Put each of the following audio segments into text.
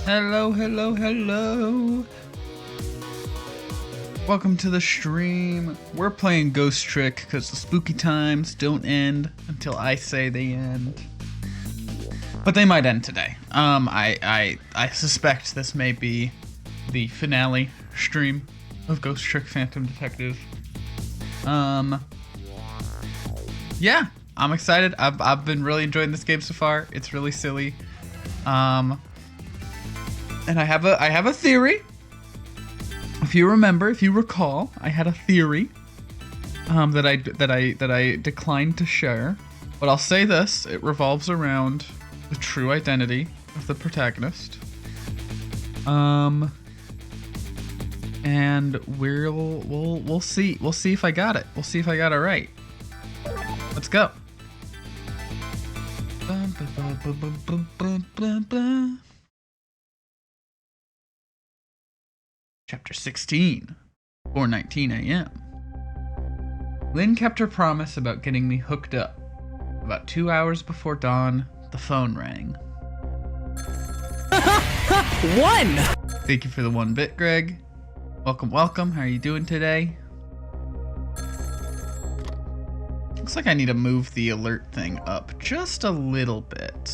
Hello, hello, hello. Welcome to the stream. We're playing Ghost Trick because the spooky times don't end until I say they end. But they might end today. I suspect this may be the finale stream of Ghost Trick Phantom Detective. Yeah, I'm excited. I've been really enjoying this game so far. It's really silly. And I have a theory. If you recall, I had a theory that I declined to share. But I'll say this: it revolves around the true identity of the protagonist. And we'll see if I got it. We'll see if I got it right. Let's go. Chapter 16, 4:19 a.m. Lynn kept her promise about getting me hooked up. About 2 hours before dawn, the phone rang. 1! Thank you for the 1 bit, Greg. Welcome. How are you doing today? Looks like I need to move the alert thing up just a little bit.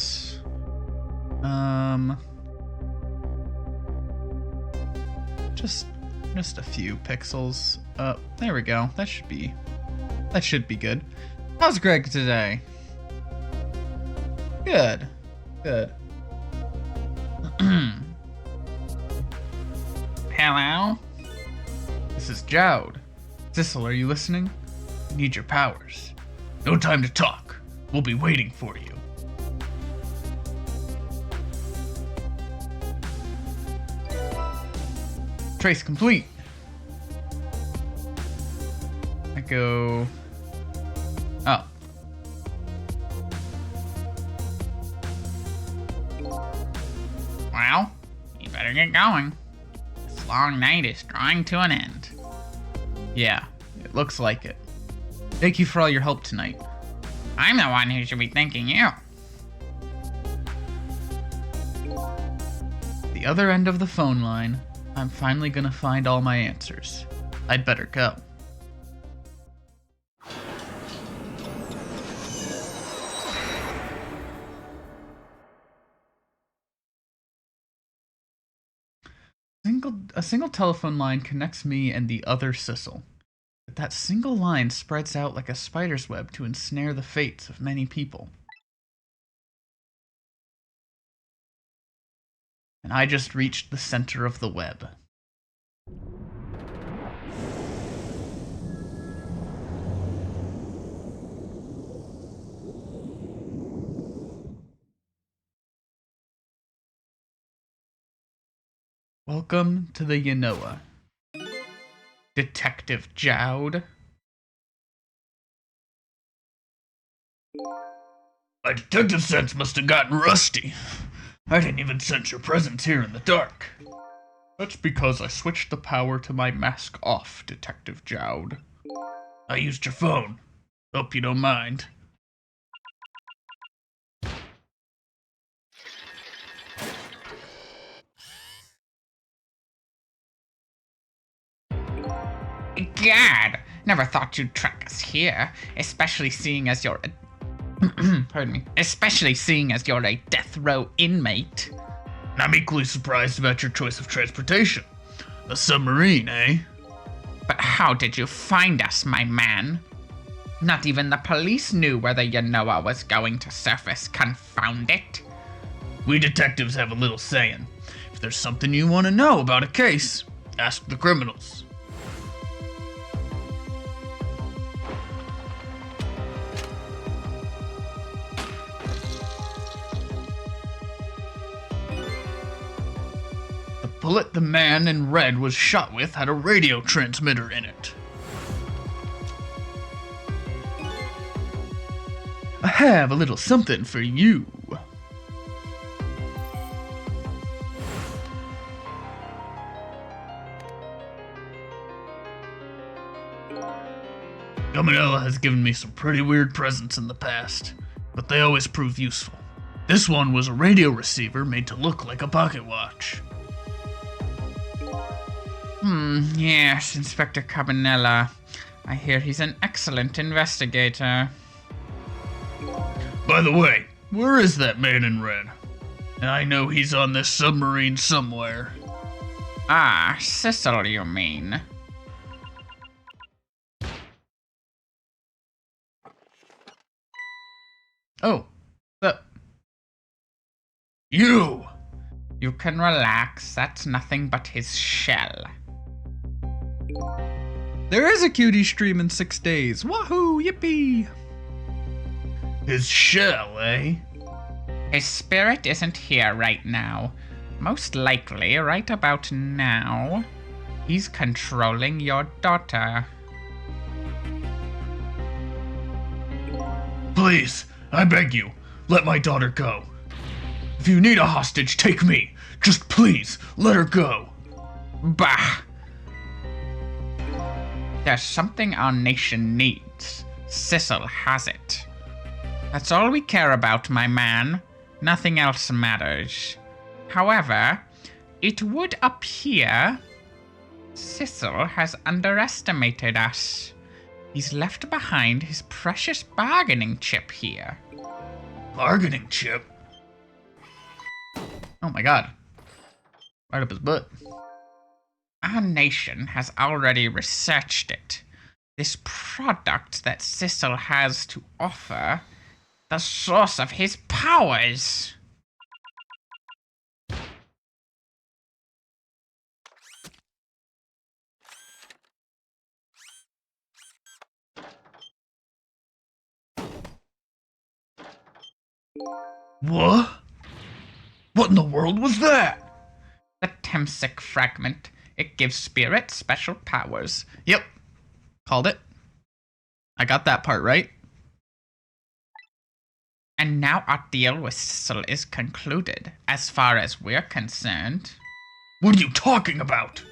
Just a few pixels up. There we go. That should be good. How's Greg today? Good. Hello? This is Jowd. Sissel, are you listening? I need your powers. No time to talk. We'll be waiting for you. Trace complete. I go... Oh. Well, you better get going. This long night is drawing to an end. Yeah, it looks like it. Thank you for all your help tonight. I'm the one who should be thanking you. The other end of the phone line, I'm finally gonna find all my answers. I'd better go. A single telephone line connects me and the other Sissel. But that single line spreads out like a spider's web to ensnare the fates of many people. And I just reached the center of the web. Welcome to the Yanoa, Detective Jowd. My detective sense must have gotten rusty. I didn't even sense your presence here in the dark. That's because I switched the power to my mask off, Detective Jowd. I used your phone. Hope you don't mind. God, never thought you'd track us here, especially seeing as you're pardon me, especially seeing as you're a death row inmate. I'm equally surprised about your choice of transportation. A submarine, eh? But how did you find us, my man? Not even the police knew where the Yanoa was going to surface, confound it. We detectives have a little saying. If there's something you want to know about a case, ask the criminals. The bullet the man in red was shot with had a radio transmitter in it. I have a little something for you. Gamanella has given me some pretty weird presents in the past, but they always prove useful. This one was a radio receiver made to look like a pocket watch. Yes, Inspector Cabanela. I hear he's an excellent investigator. By the way, where is that man in red? I know he's on this submarine somewhere. Ah, Cecil, you mean? Oh, you! You can relax, that's nothing but his shell. There is a cutie stream in 6 days. Wahoo, yippee! His shell, eh? His spirit isn't here right now. Most likely, right about now, he's controlling your daughter. Please, I beg you, let my daughter go. If you need a hostage, take me. Just please, let her go. Bah! There's something our nation needs. Cecil has it. That's all we care about, my man. Nothing else matters. However, it would appear Cecil has underestimated us. He's left behind his precious bargaining chip here. Bargaining chip? Oh my god. Right up his butt. Our nation has already researched it. This product that Cecil has to offer, the source of his powers. What? What in the world was that? The Temsic fragment. It gives spirits special powers. Yep. Called it. I got that part right. And now our deal with Cecil is concluded, as far as we're concerned. What are you talking about?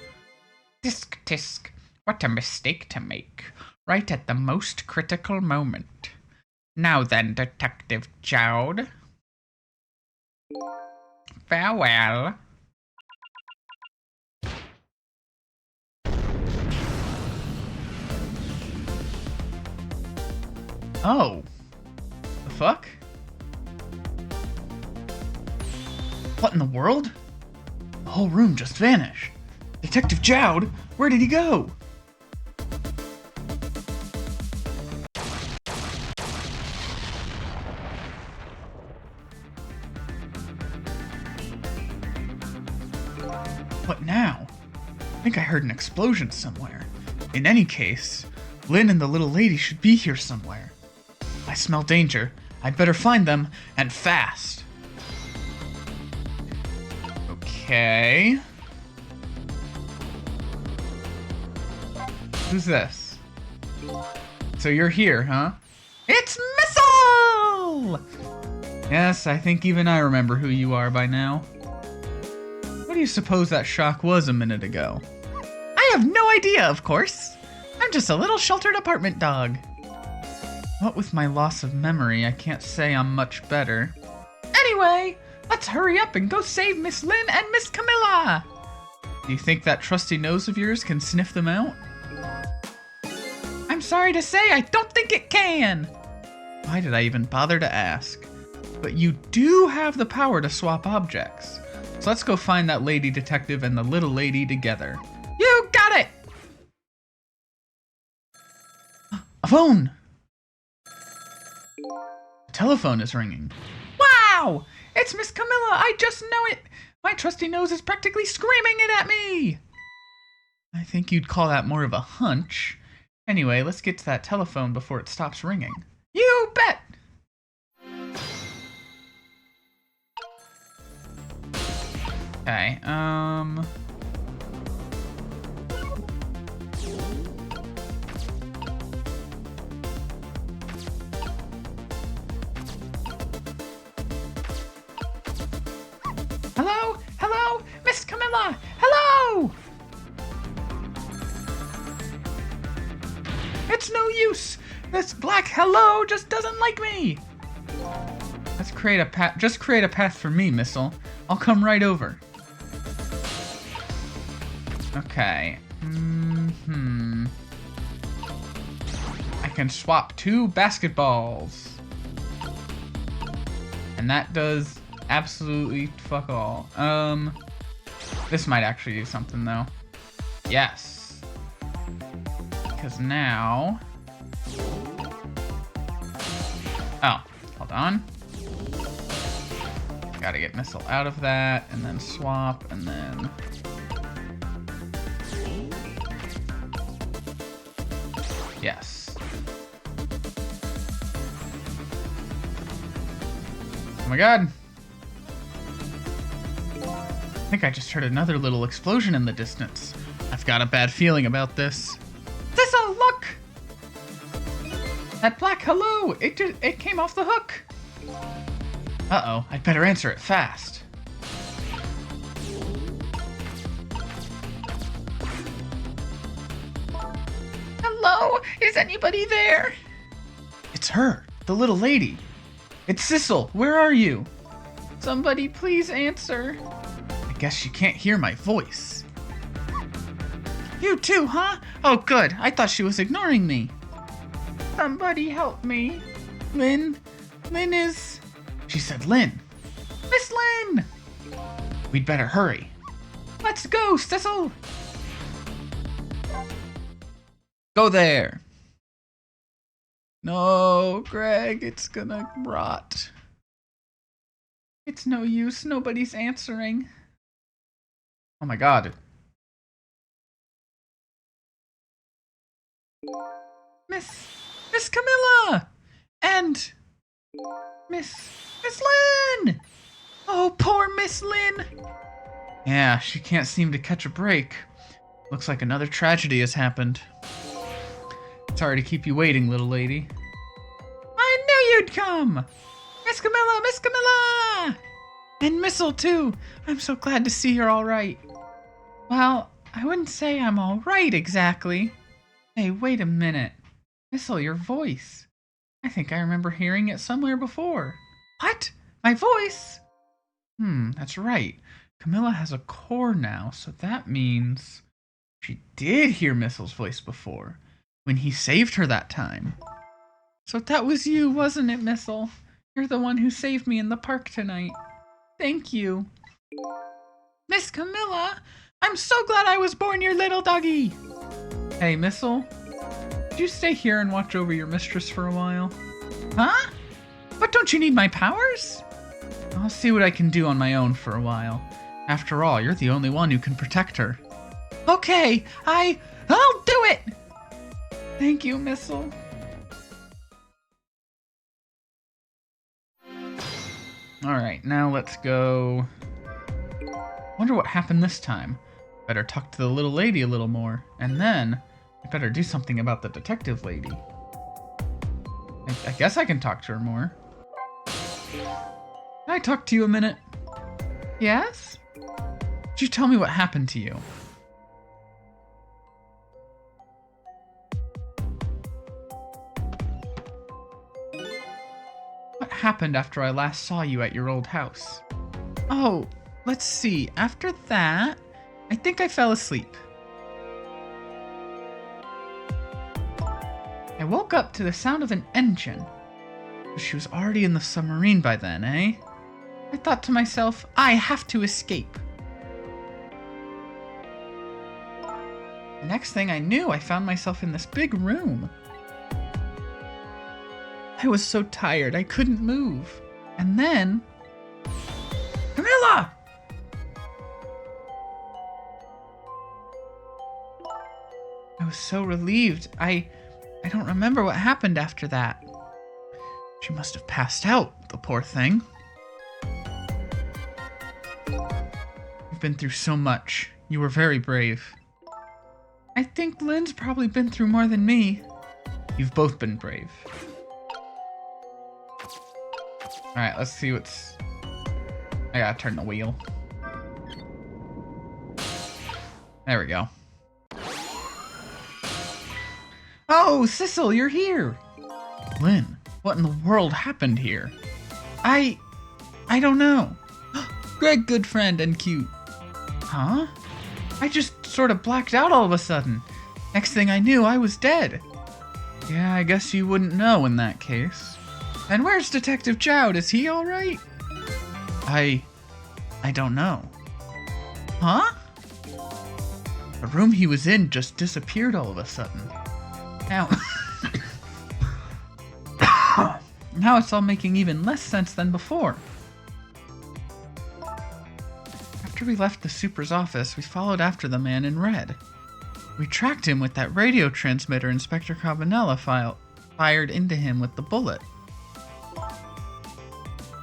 Tisk tisk. What a mistake to make. Right at the most critical moment. Now then, Detective Jowd. Farewell. Oh. The fuck? What in the world? The whole room just vanished. Detective Jowd, where did he go? What now? I think I heard an explosion somewhere. In any case, Lynn and the little lady should be here somewhere. I smell danger. I'd better find them, and fast. Okay. Who's this? So you're here, huh? It's Missile! Yes, I think even I remember who you are by now. What do you suppose that shock was a minute ago? I have no idea, of course. I'm just a little sheltered apartment dog. What with my loss of memory, I can't say I'm much better. Anyway, let's hurry up and go save Miss Lynn and Miss Camilla! Do you think that trusty nose of yours can sniff them out? I'm sorry to say, I don't think it can! Why did I even bother to ask? But you do have the power to swap objects. So let's go find that lady detective and the little lady together. You got it! A phone! The telephone is ringing. Wow! It's Miss Camilla! I just know it! My trusty nose is practically screaming it at me! I think you'd call that more of a hunch. Anyway, let's get to that telephone before it stops ringing. You bet! Okay, Hello? Hello? Miss Camilla! Hello! It's no use! This black hello just doesn't like me! Let's create a path. Just create a path for me, Missile. I'll come right over. Okay. I can swap 2 basketballs. And that does absolutely fuck all. This might actually do something though. Yes. Because now... Oh, hold on. Gotta get Missile out of that, and then swap, and then... Yes. Oh my god. I think I just heard another little explosion in the distance. I've got a bad feeling about this. Thistle, look! That black hello! It came off the hook! Uh-oh, I'd better answer it fast. Hello? Is anybody there? It's her, the little lady. It's Sissel, where are you? Somebody please answer. I guess she can't hear my voice. You too, huh? Oh good, I thought she was ignoring me. Somebody help me. Lynn is... She said Lynn. Miss Lynn! We'd better hurry. Let's go, Sissel! Go there. No, Greg, it's gonna rot. It's no use, nobody's answering. Oh my god. Miss Camilla! And Miss Lynn! Oh, poor Miss Lynn! Yeah, she can't seem to catch a break. Looks like another tragedy has happened. Sorry to keep you waiting, little lady. I knew you'd come! Miss Camilla! Miss Camilla! And Missile, too! I'm so glad to see you're alright. Well, I wouldn't say I'm alright exactly. Hey, wait a minute. Missile, your voice. I think I remember hearing it somewhere before. What? My voice? That's right. Camilla has a core now, so that means she did hear Missile's voice before, when he saved her that time. So that was you, wasn't it, Missile? You're the one who saved me in the park tonight. Thank you. Miss Camilla, I'm so glad I was born your little doggy. Hey, Missile. Could you stay here and watch over your mistress for a while? Huh? But don't you need my powers? I'll see what I can do on my own for a while. After all, you're the only one who can protect her. Okay, I'll do it! Thank you, Missile. Alright, now let's go... Wonder what happened this time. Better talk to the little lady a little more, and then I better do something about the detective lady. I guess I can talk to her more. Can I talk to you a minute? Yes? Could you tell me what happened to you? What happened after I last saw you at your old house? Oh, let's see. After that, I think I fell asleep. I woke up to the sound of an engine. But she was already in the submarine by then, eh? I thought to myself, I have to escape. The next thing I knew, I found myself in this big room. I was so tired, I couldn't move. And then... Camilla! I was so relieved. I don't remember what happened after that. She must have passed out, the poor thing. You've been through so much. You were very brave. I think Lynn's probably been through more than me. You've both been brave. Alright, let's see what's... I gotta turn the wheel. There we go. Oh, Sissel, you're here! Lynn, what in the world happened here? I don't know. Greg, good friend and cute. Huh? I just sort of blacked out all of a sudden. Next thing I knew, I was dead. Yeah, I guess you wouldn't know in that case. And where's Detective Jowd? Is he alright? I don't know. Huh? The room he was in just disappeared all of a sudden. Now... now it's all making even less sense than before. After we left the super's office, we followed after the man in red. We tracked him with that radio transmitter Inspector Cabanela fired into him with the bullet.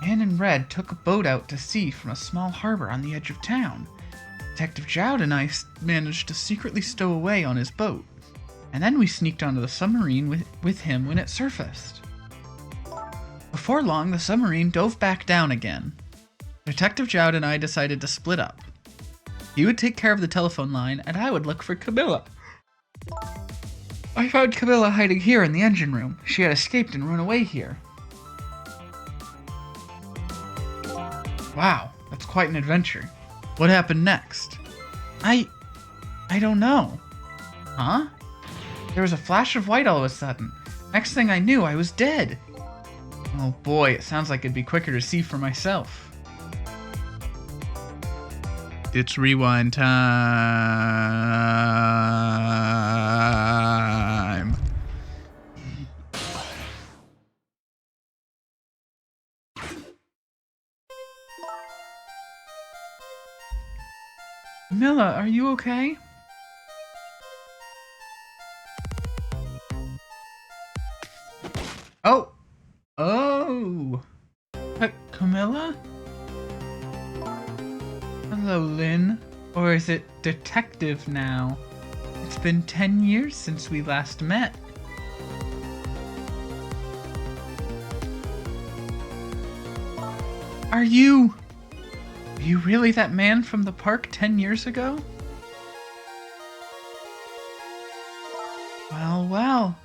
Man in red took a boat out to sea from a small harbor on the edge of town. Detective Jowd and I managed to secretly stow away on his boat, and then we sneaked onto the submarine with him when it surfaced. Before long, the submarine dove back down again. Detective Jowd and I decided to split up. He would take care of the telephone line, and I would look for Camilla. I found Camilla hiding here in the engine room. She had escaped and run away here. Wow, that's quite an adventure. What happened next? I don't know. Huh? There was a flash of white all of a sudden. Next thing I knew, I was dead. Oh boy, it sounds like it'd be quicker to see for myself. It's rewind time. Camilla, are you okay? Oh! Camilla? Hello, Lynn. Or is it Detective now? It's been 10 years since we last met. Are you really that man from the park 10 years ago? Well.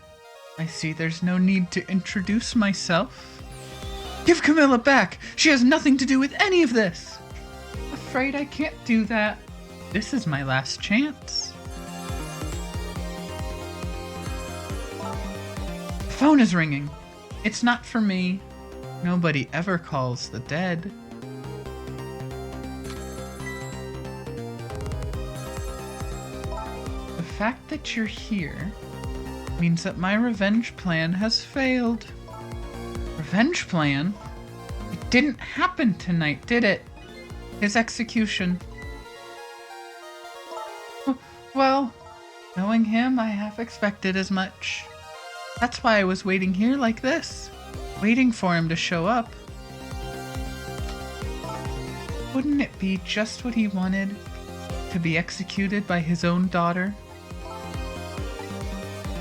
I see there's no need to introduce myself. Give Camilla back! She has nothing to do with any of this! Afraid I can't do that. This is my last chance. The phone is ringing. It's not for me. Nobody ever calls the dead. The fact that you're here means that my revenge plan has failed. Revenge plan? It didn't happen tonight, did it? His execution. Well, knowing him, I half expected as much. That's why I was waiting here like this, waiting for him to show up. Wouldn't it be just what he wanted? To be executed by his own daughter?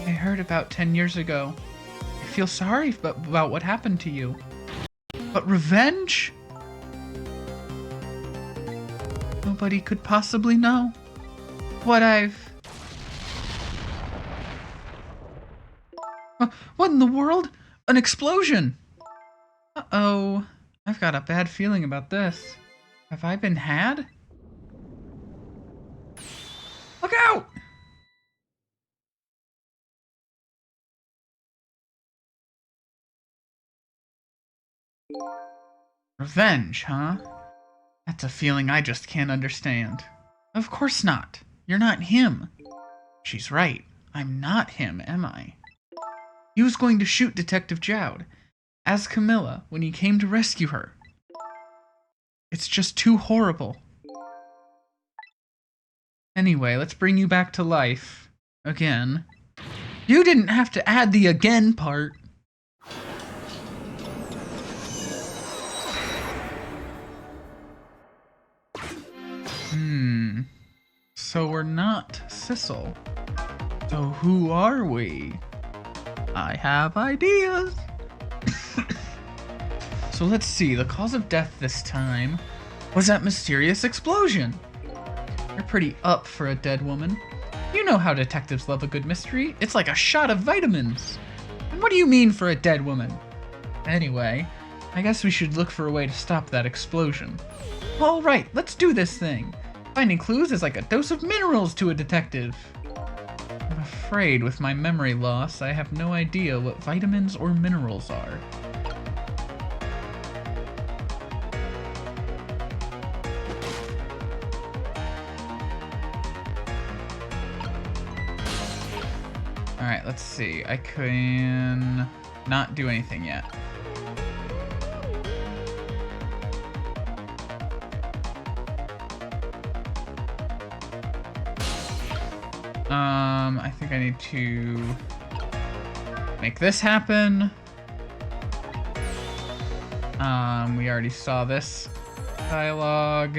I heard about 10 years ago. I feel sorry about what happened to you. But revenge? Nobody could possibly know what What in the world? An explosion! Uh-oh. I've got a bad feeling about this. Have I been had? Look out! Revenge, huh? That's a feeling I just can't understand. Of course not. You're not him. She's right. I'm not him, am I? He was going to shoot Detective Jowd, as Camilla, when he came to rescue her. It's just too horrible. Anyway, let's bring you back to life. Again. You didn't have to add the again part. So we're not Sissel. So who are we? I have ideas. So let's see, the cause of death this time was that mysterious explosion. You're pretty up for a dead woman. You know how detectives love a good mystery. It's like a shot of vitamins. And what do you mean for a dead woman? Anyway, I guess we should look for a way to stop that explosion. All right, let's do this thing. Finding clues is like a dose of minerals to a detective. I'm afraid with my memory loss, I have no idea what vitamins or minerals are. Alright, let's see. I can not do anything yet. I think I need to make this happen. We already saw this dialogue.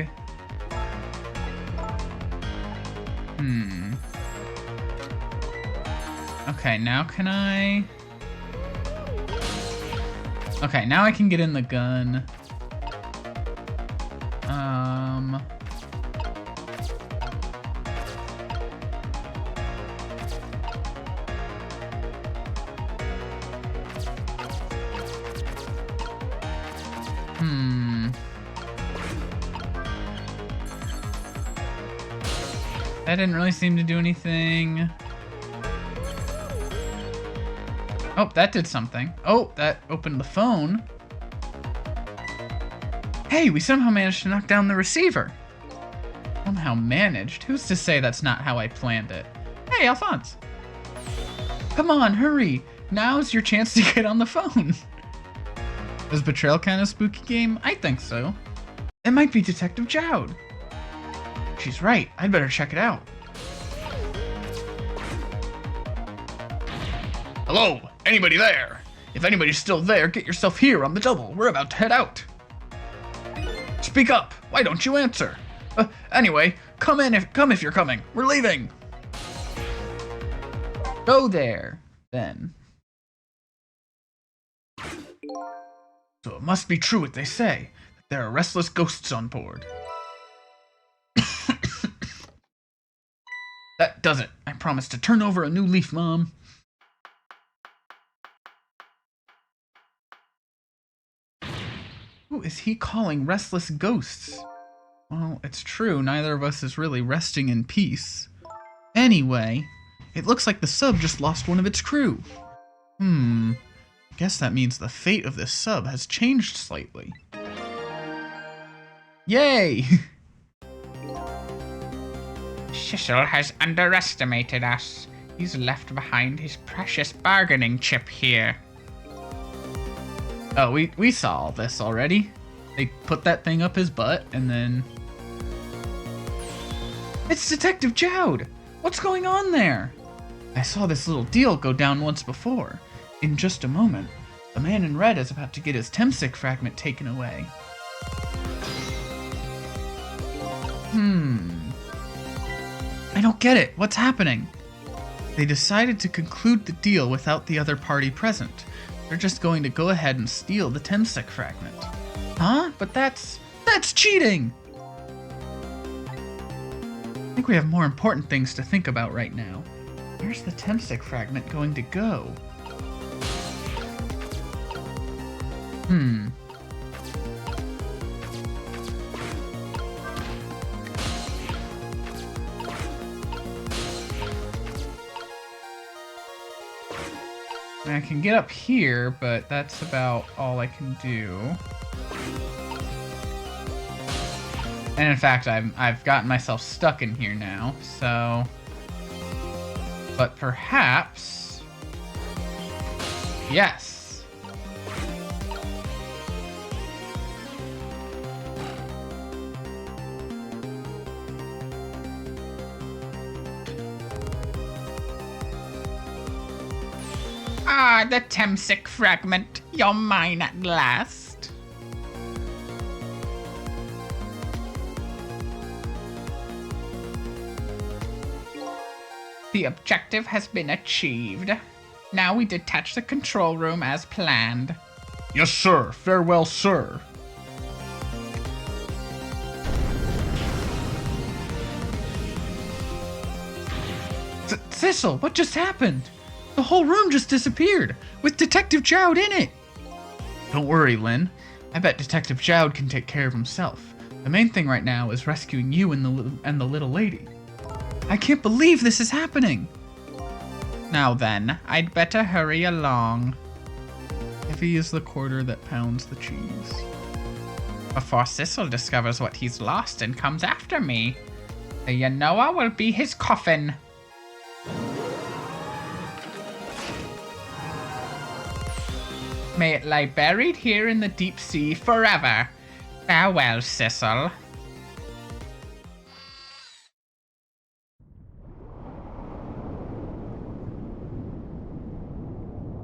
Okay, now can I... Okay, now I can get in the gun. That didn't really seem to do anything. Oh, that did something. Oh, that opened the phone. Hey, we somehow managed to knock down the receiver. Somehow managed? Who's to say that's not how I planned it? Hey, Alphonse. Come on, hurry. Now's your chance to get on the phone. Is Betrayal kind of a spooky game? I think so. It might be Detective Jowd. She's right. I'd better check it out. Hello? Anybody there? If anybody's still there, get yourself here on the double. We're about to head out. Speak up. Why don't you answer? Anyway, come if you're coming. We're leaving. Go there, then. So it must be true what they say, that there are restless ghosts on board. That does it. I promise to turn over a new leaf, Mom. Who is he calling restless ghosts? Well, it's true, neither of us is really resting in peace. Anyway, it looks like the sub just lost one of its crew. Guess that means the fate of this sub has changed slightly. Yay! Sissel has underestimated us. He's left behind his precious bargaining chip here. Oh, we saw all this already. They put that thing up his butt, and then... It's Detective Jowd! What's going on there? I saw this little deal go down once before. In just a moment, the man in red is about to get his Temsic fragment taken away. I don't get it. What's happening? They decided to conclude the deal without the other party present. They're just going to go ahead and steal the Temsic fragment. Huh? But that's cheating! I think we have more important things to think about right now. Where's the Temsic fragment going to go? I can get up here, but that's about all I can do. And in fact, I've gotten myself stuck in here now, so... But perhaps... Yes! Ah, the Temsic fragment. You're mine at last. The objective has been achieved. Now we detach the control room as planned. Yes, sir. Farewell, sir. Sissel, what just happened? The whole room just disappeared, with Detective Jowd in it. Don't worry, Lynn. I bet Detective Jowd can take care of himself. The main thing right now is rescuing you and the little lady. I can't believe this is happening! Now then, I'd better hurry along. Heavy is the quarter that pounds the cheese. Before Sissel discovers what he's lost and comes after me, the Yanoa will be his coffin. May it lie buried here in the deep sea forever. Farewell, Sissel.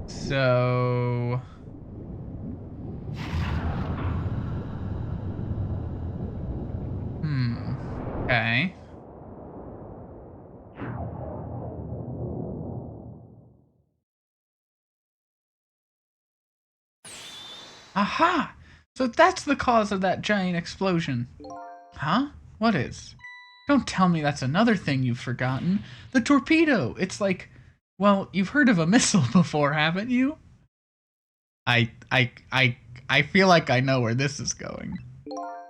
So... Okay. Aha! So that's the cause of that giant explosion. Huh? What is? Don't tell me that's another thing you've forgotten. The torpedo! It's like... Well, you've heard of a missile before, haven't you? I feel like I know where this is going.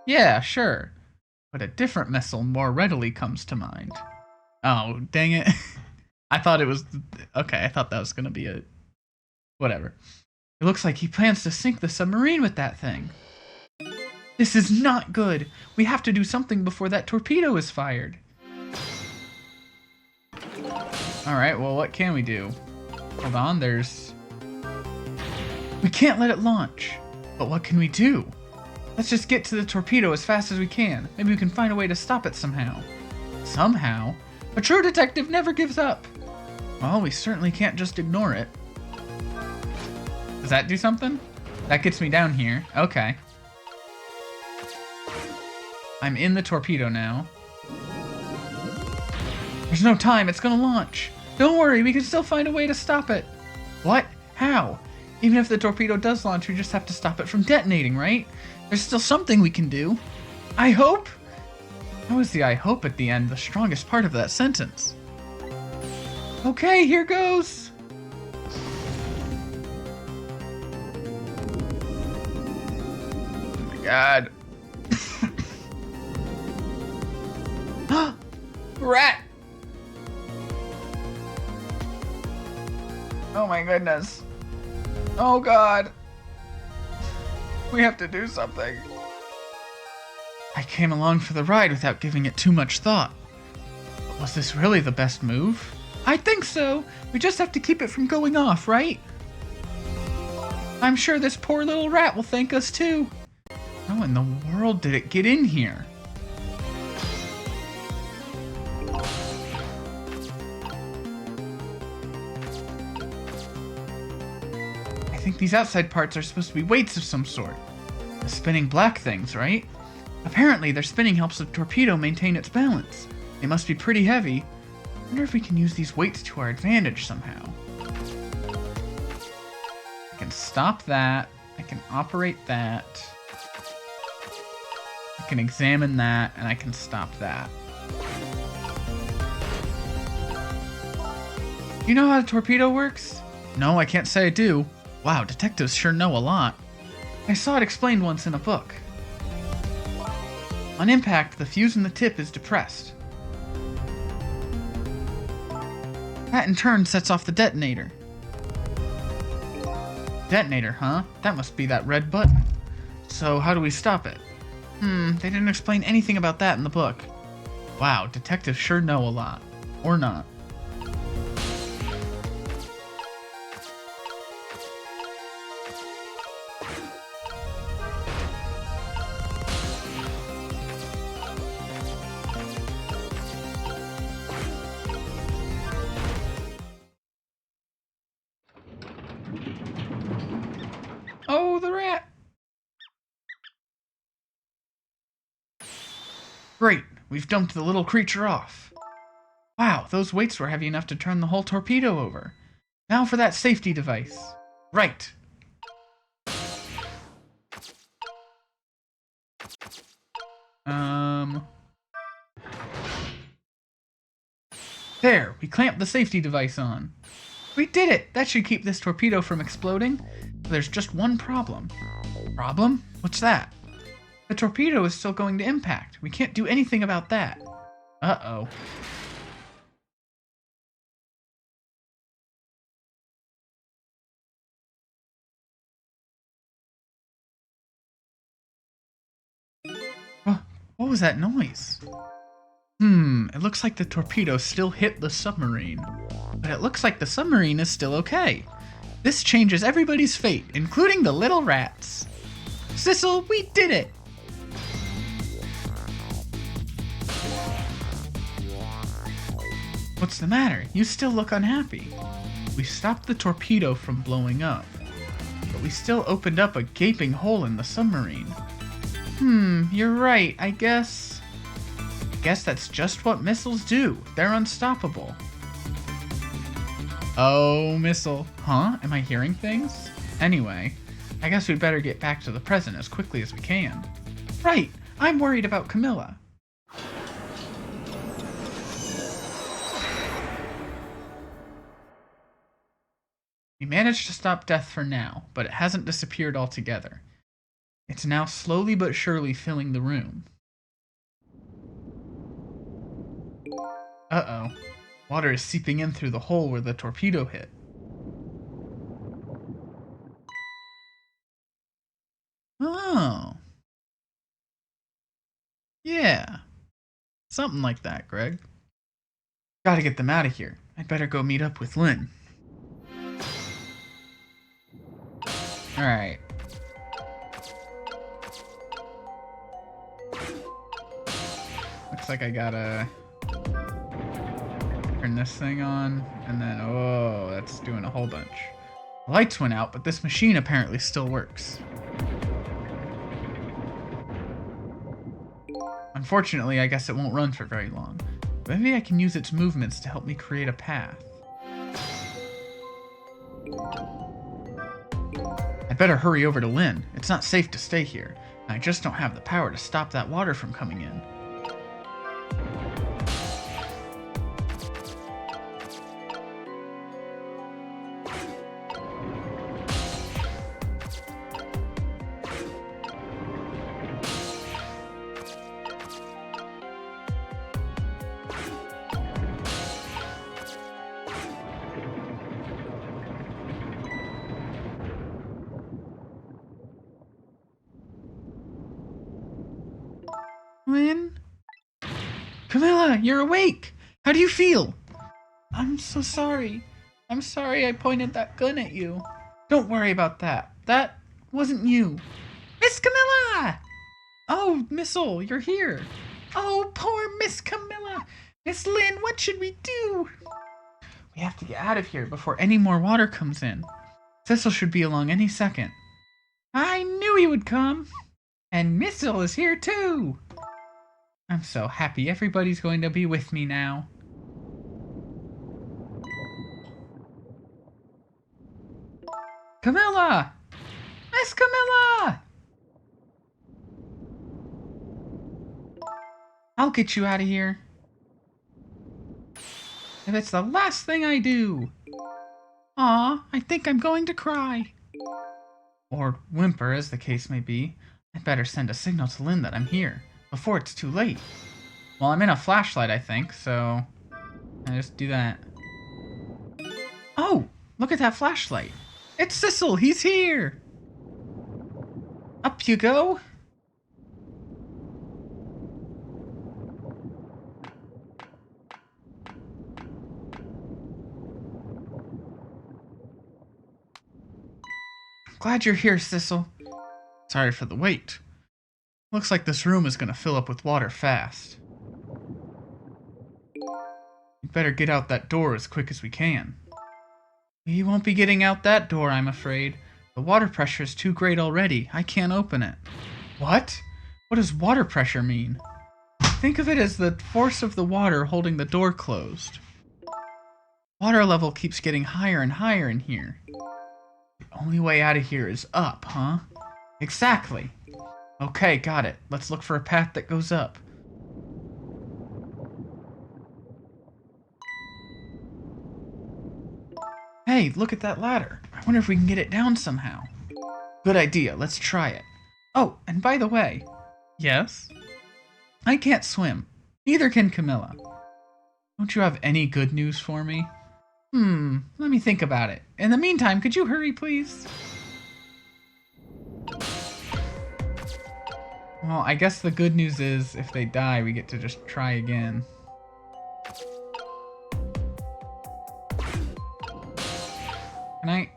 Yeah, sure. But a different missile more readily comes to mind. Oh, dang it. I thought it was... Okay, I thought that was gonna be a... Whatever. It looks like he plans to sink the submarine with that thing. This is not good. We have to do something before that torpedo is fired. Alright, well, what can we do? Hold on, there's... We can't let it launch. But what can we do? Let's just get to the torpedo as fast as we can. Maybe we can find a way to stop it somehow. Somehow? A true detective never gives up. Well, we certainly can't just ignore it. Does that do something? That gets me down here. Okay. I'm in the torpedo now. There's no time, it's gonna launch. Don't worry, we can still find a way to stop it. What? How? Even if the torpedo does launch, we just have to stop it from detonating, right? There's still something we can do. I hope? How is the I hope at the end the strongest part of that sentence? Okay, here goes. Oh my god. Rat! Oh my goodness. Oh god. We have to do something. I came along for the ride without giving it too much thought. But was this really the best move? I think so. We just have to keep it from going off, right? I'm sure this poor little rat will thank us too. How in the world did it get in here? I think these outside parts are supposed to be weights of some sort. The spinning black things, right? Apparently, their spinning helps the torpedo maintain its balance. They must be pretty heavy. I wonder if we can use these weights to our advantage somehow. I can stop that. I can operate that. I can examine that, and I can stop that. You know how a torpedo works? No, I can't say I do. Wow, detectives sure know a lot. I saw it explained once in a book. On impact, the fuse in the tip is depressed. That in turn sets off the detonator. Detonator, huh? That must be that red button. So how do we stop it? They didn't explain anything about that in the book. Wow, detectives sure know a lot. Or not. Oh, the rat! Great, we've dumped the little creature off. Wow, those weights were heavy enough to turn the whole torpedo over. Now for that safety device. Right. There, we clamped the safety device on. We did it! That should keep this torpedo from exploding. There's just one problem. Problem? What's that? The torpedo is still going to impact. We can't do anything about that. Uh-oh. What was that noise? It looks like the torpedo still hit the submarine. But it looks like the submarine is still okay. This changes everybody's fate, including the little rats. Sissel, we did it! What's the matter? You still look unhappy. We stopped the torpedo from blowing up, but we still opened up a gaping hole in the submarine. You're right, I guess that's just what missiles do. They're unstoppable. Oh, missile. Huh? Am I hearing things? Anyway, I guess we'd better get back to the present as quickly as we can. Right, I'm worried about Camilla. We managed to stop death for now, but it hasn't disappeared altogether. It's now slowly but surely filling the room. Uh-oh. Water is seeping in through the hole where the torpedo hit. Oh. Yeah. Something like that, Greg. Gotta get them out of here. I'd better go meet up with Lynn. Alright. Looks like I gotta turn this thing on, and then, oh, that's doing a whole bunch. The lights went out, but this machine apparently still works. Unfortunately, I guess it won't run for very long. Maybe I can use its movements to help me create a path. I'd better hurry over to Lynn. It's not safe to stay here. I just don't have the power to stop that water from coming in. Lynn? Camilla, you're awake! How do you feel? I'm so sorry. I'm sorry I pointed that gun at you. Don't worry about that. That wasn't you. Miss Camilla! Oh, Missile, you're here. Oh, poor Miss Camilla. Miss Lynn, what should we do? We have to get out of here before any more water comes in. Thistle should be along any second. I knew he would come. And Missile is here too. I'm so happy everybody's going to be with me now. Camilla! Miss Camilla! I'll get you out of here. If it's the last thing I do. Aw, I think I'm going to cry. Or whimper, as the case may be. I'd better send a signal to Lynn that I'm here, before it's too late. Well, I'm in a flashlight, I think, so I just do that. Oh, look at that flashlight. It's Sissel, he's here. Up you go. Glad you're here, Sissel. Sorry for the wait. Looks like this room is gonna fill up with water fast. We'd better get out that door as quick as we can. We won't be getting out that door, I'm afraid. The water pressure is too great already. I can't open it. What? What does water pressure mean? Think of it as the force of the water holding the door closed. Water level keeps getting higher and higher in here. The only way out of here is up, huh? Exactly. Okay, got it. Let's look for a path that goes up. Hey, look at that ladder. I wonder if we can get it down somehow. Good idea. Let's try it. Oh, and by the way. Yes? I can't swim. Neither can Camilla. Don't you have any good news for me? Let me think about it. In the meantime, could you hurry, please? Well, I guess the good news is if they die, we get to just try again. Can I...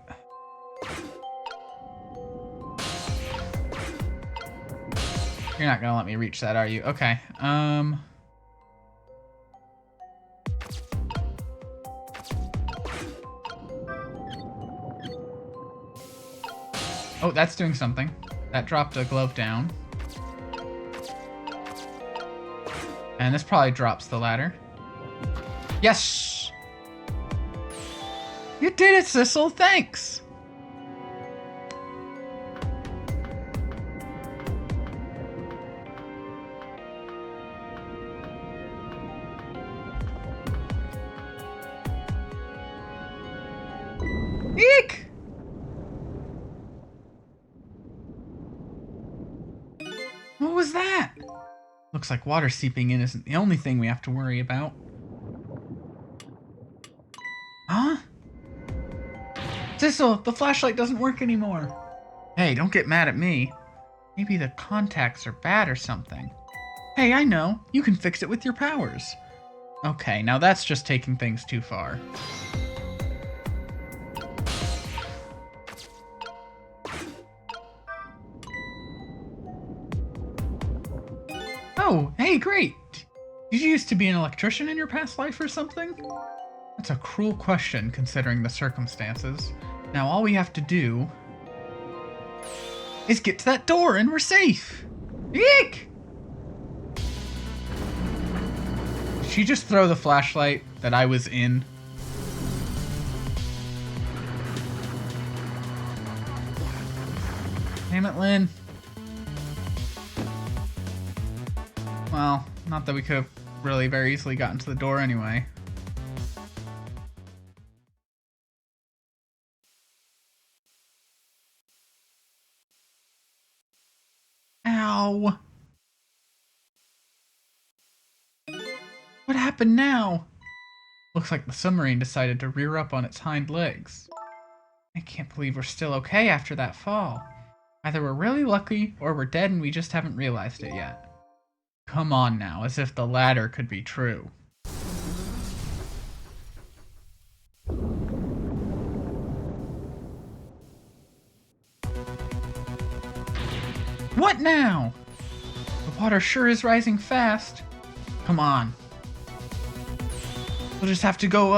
You're not gonna let me reach that, are you? Okay, Oh, that's doing something. That dropped a glove down. And this probably drops the ladder. Yes! You did it, Sissel! Thanks! Eek! What was that? Looks like water seeping in isn't the only thing we have to worry about. Huh? Sissel, the flashlight doesn't work anymore. Hey, don't get mad at me. Maybe the contacts are bad or something. Hey, I know. You can fix it with your powers. Okay, now that's just taking things too far. Oh, hey, great! Did you used to be an electrician in your past life or something? That's a cruel question, considering the circumstances. Now all we have to do is get to that door and we're safe! Eek! Did she just throw the flashlight that I was in? Damn it, Lynn. Well, not that we could have really very easily gotten to the door anyway. Ow! What happened now? Looks like the submarine decided to rear up on its hind legs. I can't believe we're still okay after that fall. Either we're really lucky or we're dead and we just haven't realized it yet. Come on now, as if the latter could be true. What now? The water sure is rising fast. Come on. We'll just have to go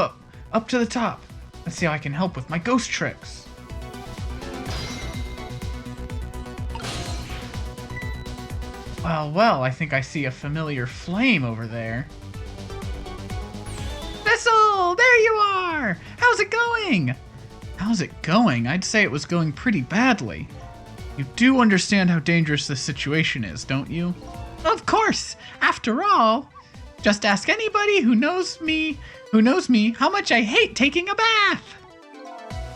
up to the top. Let's see how I can help with my ghost tricks. Well, I think I see a familiar flame over there. Thistle, there you are! How's it going? How's it going? I'd say it was going pretty badly. You do understand how dangerous this situation is, don't you? Of course! After all, just ask anybody who knows me how much I hate taking a bath!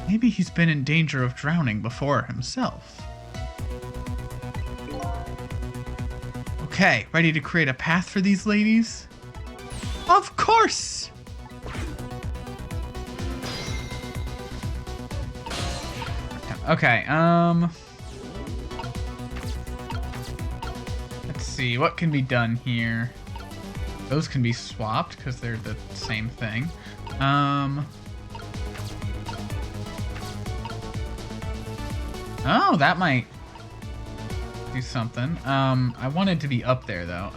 Maybe he's been in danger of drowning before himself. Okay, ready to create a path for these ladies? Of course! Okay, let's see, what can be done here? Those can be swapped, because they're the same thing. Oh, that might do something. I wanted to be up there, though.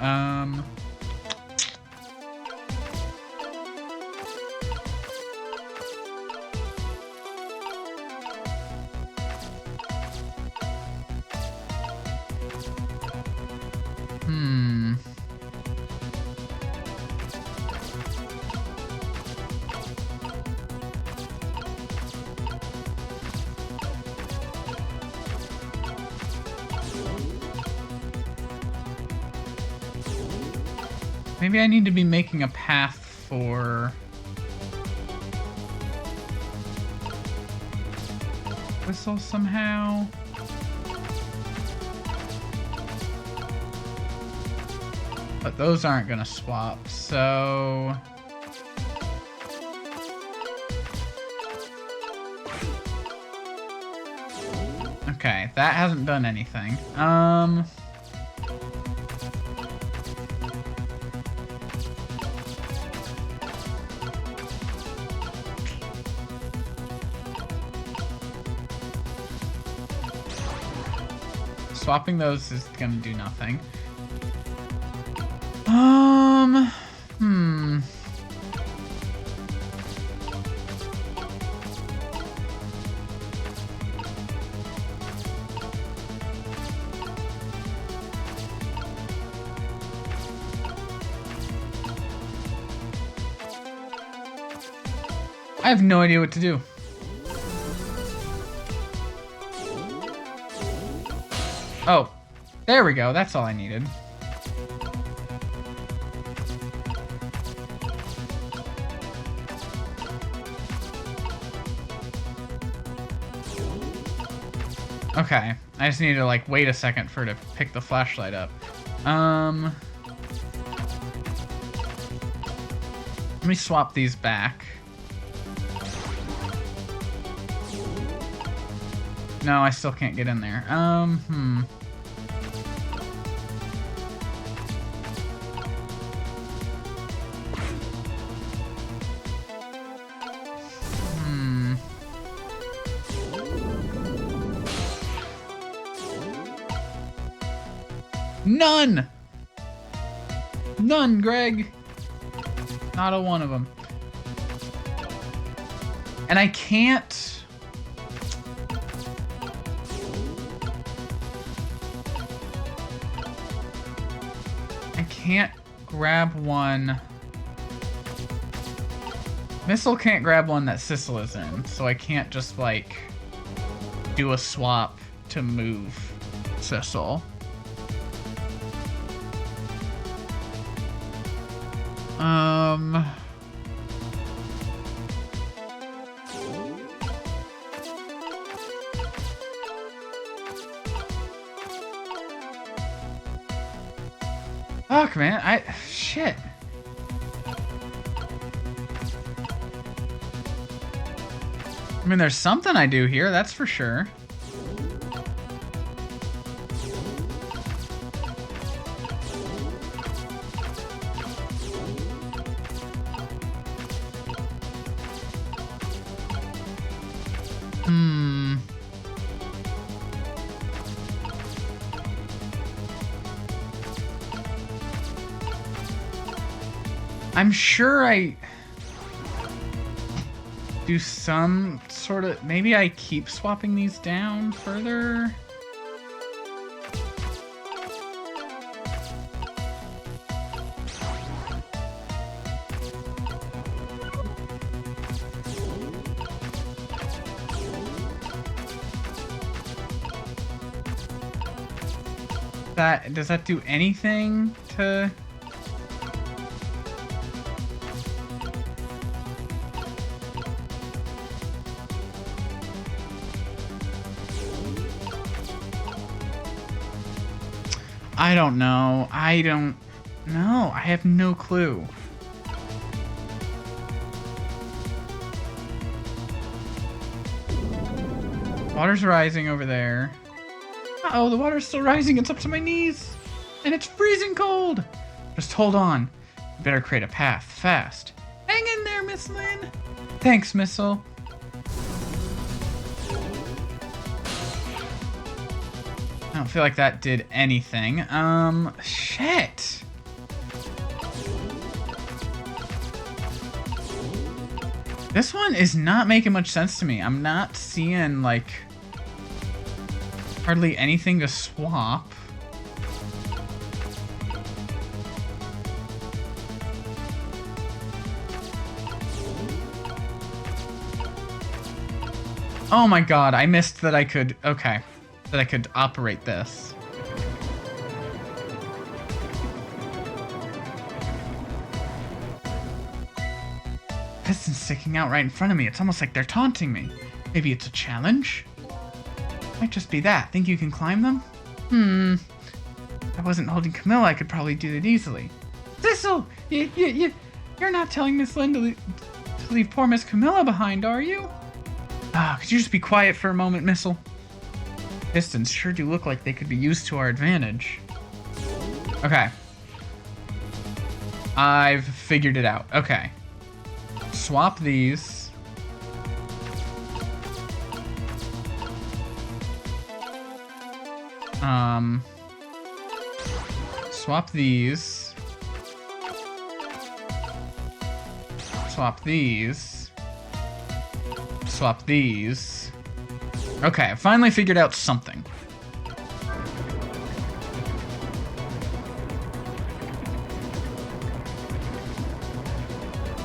Maybe I need to be making a path for Whistle somehow. But those aren't gonna swap, so... Okay, that hasn't done anything. Swapping those is gonna do nothing. I have no idea what to do. Oh, there we go. That's all I needed. Okay, I just need to like wait a second for it to pick the flashlight up. Let me swap these back. No, I still can't get in there. None! None, Greg! Not a one of them. And I can't... I can't grab one... Missile can't grab one that Sissel is in, so I can't just, like, do a swap to move Sissel. Fuck, man, shit. I mean, there's something I do here, that's for sure. I'm sure I do some sort of... Maybe I keep swapping these down further? Does that do anything to... I don't know. I don't know. I have no clue. Water's rising over there. Uh-oh, the water's still rising. It's up to my knees. And it's freezing cold. Just hold on. You better create a path fast. Hang in there, Miss Lynn. Thanks, Missile. I don't feel like that did anything. Shit. This one is not making much sense to me. I'm not seeing, like, hardly anything to swap. Oh my god, I missed that I could... Okay. That I could operate this. Piston's sticking out right in front of me. It's almost like they're taunting me. Maybe it's a challenge? Might just be that. Think you can climb them? If I wasn't holding Camilla, I could probably do it easily. Sissel! You're not telling Miss Lynn to leave poor Miss Camilla behind, are you? Could you just be quiet for a moment, Missile? Pistons sure do look like they could be used to our advantage. Okay. I've figured it out. Okay. Swap these. Swap these. Swap these. Swap these. Okay, I finally figured out something.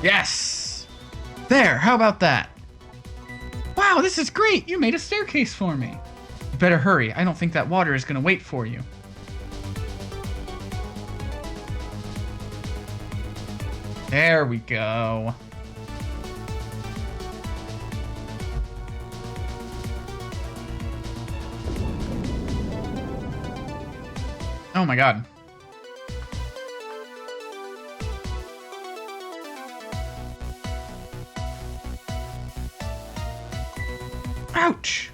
Yes! There, how about that? Wow, this is great! You made a staircase for me. You better hurry. I don't think that water is gonna wait for you. There we go. Oh my god. Ouch!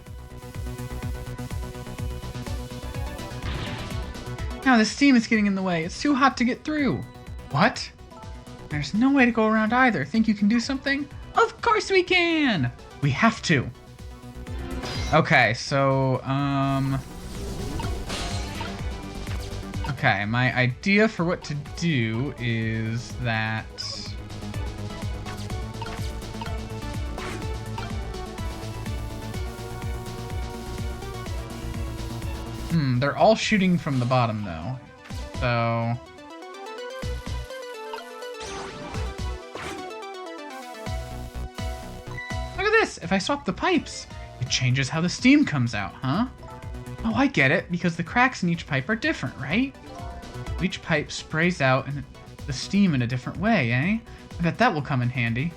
Now the steam is getting in the way. It's too hot to get through. What? There's no way to go around either. Think you can do something? Of course we can! We have to. Okay, so, okay, my idea for what to do is that... they're all shooting from the bottom, though. So... Look at this! If I swap the pipes, it changes how the steam comes out, huh? Oh, I get it, because the cracks in each pipe are different, right? Each pipe sprays out the steam in a different way, eh? I bet that will come in handy.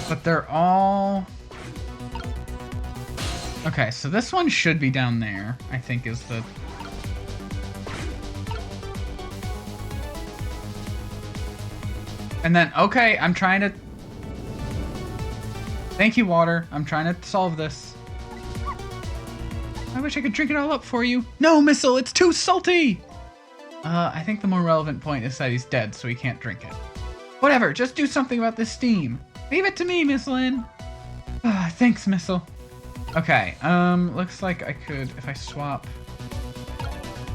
But they're all... Okay, so this one should be down there, I think is the... And then, okay, I'm trying to... Thank you, water. I'm trying to solve this. I wish I could drink it all up for you. No, Missile, it's too salty! I think the more relevant point is that he's dead, so he can't drink it. Whatever, just do something about this steam. Leave it to me, Miss Lynn. Thanks, Missile. Okay, looks like I could, if I swap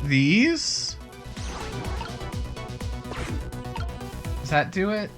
these. Does that do it?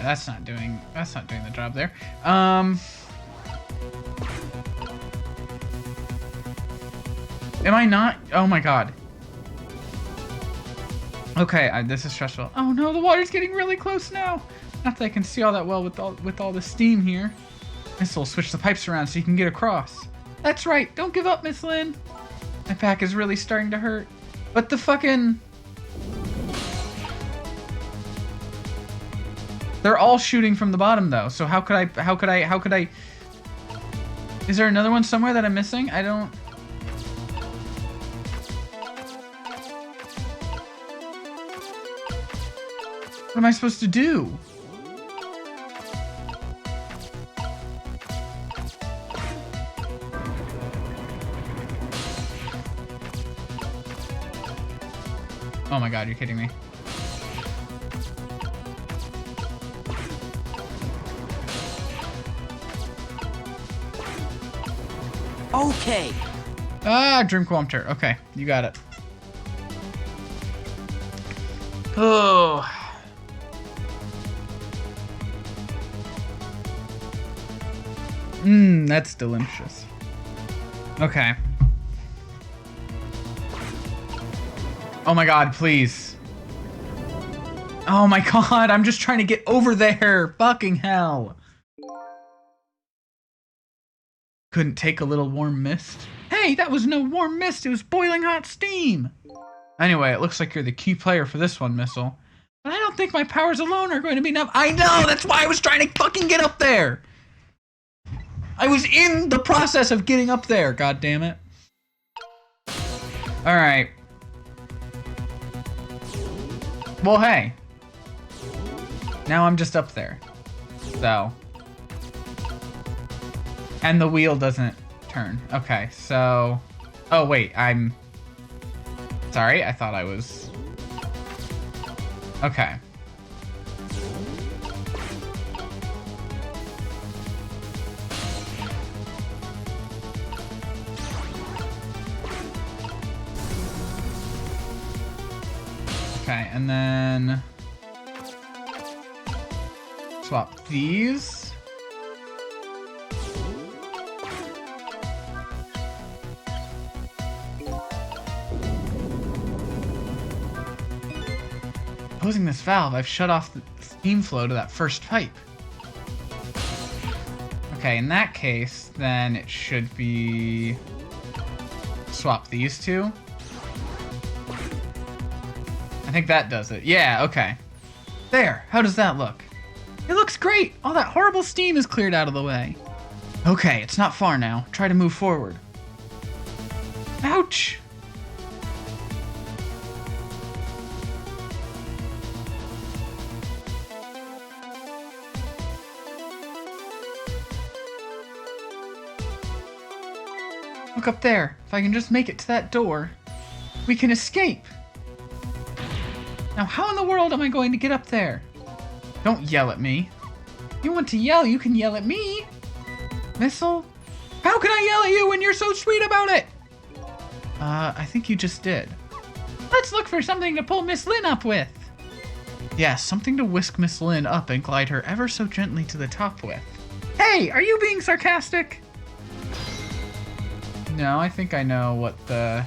That's not doing the job there. Am I not? Oh my god. Okay, this is stressful. Oh no, the water's getting really close now. Not that I can see all that well with all the steam here. This'll switch the pipes around so you can get across. That's right. Don't give up, Miss Lynn. My back is really starting to hurt. But the fucking... They're all shooting from the bottom though, so how could I... Is there another one somewhere that I'm missing? I don't... What am I supposed to do? Oh my god, you're kidding me. Okay. Dreamqualmter. Okay, you got it. Oh. That's delicious. Okay, Oh my god, please. Oh my god, I'm just trying to get over there. Fucking hell. Couldn't take a little warm mist? Hey, that was no warm mist. It was boiling hot steam. Anyway, it looks like you're the key player for this one, Missile. But I don't think my powers alone are going to be enough. I know! That's why I was trying to fucking get up there! I was in the process of getting up there, god damn it. Alright. Well, hey. Now I'm just up there. So. And the wheel doesn't turn. Okay, so... Oh, wait, I'm... Sorry, I thought I was... Okay. Okay, and then... Swap these. Closing this valve, I've shut off the steam flow to that first pipe. Okay, in that case, then it should be... Swap these two. I think that does it. Yeah, okay. There, how does that look? It looks great! All that horrible steam is cleared out of the way. Okay, it's not far now. Try to move forward. Ouch! Look up there. If I can just make it to that door, we can escape. Now, how in the world am I going to get up there? Don't yell at me. You want to yell, you can yell at me. Missile? How can I yell at you when you're so sweet about it? I think you just did. Let's look for something to pull Miss Lynn up with. Yes, something to whisk Miss Lynn up and glide her ever so gently to the top with. Hey, are you being sarcastic? No, I think I know what the...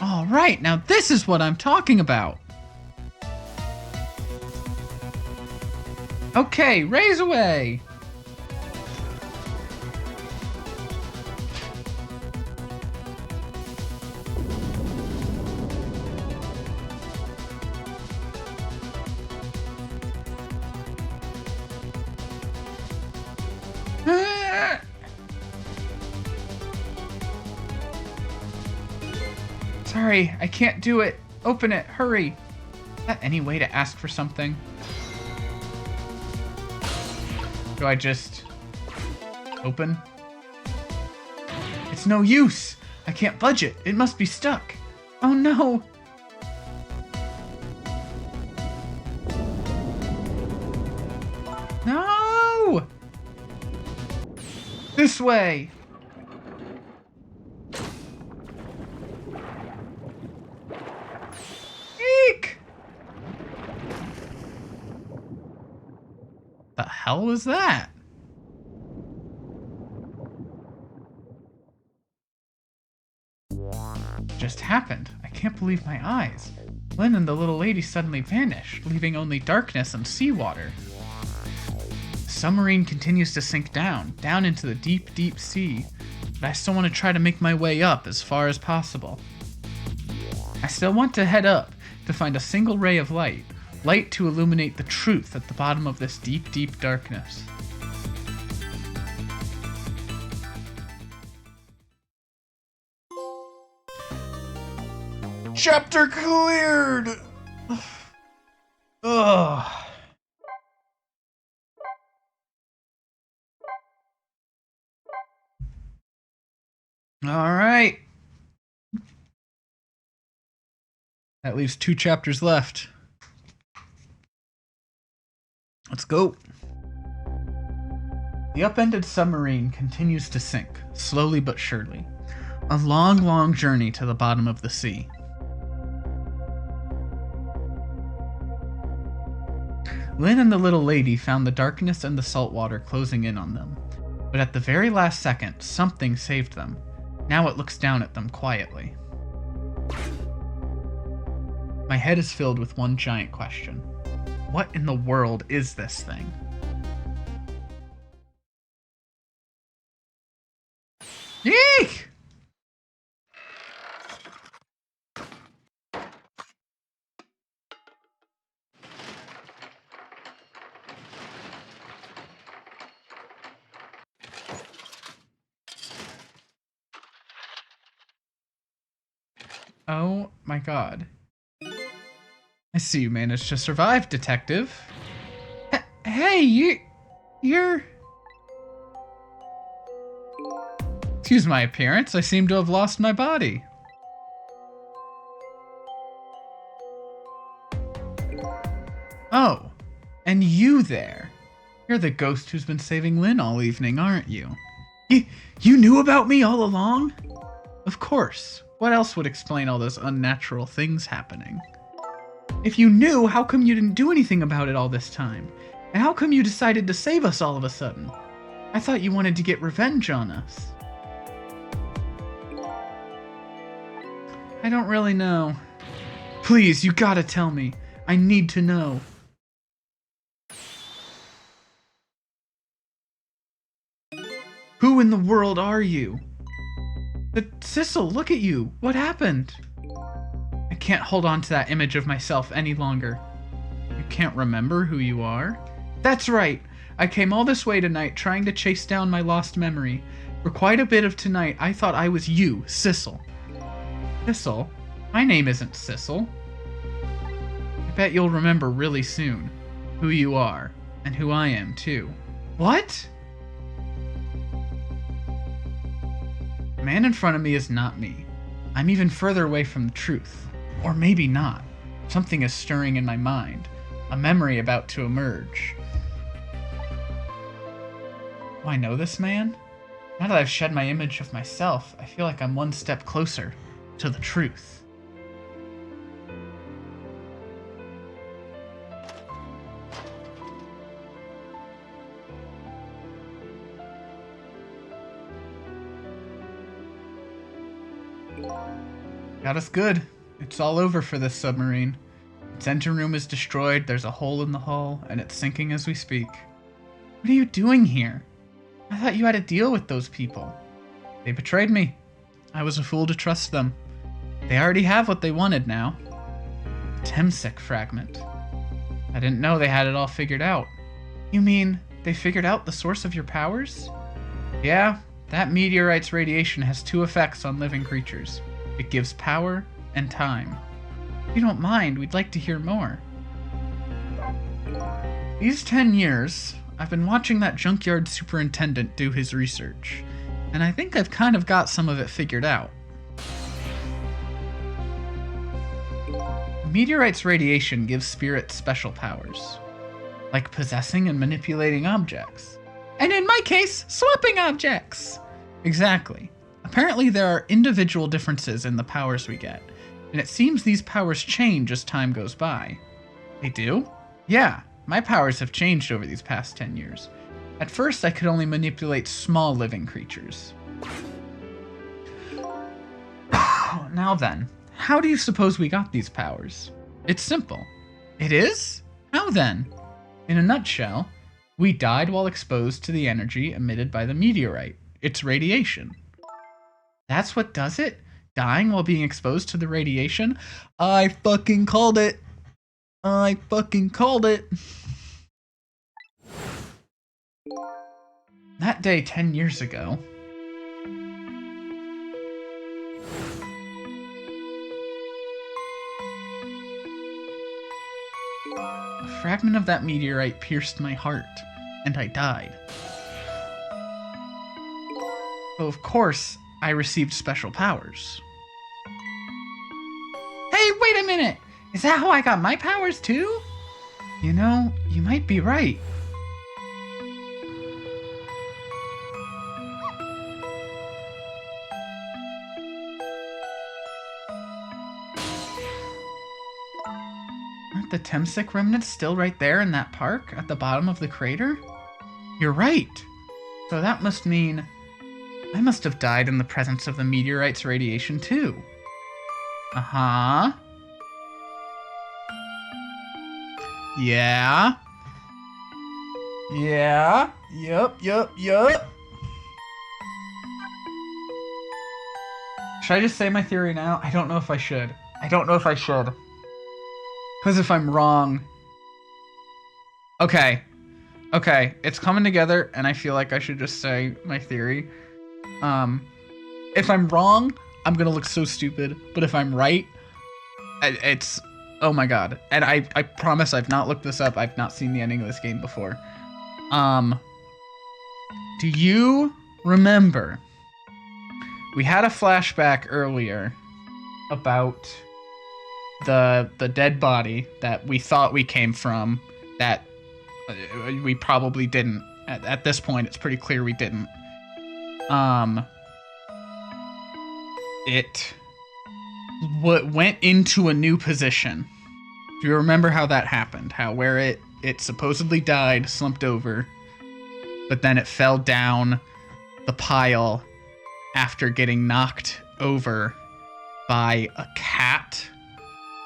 All right, now this is what I'm talking about. Okay, raise away. Sorry, I can't do it. Open it, hurry. Is that any way to ask for something? Do I just open? It's no use. I can't budge it. It must be stuck. Oh no. No! This way. Eek! The hell was that? Just happened. I can't believe my eyes. Lynn and the little lady suddenly vanished, leaving only darkness and seawater. The submarine continues to sink down into the deep, deep sea, but I still want to try to make my way up as far as possible. I still want to head up to find a single ray of light to illuminate the truth at the bottom of this deep, deep darkness. Chapter cleared! Ugh. Alright. That leaves 2 chapters left. Let's go. The upended submarine continues to sink, slowly but surely. A long, long journey to the bottom of the sea. Lynn and the little lady found the darkness and the salt water closing in on them. But at the very last second, something saved them. Now it looks down at them quietly. My head is filled with one giant question. What in the world is this thing? Yeek! Oh my god. I see you managed to survive, detective. Hey, you're... Excuse my appearance, I seem to have lost my body. Oh, and you there. You're the ghost who's been saving Lynn all evening, aren't you? You knew about me all along? Of course. What else would explain all those unnatural things happening? If you knew, how come you didn't do anything about it all this time? And how come you decided to save us all of a sudden? I thought you wanted to get revenge on us. I don't really know. Please, you gotta tell me. I need to know. Who in the world are you? Sissel, look at you. What happened? I can't hold on to that image of myself any longer. You can't remember who you are? That's right. I came all this way tonight trying to chase down my lost memory. For quite a bit of tonight, I thought I was you, Sissel. Sissel? My name isn't Sissel. I bet you'll remember really soon who you are, and who I am, too. What? The man in front of me is not me. I'm even further away from the truth. Or maybe not. Something is stirring in my mind. A memory about to emerge. Do I know this man? Now that I've shed my image of myself, I feel like I'm one step closer to the truth. Got us good. It's all over for this submarine. Its engine room is destroyed, there's a hole in the hull, and it's sinking as we speak. What are you doing here? I thought you had a deal with those people. They betrayed me. I was a fool to trust them. They already have what they wanted now. The Temsec fragment. I didn't know they had it all figured out. You mean they figured out the source of your powers? Yeah, that meteorite's radiation has two effects on living creatures. It gives power and time. If you don't mind, we'd like to hear more. These 10 years, I've been watching that junkyard superintendent do his research, and I think I've kind of got some of it figured out. Meteorite's radiation gives spirits special powers, like possessing and manipulating objects. And in my case, swapping objects! Exactly. Apparently there are individual differences in the powers we get, and it seems these powers change as time goes by. They do? Yeah, my powers have changed over these past 10 years. At first, I could only manipulate small living creatures. Now then, how do you suppose we got these powers? It's simple. It is? How then? In a nutshell, we died while exposed to the energy emitted by the meteorite. It's radiation. That's what does it? Dying while being exposed to the radiation? I fucking called it. I fucking called it. That day 10 years ago, a fragment of that meteorite pierced my heart, and I died. So of course, I received special powers. Hey, wait a minute! Is that how I got my powers too? You know, you might be right. Aren't the Temsik remnants still right there in that park at the bottom of the crater? You're right. So that must mean I must have died in the presence of the meteorite's radiation too. Uh-huh. Yeah. Yeah. Yup. Should I just say my theory now? I don't know if I should. Because if I'm wrong... Okay, it's coming together, and I feel like I should just say my theory. If I'm wrong, I'm gonna look so stupid, but if I'm right, it's... Oh my god. And I promise I've not looked this up, I've not seen the ending of this game before. Do you remember... We had a flashback earlier about the dead body that we thought we came from, that we probably didn't. At this point, it's pretty clear we didn't. It went into a new position. Do you remember how that happened? How where it supposedly died, slumped over, but then it fell down the pile after getting knocked over by a cat,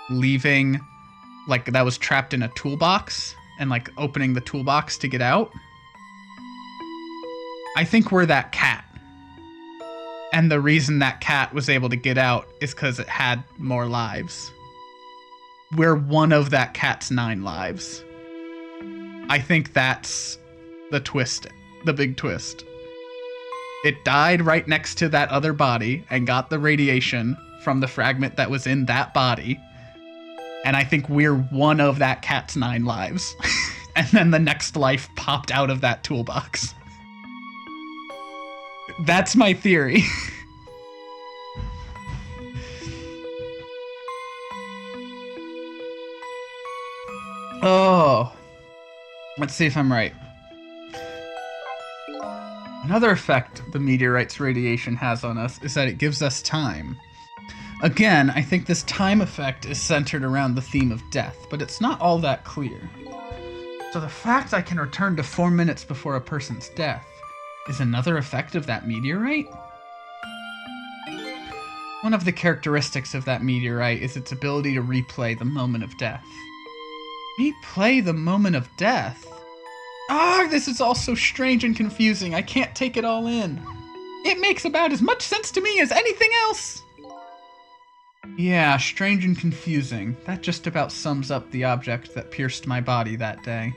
leaving, like, that was trapped in a toolbox and, like, opening the toolbox to get out. I think we're that cat. And the reason that cat was able to get out is because it had more lives. We're one of that cat's 9 lives. I think that's the twist, the big twist. It died right next to that other body and got the radiation from the fragment that was in that body. And I think we're one of that cat's 9 lives. And then the next life popped out of that toolbox. That's my theory. Oh. Let's see if I'm right. Another effect the meteorite's radiation has on us is that it gives us time. Again, I think this time effect is centered around the theme of death, but it's not all that clear. So the fact I can return to 4 minutes before a person's death is another effect of that meteorite? One of the characteristics of that meteorite is its ability to replay the moment of death. Replay the moment of death? Ah, this is all so strange and confusing. I can't take it all in. It makes about as much sense to me as anything else. Yeah, strange and confusing. That just about sums up the object that pierced my body that day.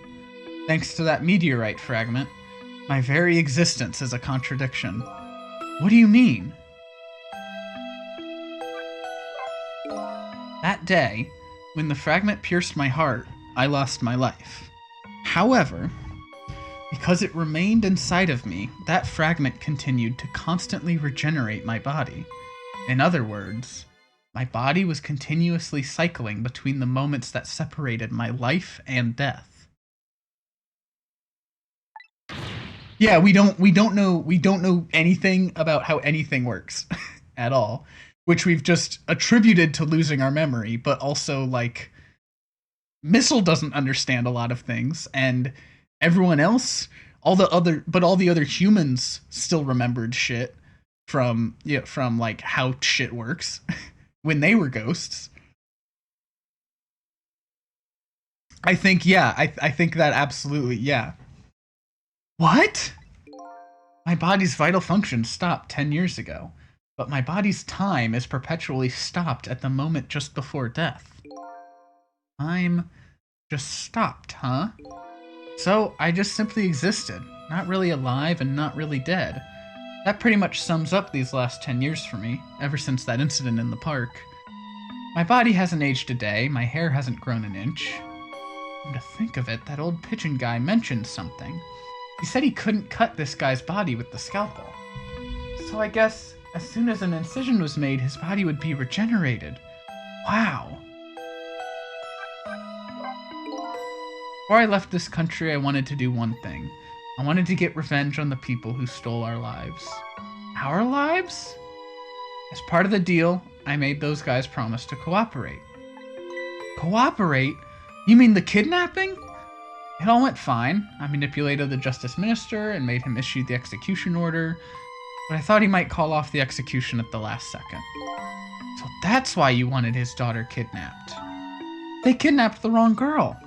Thanks to that meteorite fragment, my very existence is a contradiction. What do you mean? That day, when the fragment pierced my heart, I lost my life. However, because it remained inside of me, that fragment continued to constantly regenerate my body. In other words, my body was continuously cycling between the moments that separated my life and death. Yeah, we don't know anything about how anything works at all, which we've just attributed to losing our memory, but also, like, Missile doesn't understand a lot of things, and everyone else, all the other humans still remembered shit from like how shit works when they were ghosts. I think, yeah, I think that absolutely, yeah. What? My body's vital functions stopped 10 years ago, but my body's time is perpetually stopped at the moment just before death. Time just stopped, huh? So I just simply existed, not really alive and not really dead. That pretty much sums up these last 10 years for me, ever since that incident in the park. My body hasn't aged a day, my hair hasn't grown an inch. And to think of it, that old pigeon guy mentioned something. He said he couldn't cut this guy's body with the scalpel. So I guess as soon as an incision was made, his body would be regenerated. Wow. Before I left this country, I wanted to do one thing. I wanted to get revenge on the people who stole our lives. Our lives? As part of the deal, I made those guys promise to cooperate. Cooperate? You mean the kidnapping? It all went fine. I manipulated the Justice Minister and made him issue the execution order, but I thought he might call off the execution at the last second. So that's why you wanted his daughter kidnapped. They kidnapped the wrong girl.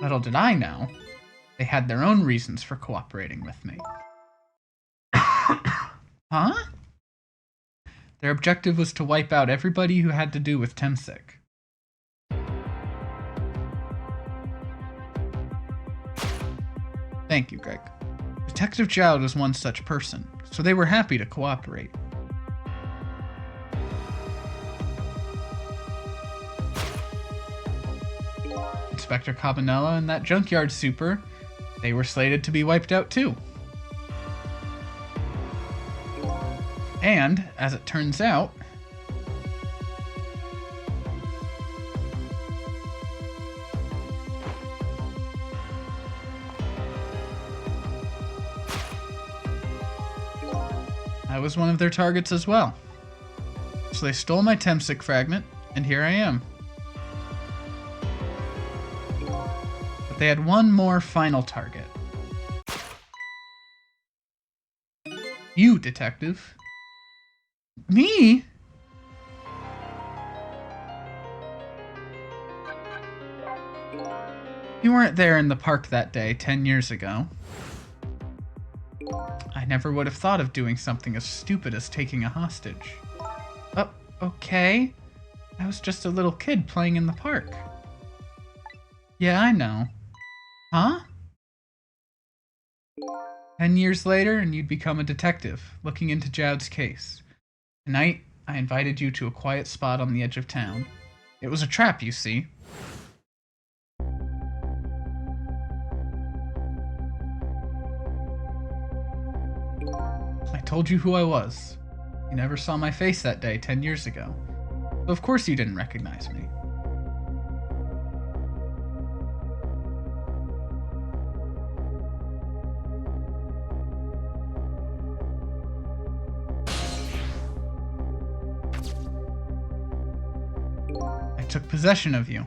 Little did I know, they had their own reasons for cooperating with me. Huh? Their objective was to wipe out everybody who had to do with Temsic. Thank you, Greg. Detective Jowd was one such person, so they were happy to cooperate. Inspector Cabanela and that junkyard super, they were slated to be wiped out too. And, as it turns out, I was one of their targets as well. So they stole my Temsic fragment, and here I am. But they had one more final target. You, Detective. Me? You weren't there in the park that day 10 years ago. I never would have thought of doing something as stupid as taking a hostage. Oh, okay. I was just a little kid playing in the park. Yeah, I know. Huh? 10 years later, and you'd become a detective, looking into Jowd's case. Tonight, I invited you to a quiet spot on the edge of town. It was a trap, you see. I told you who I was. You never saw my face that day 10 years ago. So of course you didn't recognize me. I took possession of you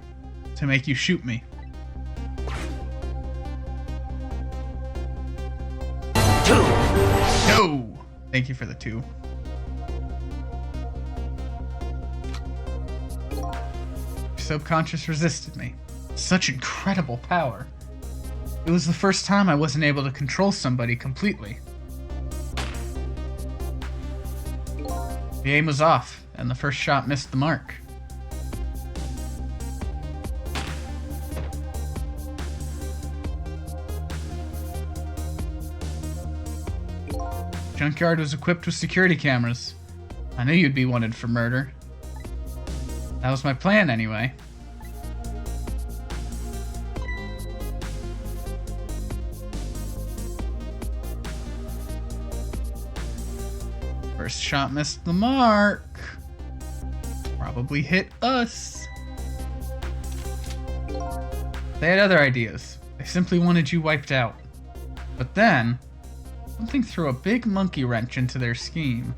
to make you shoot me. No! Thank you for the 2. Your subconscious resisted me. Such incredible power. It was the first time I wasn't able to control somebody completely. The aim was off, and the first shot missed the mark. Junkyard was equipped with security cameras. I knew you'd be wanted for murder. That was my plan, anyway. First shot missed the mark. Probably hit us. They had other ideas. They simply wanted you wiped out. But then, something threw a big monkey wrench into their scheme.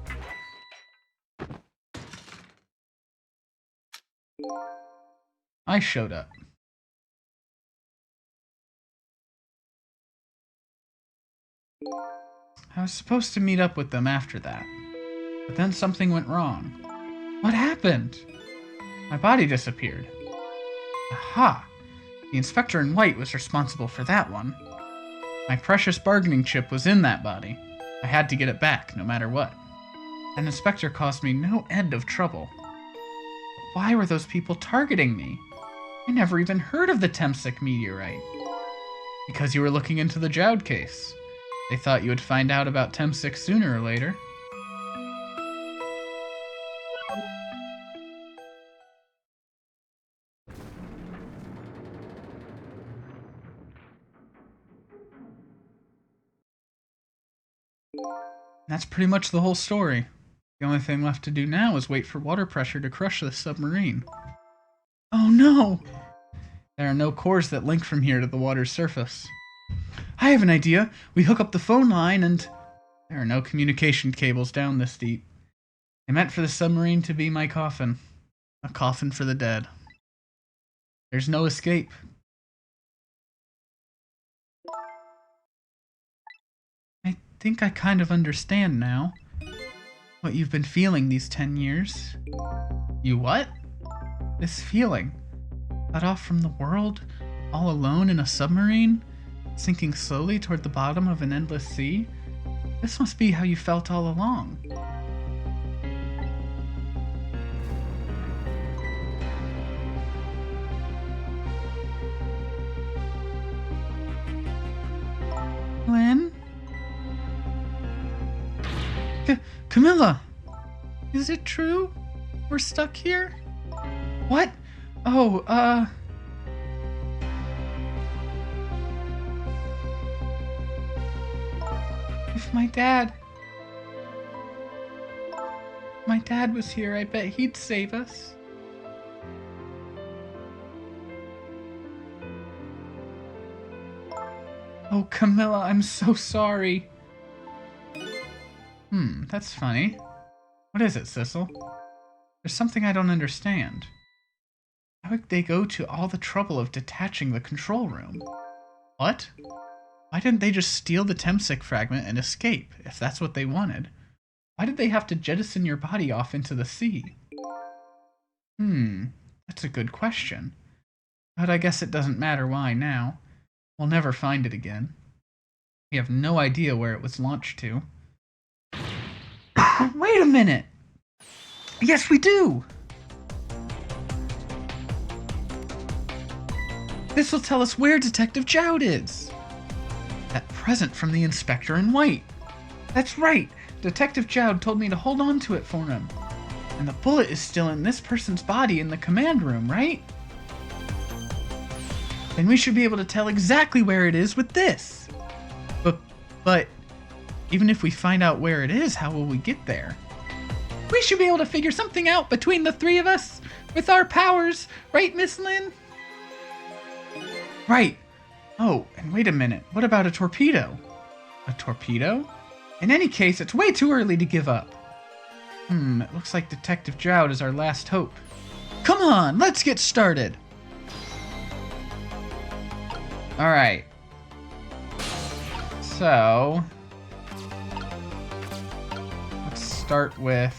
I showed up. I was supposed to meet up with them after that, but then something went wrong. What happened? My body disappeared. Aha! The inspector in white was responsible for that one. My precious bargaining chip was in that body. I had to get it back, no matter what. An inspector caused me no end of trouble. But why were those people targeting me? I never even heard of the Temsic meteorite. Because you were looking into the Jowd case. They thought you would find out about Temsic sooner or later. That's pretty much the whole story. The only thing left to do now is wait for water pressure to crush this submarine. Oh no! There are no cores that link from here to the water's surface. I have an idea. We hook up the phone line and... There are no communication cables down this deep. I meant for the submarine to be my coffin. A coffin for the dead. There's no escape. I think I kind of understand now. What you've been feeling these 10 years. You what? This feeling. Cut off from the world, all alone in a submarine, sinking slowly toward the bottom of an endless sea. This must be how you felt all along. Lynn? Camilla! Is it true? We're stuck here? What? Oh, if my dad was here, I bet he'd save us. Oh, Camilla, I'm so sorry. That's funny. What is it, Sissel? There's something I don't understand. How would they go to all the trouble of detaching the control room? What? Why didn't they just steal the Temsic fragment and escape, if that's what they wanted? Why did they have to jettison your body off into the sea? That's a good question. But I guess it doesn't matter why now. We'll never find it again. We have no idea where it was launched to. Wait a minute! Yes, we do! This will tell us where Detective Jowd is! That present from the inspector in white. That's right! Detective Jowd told me to hold on to it for him. And the bullet is still in this person's body in the command room, right? Then we should be able to tell exactly where it is with this. But even if we find out where it is, how will we get there? We should be able to figure something out between the three of us with our powers, right, Miss Lynn? Right. Oh, and wait a minute. What about a torpedo? A torpedo? In any case, it's way too early to give up. It looks like Detective Jowd is our last hope. Come on, let's get started. All right. So, let's start with...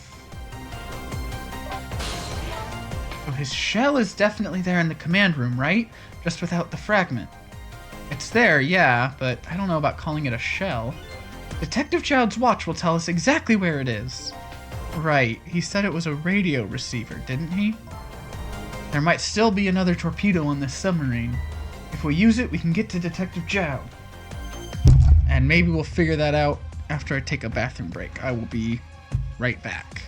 So his shell is definitely there in the command room, right? Just without the fragment. It's there, yeah, but I don't know about calling it a shell. Detective Jowd's watch will tell us exactly where it is. Right, he said it was a radio receiver, didn't he? There might still be another torpedo on this submarine. If we use it, we can get to Detective Jowd. And maybe we'll figure that out after I take a bathroom break. I will be right back.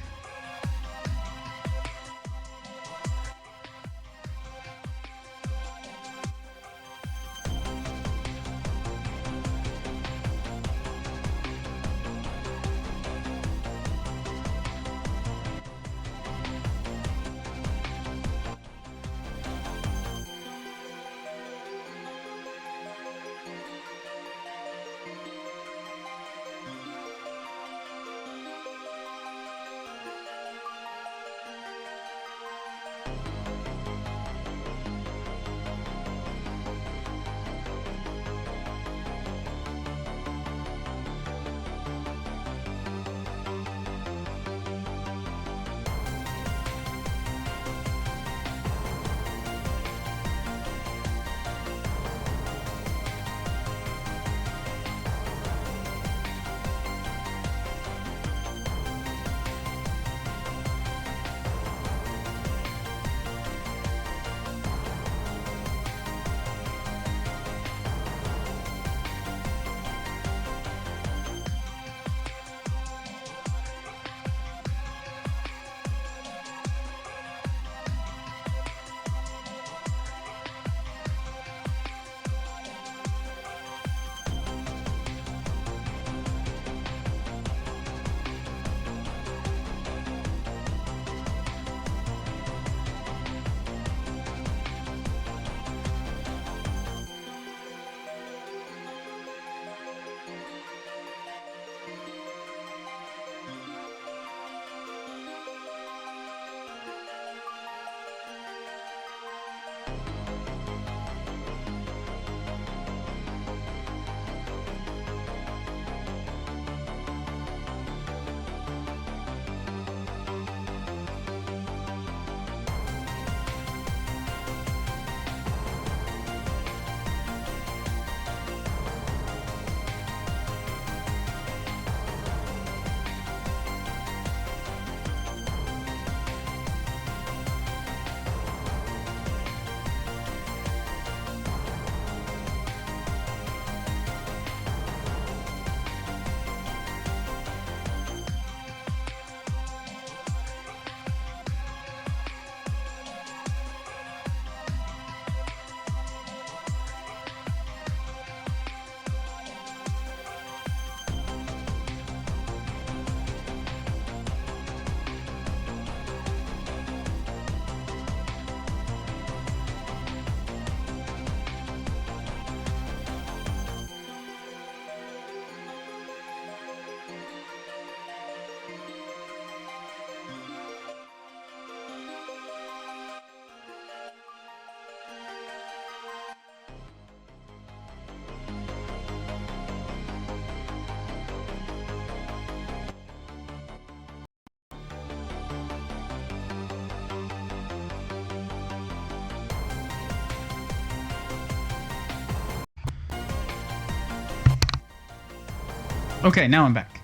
Okay, now I'm back.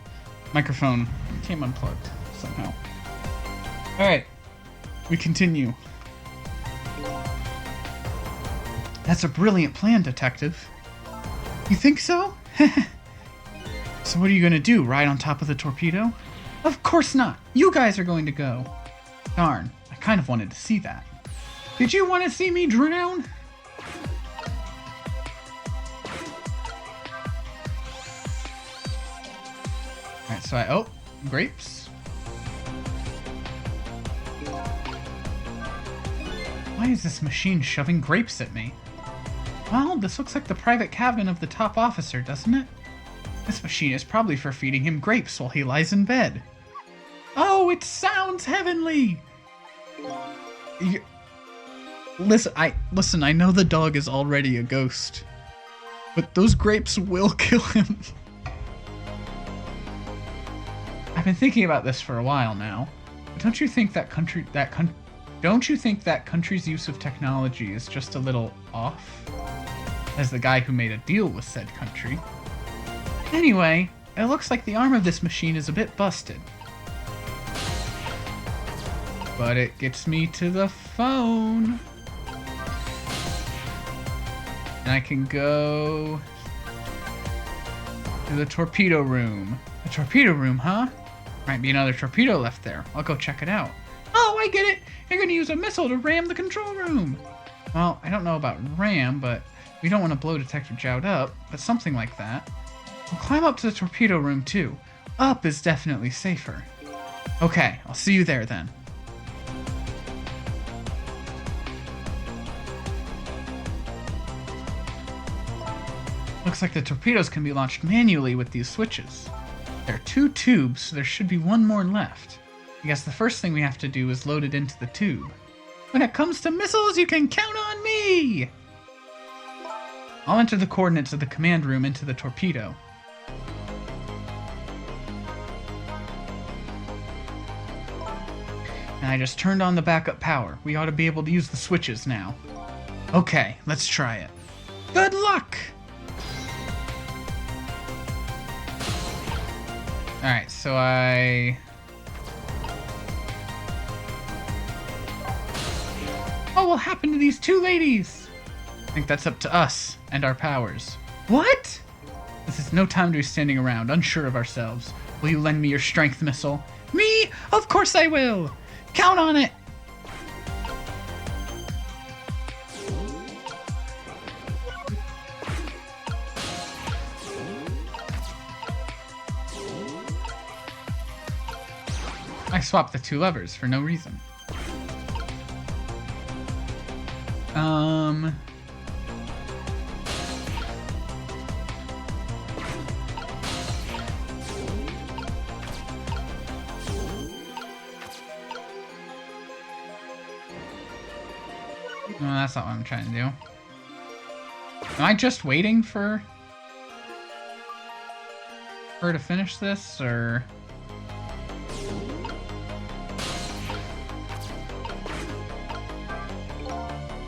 Microphone came unplugged somehow. Alright, we continue. That's a brilliant plan, Detective. You think so? So what are you gonna do, ride on top of the torpedo? Of course not! You guys are going to go! Darn, I kind of wanted to see that. Did you want to see me drown? Alright, so oh, grapes. Why is this machine shoving grapes at me? Well, this looks like the private cabin of the top officer, doesn't it? This machine is probably for feeding him grapes while he lies in bed. Oh, it sounds heavenly! Listen, I know the dog is already a ghost, but those grapes will kill him. I've been thinking about this for a while now. But don't you think that country's use of technology is just a little off? As the guy who made a deal with said country. Anyway, it looks like the arm of this machine is a bit busted. But it gets me to the phone. And I can go to the torpedo room. The torpedo room, huh? Might be another torpedo left there. I'll go check it out. Oh, I get it! You're gonna use a missile to ram the control room! Well, I don't know about ram, but we don't want to blow Detective Jowd up, but something like that. We'll climb up to the torpedo room too. Up is definitely safer. Okay, I'll see you there then. Looks like the torpedoes can be launched manually with these switches. There are 2 tubes, so there should be 1 more left. I guess the first thing we have to do is load it into the tube. When it comes to missiles, you can count on me! I'll enter the coordinates of the command room into the torpedo. And I just turned on the backup power. We ought to be able to use the switches now. Okay, let's try it. Good luck! Alright, so what will happen to these 2 ladies? I think that's up to us and our powers. What? This is no time to be standing around, unsure of ourselves. Will you lend me your strength missile? Me? Of course I will! Count on it! I swapped the 2 levers for no reason. No, that's not what I'm trying to do. Am I just waiting for her to finish this, or...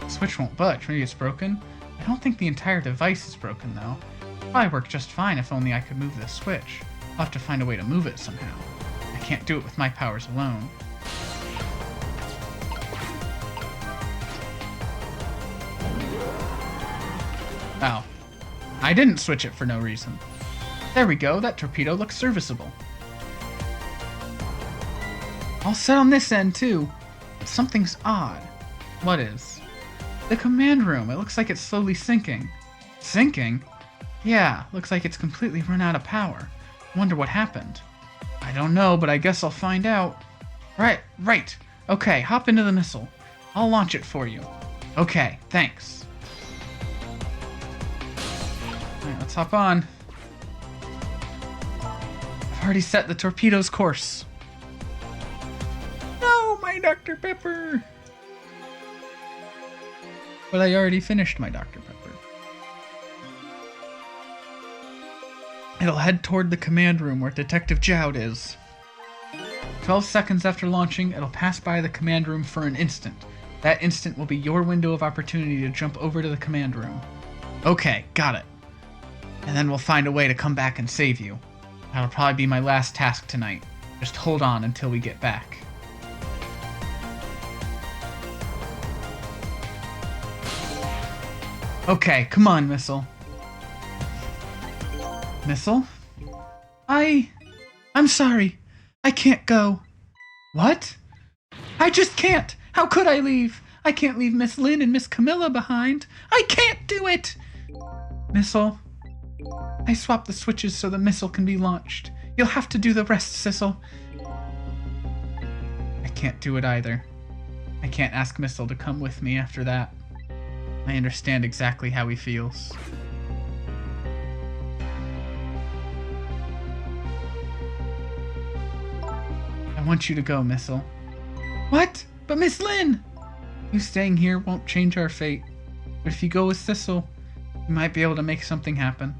Switch won't budge. Maybe it's broken? I don't think the entire device is broken, though. It'd probably work just fine if only I could move this switch. I'll have to find a way to move it somehow. I can't do it with my powers alone. Oh. I didn't switch it for no reason. There we go, that torpedo looks serviceable. All set on this end, too. But something's odd. What is? The command room. It looks like it's slowly sinking. Sinking? Yeah, looks like it's completely run out of power. Wonder what happened. I don't know, but I guess I'll find out. Right. Okay, hop into the missile. I'll launch it for you. Okay, thanks. Alright, let's hop on. I've already set the torpedo's course. No, my Dr. Pepper! But I already finished my Dr. Pepper. It'll head toward the command room where Detective Jowd is. 12 seconds after launching, it'll pass by the command room for an instant. That instant will be your window of opportunity to jump over to the command room. Okay, got it. And then we'll find a way to come back and save you. That'll probably be my last task tonight. Just hold on until we get back. Okay, come on, Missile. Missile? I'm sorry. I can't go. What? I just can't. How could I leave? I can't leave Miss Lynn and Miss Camilla behind. I can't do it. Missile, I swapped the switches so the missile can be launched. You'll have to do the rest, Sissel. I can't do it either. I can't ask Missile to come with me after that. I understand exactly how he feels. I want you to go, Missile. What? But Miss Lynn! You staying here won't change our fate. But if you go with Sissel, you might be able to make something happen.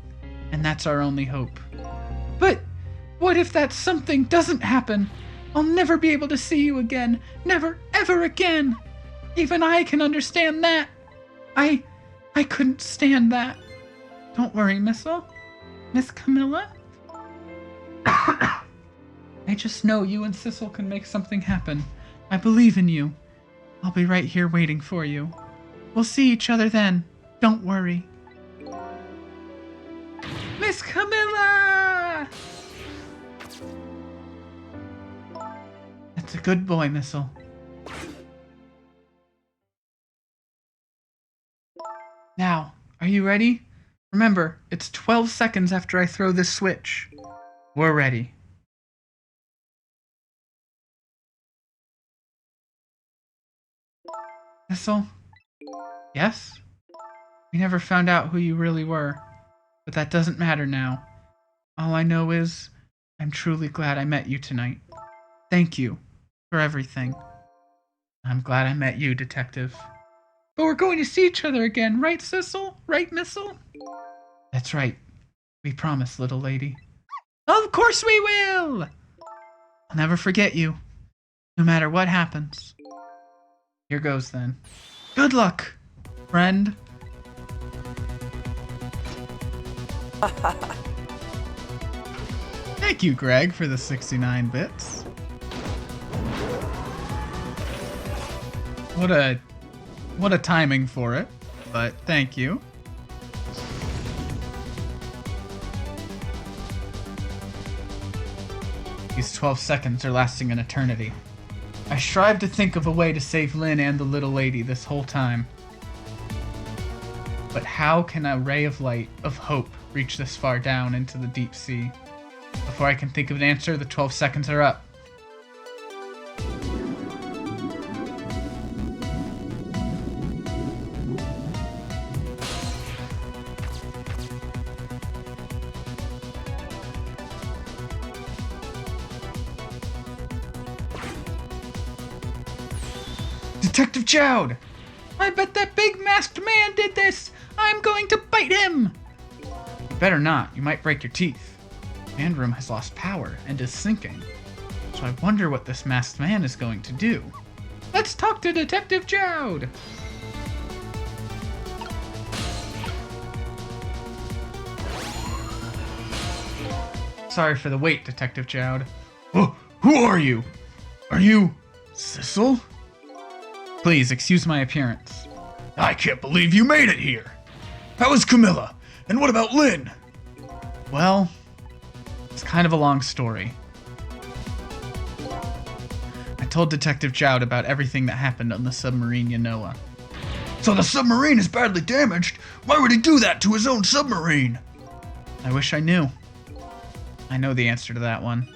And that's our only hope. But what if that something doesn't happen? I'll never be able to see you again. Never, ever again. Even I can understand that. I couldn't stand that. Don't worry, Missile. Miss Camilla? I just know you and Sissel can make something happen. I believe in you. I'll be right here waiting for you. We'll see each other then. Don't worry. Miss Camilla! That's a good boy, Missile. Now, are you ready? Remember, it's 12 seconds after I throw this switch. We're ready. Missile? Yes? We never found out who you really were, but that doesn't matter now. All I know is, I'm truly glad I met you tonight. Thank you for everything. I'm glad I met you, Detective. But we're going to see each other again, right, Sissel? Right, Missile? That's right. We promise, little lady. Of course we will! I'll never forget you, no matter what happens. Here goes, then. Good luck, friend. Thank you, Greg, for the 69 bits. What a timing for it, but thank you. These 12 seconds are lasting an eternity. I strive to think of a way to save Lynn and the little lady this whole time. But how can a ray of light, of hope, reach this far down into the deep sea? Before I can think of an answer, the 12 seconds are up. Detective Jowd! I bet that big masked man did this! I'm going to bite him! You better not, you might break your teeth. The command room has lost power and is sinking. So I wonder what this masked man is going to do. Let's talk to Detective Jowd! Sorry for the wait, Detective Jowd. Oh, who are you? Are you Sissel? Please, excuse my appearance. I can't believe you made it here. How is Camilla? And what about Lynn? Well, it's kind of a long story. I told Detective Jowd about everything that happened on the submarine Yanoa. So the submarine is badly damaged? Why would he do that to his own submarine? I wish I knew. I know the answer to that one.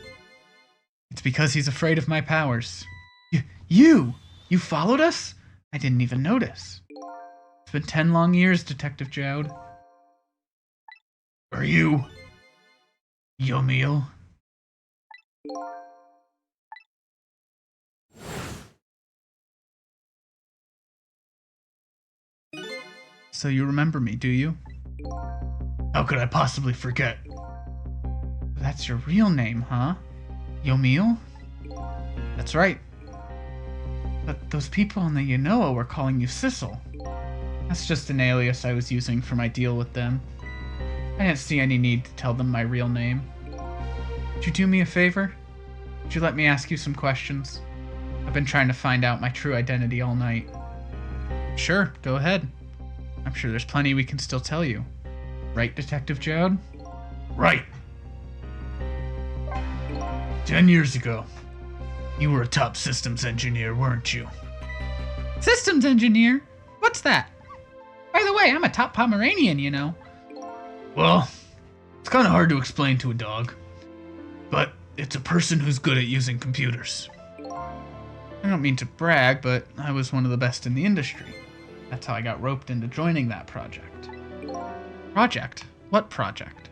It's because he's afraid of my powers. You followed us? I didn't even notice. It's been 10 long years, Detective Jowd. Are you Yomiel? So you remember me, do you? How could I possibly forget? That's your real name, huh? Yomiel? That's right. But those people on the Yanoa were calling you Sissel. That's just an alias I was using for my deal with them. I didn't see any need to tell them my real name. Would you do me a favor? Would you let me ask you some questions? I've been trying to find out my true identity all night. Sure, go ahead. I'm sure there's plenty we can still tell you. Right, Detective Jowd? Right. 10 years ago, you were a top systems engineer, weren't you? Systems engineer? What's that? By the way, I'm a top Pomeranian, you know. Well, it's kind of hard to explain to a dog, but it's a person who's good at using computers. I don't mean to brag, but I was one of the best in the industry. That's how I got roped into joining that project. Project? What project?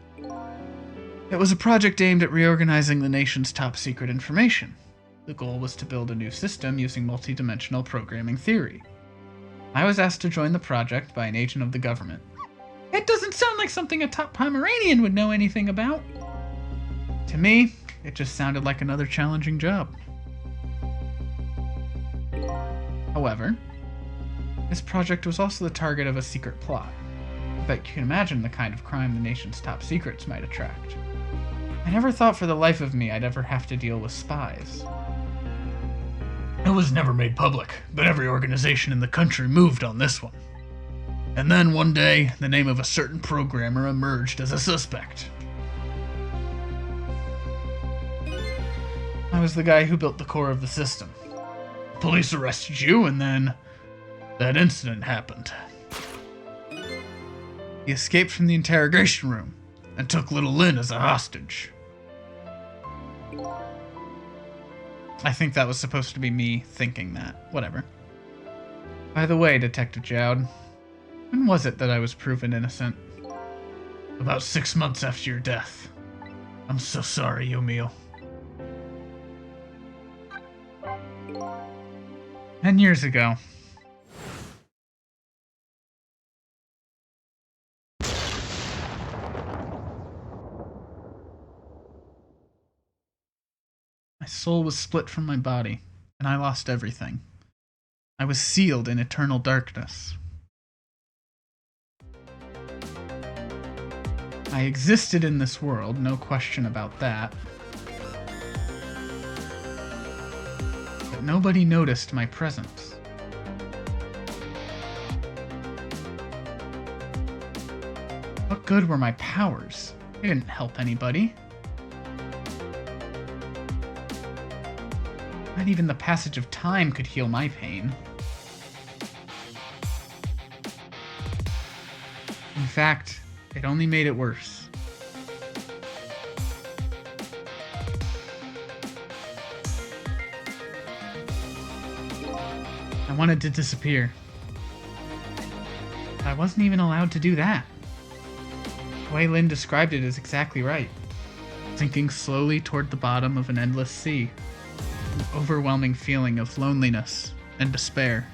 It was a project aimed at reorganizing the nation's top secret information. The goal was to build a new system using multidimensional programming theory. I was asked to join the project by an agent of the government. It doesn't sound like something a top Pomeranian would know anything about. To me, it just sounded like another challenging job. However, this project was also the target of a secret plot. I bet you can imagine the kind of crime the nation's top secrets might attract. I never thought for the life of me I'd ever have to deal with spies. It was never made public, but every organization in the country moved on this one. And then one day, the name of a certain programmer emerged as a suspect. I was the guy who built the core of the system. Police arrested you, and then that incident happened. He escaped from the interrogation room And took little Lynn as a hostage. I think that was supposed to be me thinking that. Whatever. By the way, Detective Jowd, when was it that I was proven innocent? About 6 months after your death. I'm so sorry, Yomiel. 10 years ago. My soul was split from my body, and I lost everything. I was sealed in eternal darkness. I existed in this world, no question about that. But nobody noticed my presence. What good were my powers? They didn't help anybody. Not even the passage of time could heal my pain. In fact, it only made it worse. I wanted to disappear. But I wasn't even allowed to do that. The way Lynn described it is exactly right. Sinking slowly toward the bottom of an endless sea. An overwhelming feeling of loneliness and despair.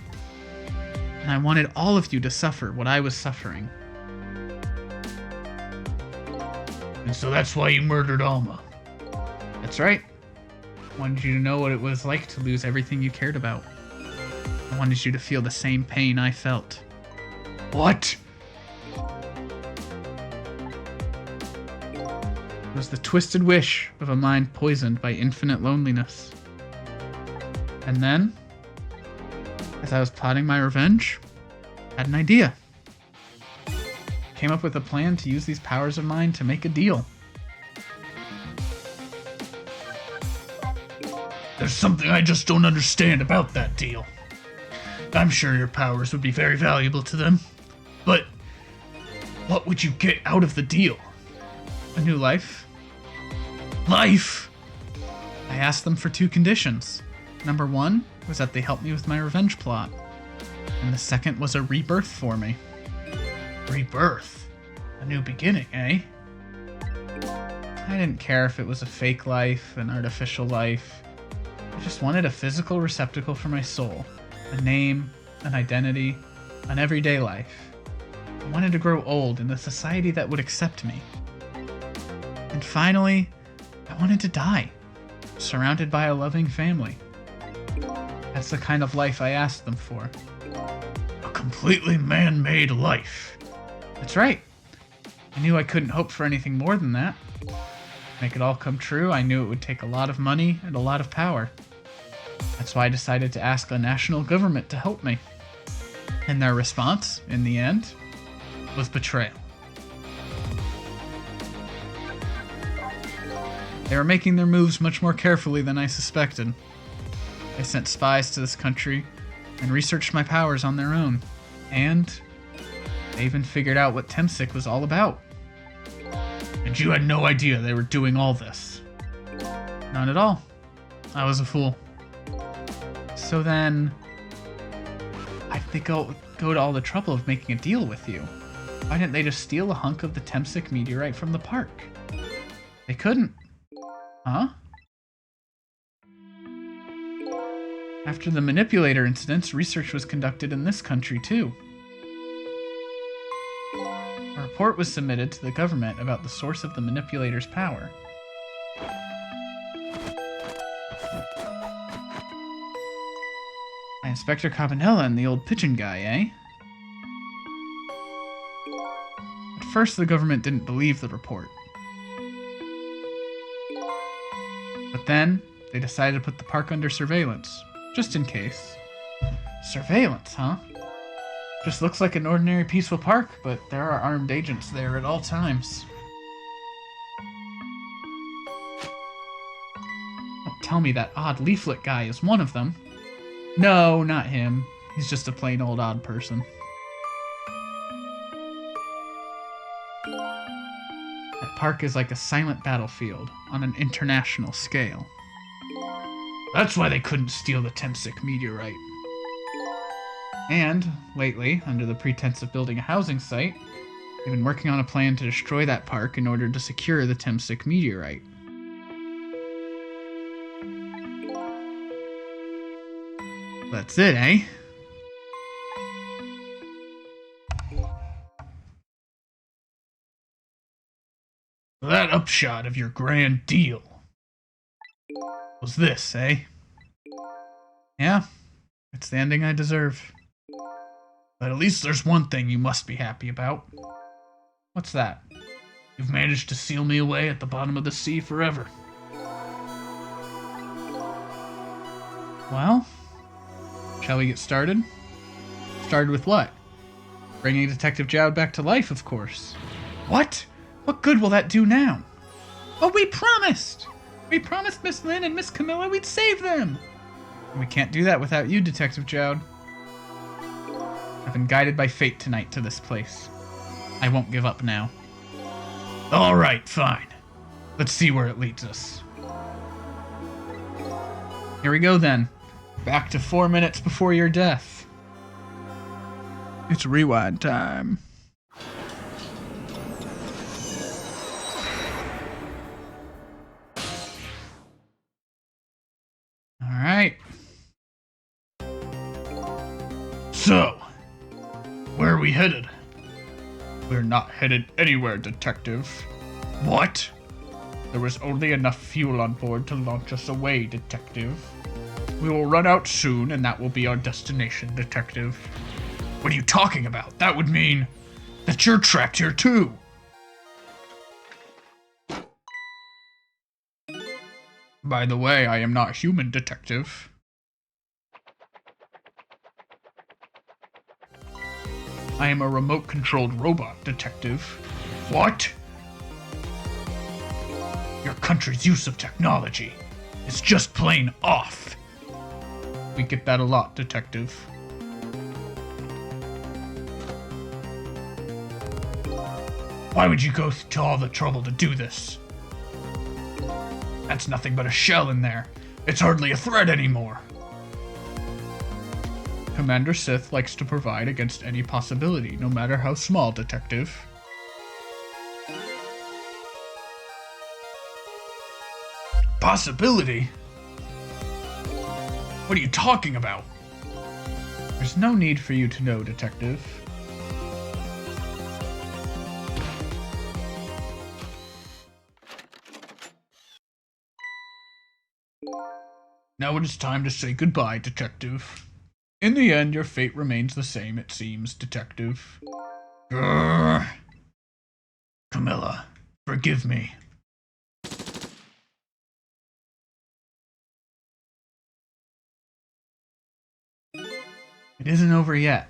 And I wanted all of you to suffer what I was suffering. And so that's why you murdered Alma. That's right. I wanted you to know what it was like to lose everything you cared about. I wanted you to feel the same pain I felt. What? It was the twisted wish of a mind poisoned by infinite loneliness. And then, as I was plotting my revenge, I had an idea. Came up with a plan to use these powers of mine to make a deal. There's something I just don't understand about that deal. I'm sure your powers would be very valuable to them, but what would you get out of the deal? A new life. Life? I asked them for 2 conditions. Number 1 was that they helped me with my revenge plot. And the second was a rebirth for me. Rebirth? A new beginning, eh? I didn't care if it was a fake life, an artificial life. I just wanted a physical receptacle for my soul. A name, an identity, an everyday life. I wanted to grow old in a society that would accept me. And finally, I wanted to die, surrounded by a loving family. That's the kind of life I asked them for. A completely man-made life. That's right. I knew I couldn't hope for anything more than that. Make it all come true, I knew it would take a lot of money and a lot of power. That's why I decided to ask the national government to help me. And their response, in the end, was betrayal. They were making their moves much more carefully than I suspected. They sent spies to this country and researched my powers on their own. And they even figured out what Temsic was all about. And you had no idea they were doing all this? None at all. I was a fool. So then, why'd they go to all the trouble of making a deal with you? Why didn't they just steal a hunk of the Temsic meteorite from the park? They couldn't. Huh? After the manipulator incidents, research was conducted in this country too. A report was submitted to the government about the source of the manipulator's power. By Inspector Cabanella and the old pigeon guy, eh? At first, the government didn't believe the report. But then, they decided to put the park under surveillance, just in case. Surveillance, huh? Just looks like an ordinary peaceful park, but there are armed agents there at all times. Don't tell me that odd leaflet guy is one of them. No, not him. He's just a plain old odd person. That park is like a silent battlefield on an international scale. That's why they couldn't steal the Temsic meteorite. And, lately, under the pretense of building a housing site, they've been working on a plan to destroy that park in order to secure the Temsic meteorite. That's it, eh? That upshot of your grand deal was this, eh? Yeah, it's the ending I deserve. But at least there's one thing you must be happy about. What's that? You've managed to seal me away at the bottom of the sea forever. Well, shall we get started? Started with what? Bringing Detective Jowd back to life, of course. What? What good will that do now? But we promised! We promised Miss Lynn and Miss Camilla we'd save them! And we can't do that without you, Detective Jowd. I've been guided by fate tonight to this place. I won't give up now. Alright, fine. Let's see where it leads us. Here we go then. Back to 4 minutes before your death. It's rewind time. Alright. So, where are we headed? We're not headed anywhere, Detective. What? There was only enough fuel on board to launch us away, Detective. We will run out soon, and that will be our destination, Detective. What are you talking about? That would mean that you're trapped here too. By the way, I am not human, Detective. I am a remote-controlled robot, Detective. What? Your country's use of technology is just plain off. We get that a lot, Detective. Why would you go to all the trouble to do this? That's nothing but a shell in there. It's hardly a threat anymore. Commander Sith likes to provide against any possibility, no matter how small, Detective. Possibility? What are you talking about? There's no need for you to know, Detective. Now it is time to say goodbye, Detective. In the end, your fate remains the same, it seems, Detective. Grrr. Camilla, forgive me. It isn't over yet.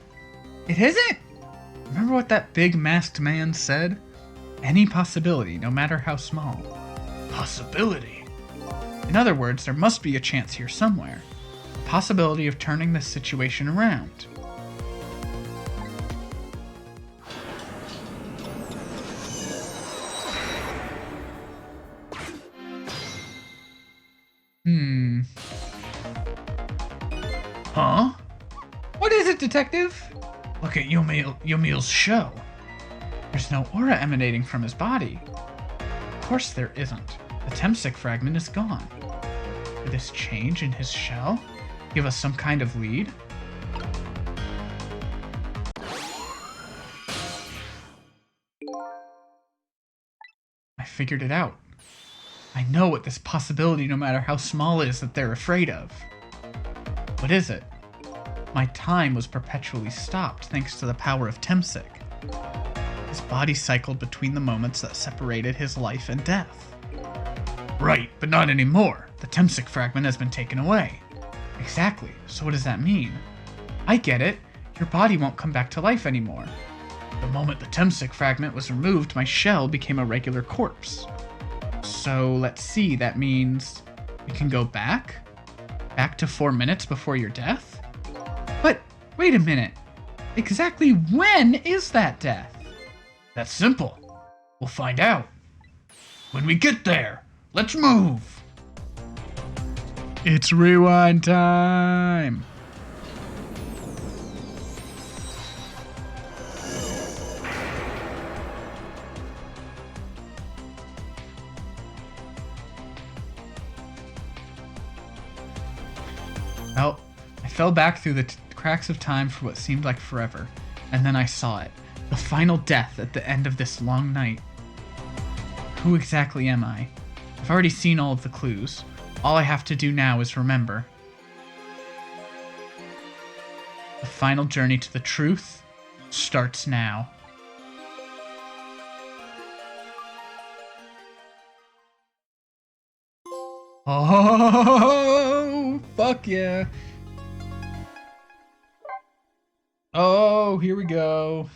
It isn't? Remember what that big masked man said? Any possibility, no matter how small. Possibility? In other words, there must be a chance here somewhere. A possibility of turning this situation around. Huh? What is it, detective? Look at Yomiel's shell. There's no aura emanating from his body. Of course there isn't. The Temsic fragment is gone. Could this change in his shell give us some kind of lead? I figured it out. I know what this possibility, no matter how small, is that they're afraid of. What is it? My time was perpetually stopped thanks to the power of Temsic. His body cycled between the moments that separated his life and death. Right, but not anymore. The Temsic fragment has been taken away. Exactly, so what does that mean? I get it. Your body won't come back to life anymore. The moment the Temsic fragment was removed, my shell became a regular corpse. So let's see, that means we can go back? Back to 4 minutes before your death? But wait a minute. Exactly when is that death? That's simple. We'll find out. When we get there, let's move. It's rewind time. Well, I fell back through the cracks of time for what seemed like forever, and then I saw it. The final death at the end of this long night. Who exactly am I? I've already seen all of the clues. All I have to do now is remember. The final journey to the truth starts now. Oh, fuck yeah. Oh, here we go.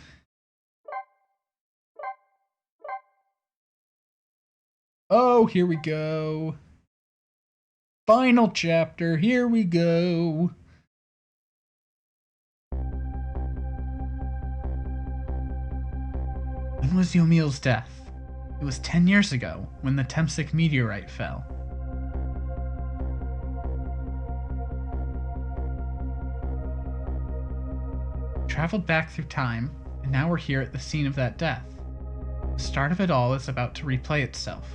Oh, here we go. Final chapter, here we go. When was Yomiel's death? It was 10 years ago, when the Temsic meteorite fell. Traveled back through time, and now we're here at the scene of that death. The start of it all is about to replay itself.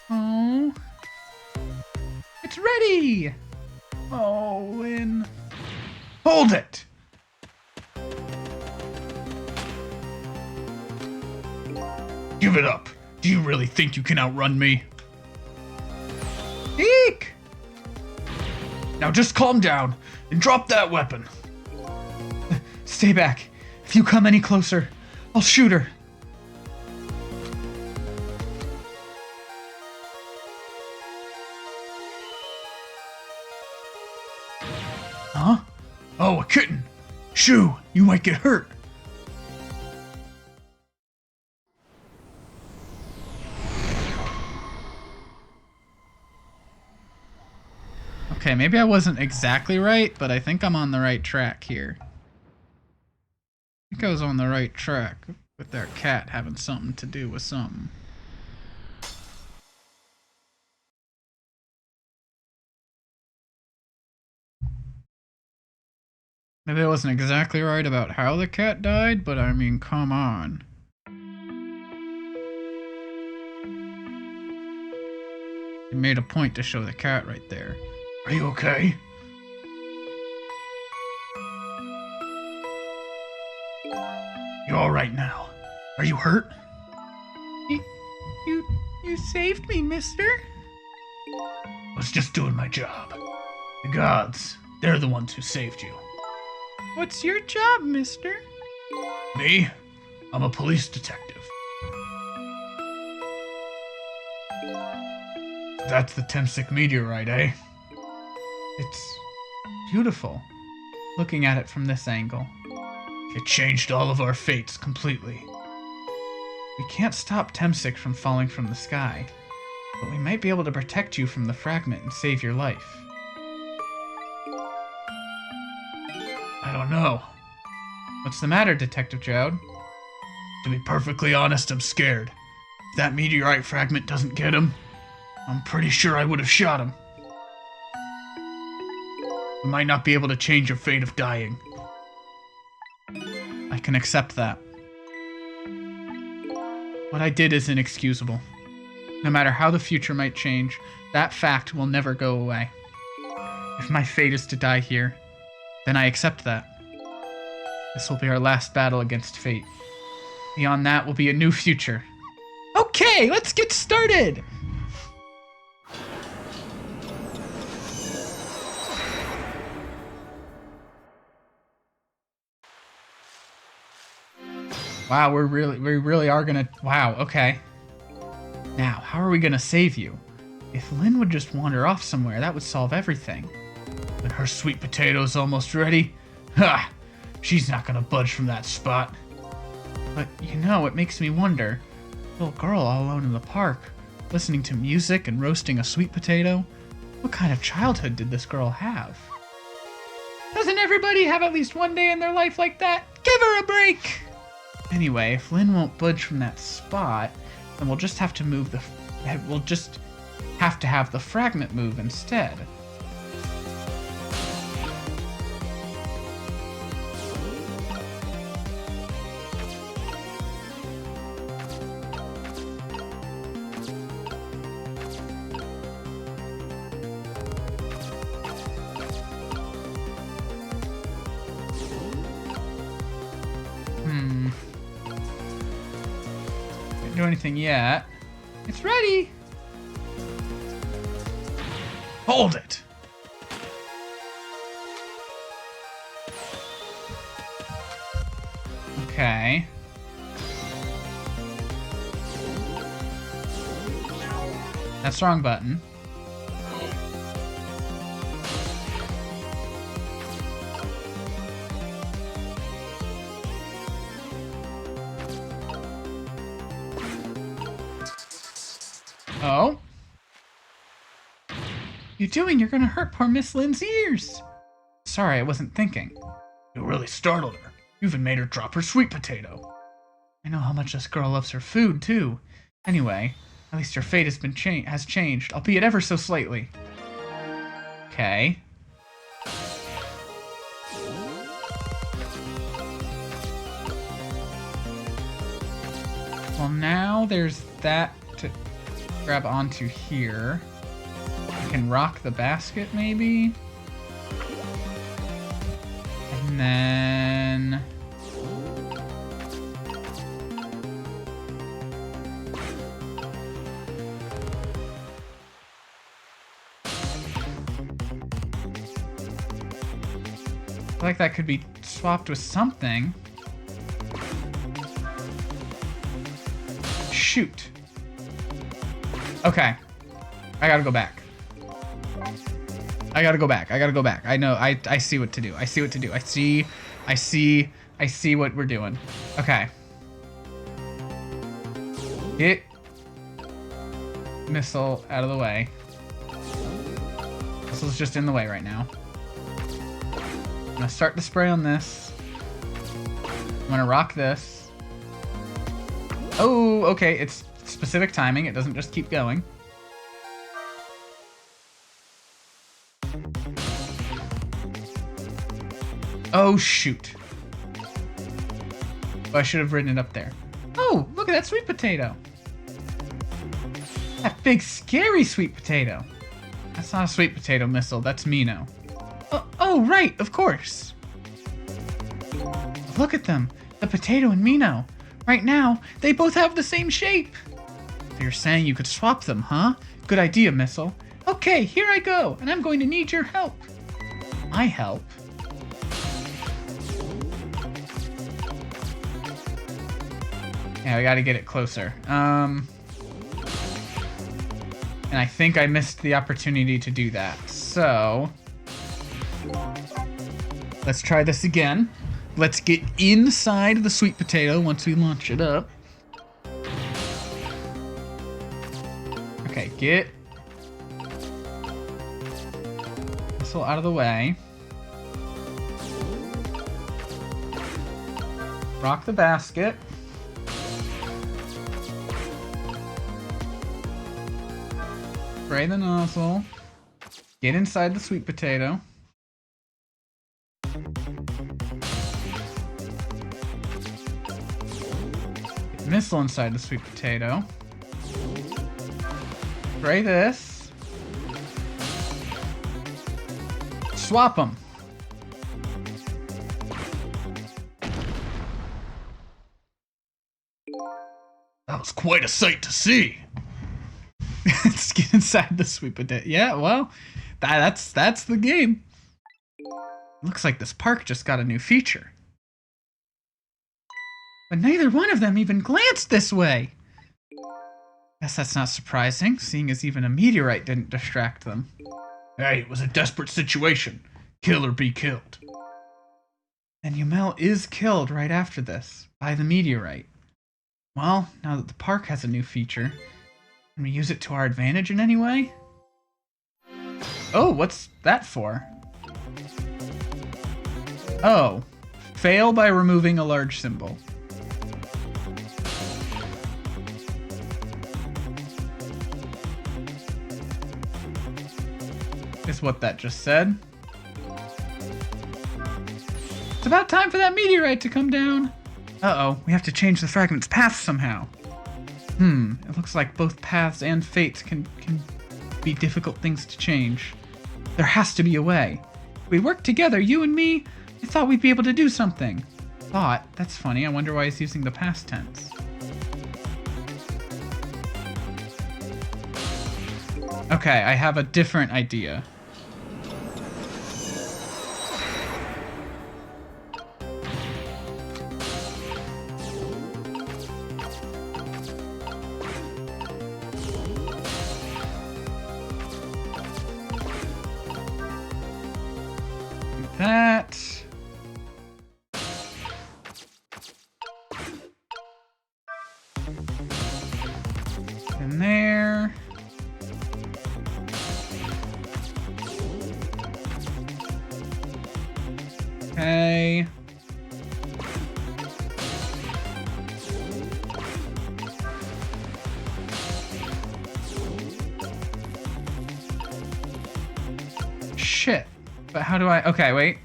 Oh, it's ready! Oh, Lynn. Hold it! Give it up. Do you really think you can outrun me? Eek! Now just calm down and drop that weapon. Stay back. If you come any closer, I'll shoot her. Huh? Oh, a kitten. Shoo, you might get hurt. Okay, maybe I wasn't exactly right, but I think I'm on the right track here. I think I was on the right track with their cat having something to do with something. Maybe I wasn't exactly right about how the cat died, but I mean, come on. You made a point to show the cat right there. Are you okay? You're all right now. Are you hurt? You saved me, mister. I was just doing my job. The gods, they're the ones who saved you. What's your job, mister? Me? I'm a police detective. That's the Temsic meteorite, eh? It's beautiful, looking at it from this angle. It changed all of our fates completely. We can't stop Temsic from falling from the sky, but we might be able to protect you from the fragment and save your life. I don't know. What's the matter, Detective Jowd? To be perfectly honest, I'm scared. If that meteorite fragment doesn't get him, I'm pretty sure I would have shot him. We might not be able to change your fate of dying. I can accept that. What I did is inexcusable. No matter how the future might change, that fact will never go away. If my fate is to die here, then I accept that. This will be our last battle against fate. Beyond that will be a new future. Okay, let's get started! Wow, we really are gonna... Wow, okay. Now, how are we gonna save you? If Lynn would just wander off somewhere, that would solve everything. When her sweet potato's almost ready, ha! She's not gonna budge from that spot. But, you know, it makes me wonder. Little girl all alone in the park, listening to music and roasting a sweet potato. What kind of childhood did this girl have? Doesn't everybody have at least one day in their life like that? Give her a break! Anyway, if Lynn won't budge from that spot, then we'll just have to move the... We'll just have to have the fragment move instead. Can't do anything yet. It's ready! Hold it! Okay. That's the wrong button. Oh? You doing? You're gonna hurt poor Miss Lynn's ears. Sorry, I wasn't thinking. You really startled her. You even made her drop her sweet potato. I know how much this girl loves her food, too. Anyway, at least her fate has changed, albeit ever so slightly. Okay. Well, now there's that to grab onto here. I can rock the basket, maybe? And then... I feel like that could be swapped with something. Shoot. Okay. I gotta go back. I gotta go back. I know. I see what to do. I see what to do. I see what we're doing. Okay. Get missile out of the way. Missile's just in the way right now. I'm gonna start the spray on this. I'm gonna rock this. Oh, okay. It's specific timing. It doesn't just keep going. Oh, shoot. Oh, I should have written it up there. Oh, look at that sweet potato. That big, scary sweet potato. That's not a sweet potato missile. That's Mino. Oh, right, of course. Look at them. The potato and Mino. Right now, they both have the same shape. So you're saying you could swap them, huh? Good idea, Missile. Okay, here I go, and I'm going to need your help. My help? Yeah, I gotta get it closer. And I think I missed the opportunity to do that. So let's try this again. Let's get inside the sweet potato once we launch it up. Okay, get missile out of the way. Rock the basket. Spray the nozzle. Get inside the sweet potato. Get missile inside the sweet potato. Spray this. Swap them. That was quite a sight to see. Let's get inside the sweet potato. Yeah, well, that's the game. Looks like this park just got a new feature. But neither one of them even glanced this way. Guess that's not surprising, seeing as even a meteorite didn't distract them. Hey, it was a desperate situation. Kill or be killed. And Yumel is killed right after this, by the meteorite. Well, now that the park has a new feature, can we use it to our advantage in any way? Oh, what's that for? Oh, fail by removing a large symbol. Is what that just said. It's about time for that meteorite to come down. Uh-oh, we have to change the fragment's path somehow. It looks like both paths and fates can be difficult things to change. There has to be a way. If we work together, you and me, I thought we'd be able to do something. Thought? That's funny. I wonder why he's using the past tense. Okay, I have a different idea. That. In there. Okay. Shit. But how do I... Okay, wait.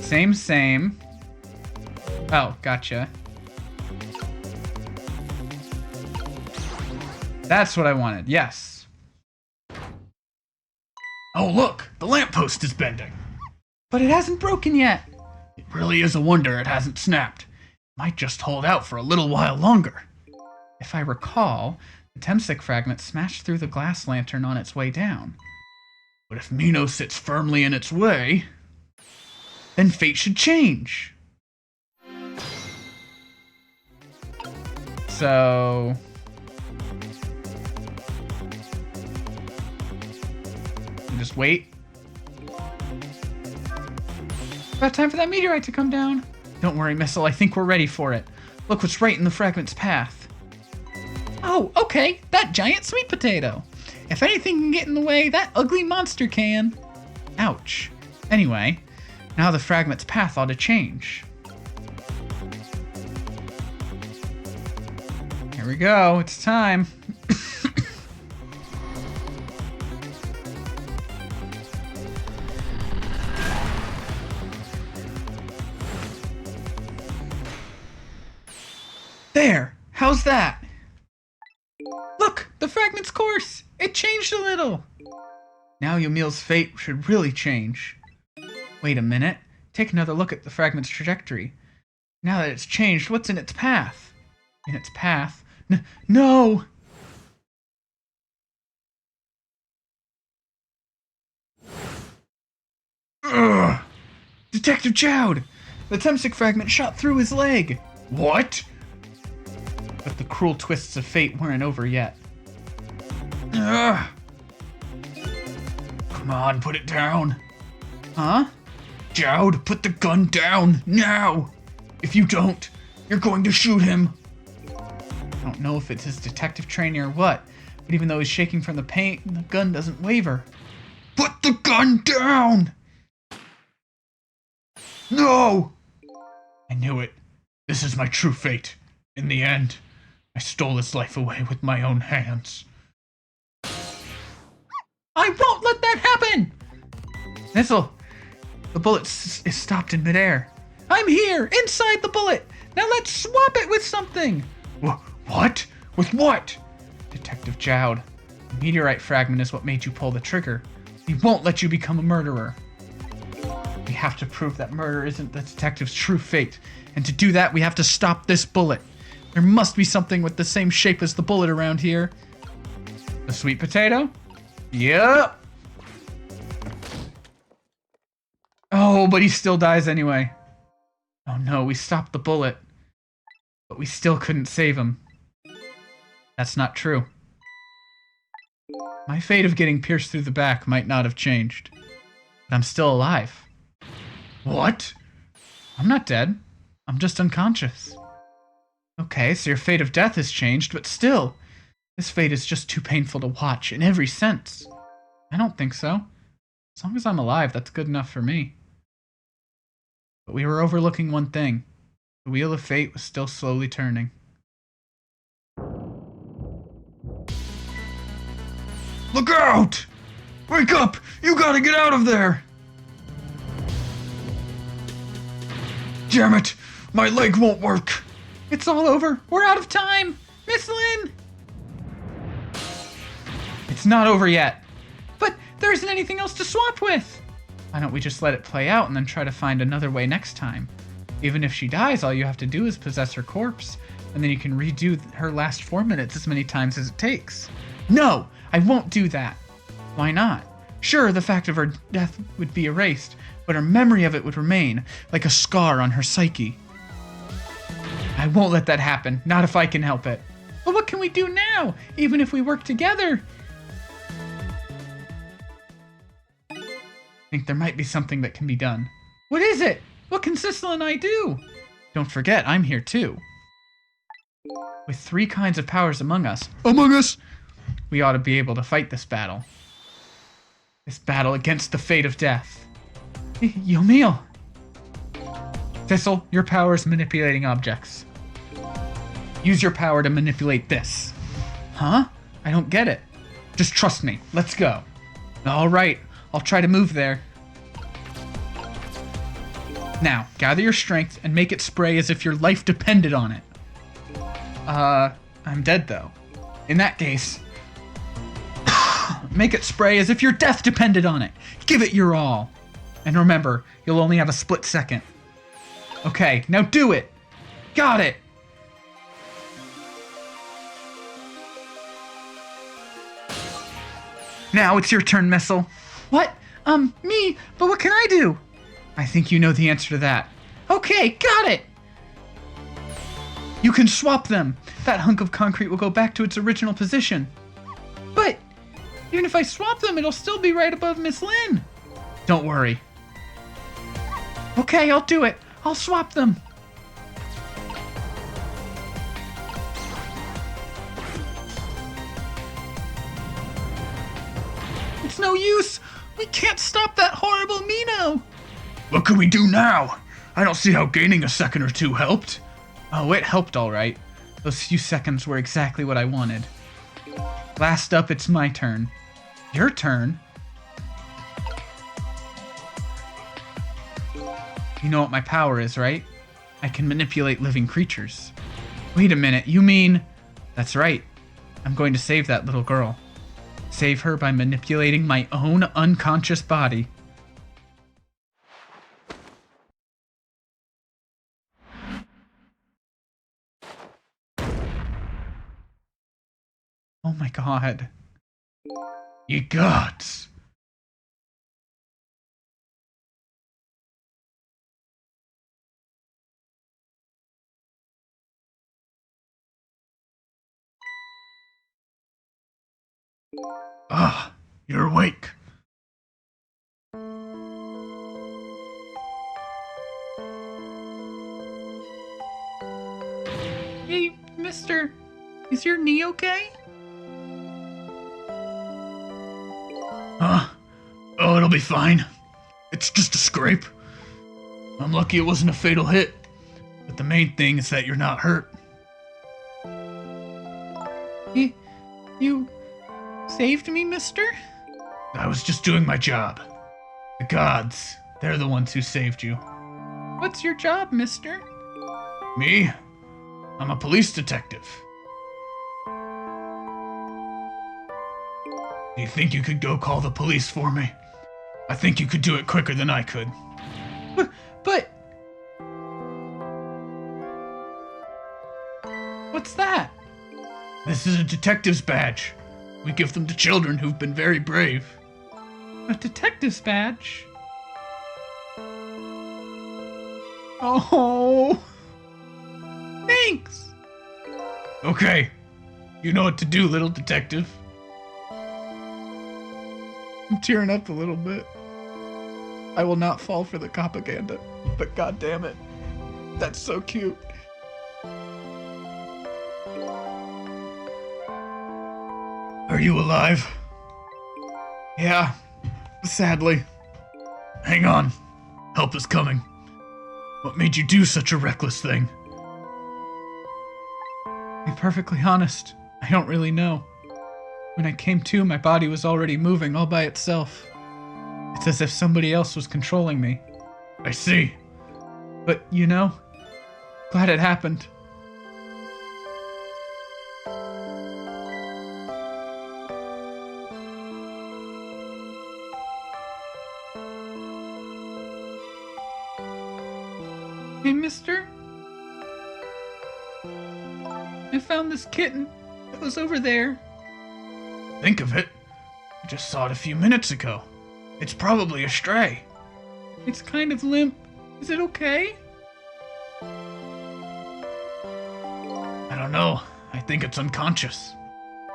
Same. Oh, gotcha. That's what I wanted. Yes. Oh, look! The lamppost is bending. But it hasn't broken yet. It really is a wonder it hasn't snapped. Might just hold out for a little while longer. If I recall, the Temsik fragment smashed through the glass lantern on its way down. But if Mino sits firmly in its way, then fate should change. So... just wait. About time for that meteorite to come down. Don't worry, Missile. I think we're ready for it. Look what's right in the fragment's path. Oh, okay. That giant sweet potato. If anything can get in the way, that ugly monster can. Ouch. Anyway, now the fragment's path ought to change. Here we go. It's time. There! How's that? Look! The fragment's course! It changed a little! Now Yumil's fate should really change. Wait a minute. Take another look at the fragment's trajectory. Now that it's changed, what's in its path? In its path? No! Ugh! Detective Chowd! The Temsik fragment shot through his leg! What? But the cruel twists of fate weren't over yet. Ugh. Come on, put it down. Huh? Jowd, put the gun down, now! If you don't, you're going to shoot him. I don't know if it's his detective training or what, but even though he's shaking from the pain, the gun doesn't waver. Put the gun down! No! I knew it. This is my true fate. In the end, I stole his life away with my own hands. I won't let that happen! Thistle, the bullet is stopped in midair. I'm here, inside the bullet! Now let's swap it with something! What? With what? Detective Jowd, the meteorite fragment is what made you pull the trigger. He won't let you become a murderer. We have to prove that murder isn't the detective's true fate, and to do that we have to stop this bullet. There must be something with the same shape as the bullet around here. The sweet potato? Yep. Oh, but he still dies anyway. Oh no, we stopped the bullet. But we still couldn't save him. That's not true. My fate of getting pierced through the back might not have changed. But I'm still alive. What? I'm not dead. I'm just unconscious. Okay, so your fate of death has changed, but still, this fate is just too painful to watch in every sense. I don't think so. As long as I'm alive, that's good enough for me. But we were overlooking one thing. The wheel of fate was still slowly turning. Look out! Wake up! You gotta get out of there! Damn it! My leg won't work! It's all over! We're out of time! Miss Lynn! It's not over yet. But there isn't anything else to swap with! Why don't we just let it play out and then try to find another way next time? Even if she dies, all you have to do is possess her corpse, and then you can redo her last 4 minutes as many times as it takes. No! I won't do that. Why not? Sure, the fact of her death would be erased, but her memory of it would remain, like a scar on her psyche. I won't let that happen, not if I can help it. But what can we do now, even if we work together? I think there might be something that can be done. What is it? What can Sissel and I do? Don't forget, I'm here too. With 3 kinds of powers among us, we ought to be able to fight this battle. This battle against the fate of death. Yomil! Thistle, your power is manipulating objects. Use your power to manipulate this. Huh? I don't get it. Just trust me. Let's go. Alright, I'll try to move there. Now, gather your strength and make it spray as if your life depended on it. I'm dead though. In that case, make it spray as if your death depended on it. Give it your all. And remember, you'll only have a split second. Okay, now do it. Got it. Now it's your turn, Missile. What? Me? But what can I do? I think you know the answer to that. Okay, got it! You can swap them. That hunk of concrete will go back to its original position. But even if I swap them, it'll still be right above Miss Lynn. Don't worry. Okay, I'll do it. I'll swap them. It's no use. We can't stop that horrible Mino. What can we do now? I don't see how gaining a second or two helped. Oh, it helped all right. Those few seconds were exactly what I wanted. Last up, it's my turn. Your turn? You know what my power is, right? I can manipulate living creatures. Wait a minute, you mean... That's right. I'm going to save that little girl. Save her by manipulating my own unconscious body. Oh my god. Ye gods. Ah, you're awake. Hey, mister, is your knee okay? Huh? Oh, it'll be fine. It's just a scrape. I'm lucky it wasn't a fatal hit. But the main thing is that you're not hurt. You saved me, mister? I was just doing my job. The gods, they're the ones who saved you. What's your job, mister? Me? I'm a police detective. Do you think you could go call the police for me? I think you could do it quicker than I could. But... What's that? This is a detective's badge. We give them to children who've been very brave. A detective's badge? Oh... Thanks! Okay. You know what to do, little detective. I'm tearing up a little bit. I will not fall for the propaganda, but god damn it, that's so cute. Are you alive? Yeah, sadly. Hang on. Help is coming. What made you do such a reckless thing? To be perfectly honest, I don't really know. When I came to, my body was already moving all by itself. It's as if somebody else was controlling me. I see. But, you know, glad it happened. Hey, mister? I found this kitten. It was over there. Think of it. I just saw it a few minutes ago. It's probably a stray. It's kind of limp. Is it okay? I don't know. I think it's unconscious.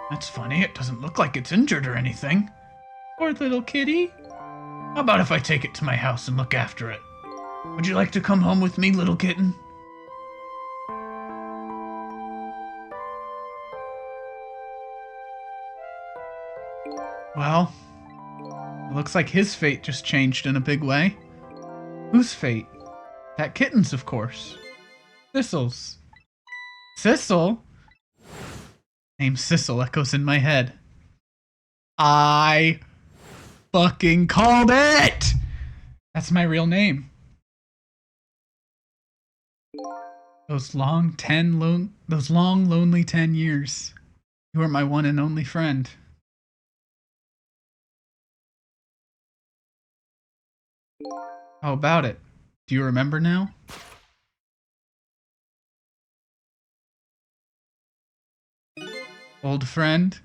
That's funny. It doesn't look like it's injured or anything. Poor little kitty. How about if I take it to my house and look after it? Would you like to come home with me, little kitten? Well, it looks like his fate just changed in a big way. Whose fate? That kitten's, of course. Thistle's. Sissel? Name Sissel echoes in my head. I fucking called it! That's my real name. Those long, lonely 10 years. You were my one and only friend. How about it? Do you remember now? Old friend?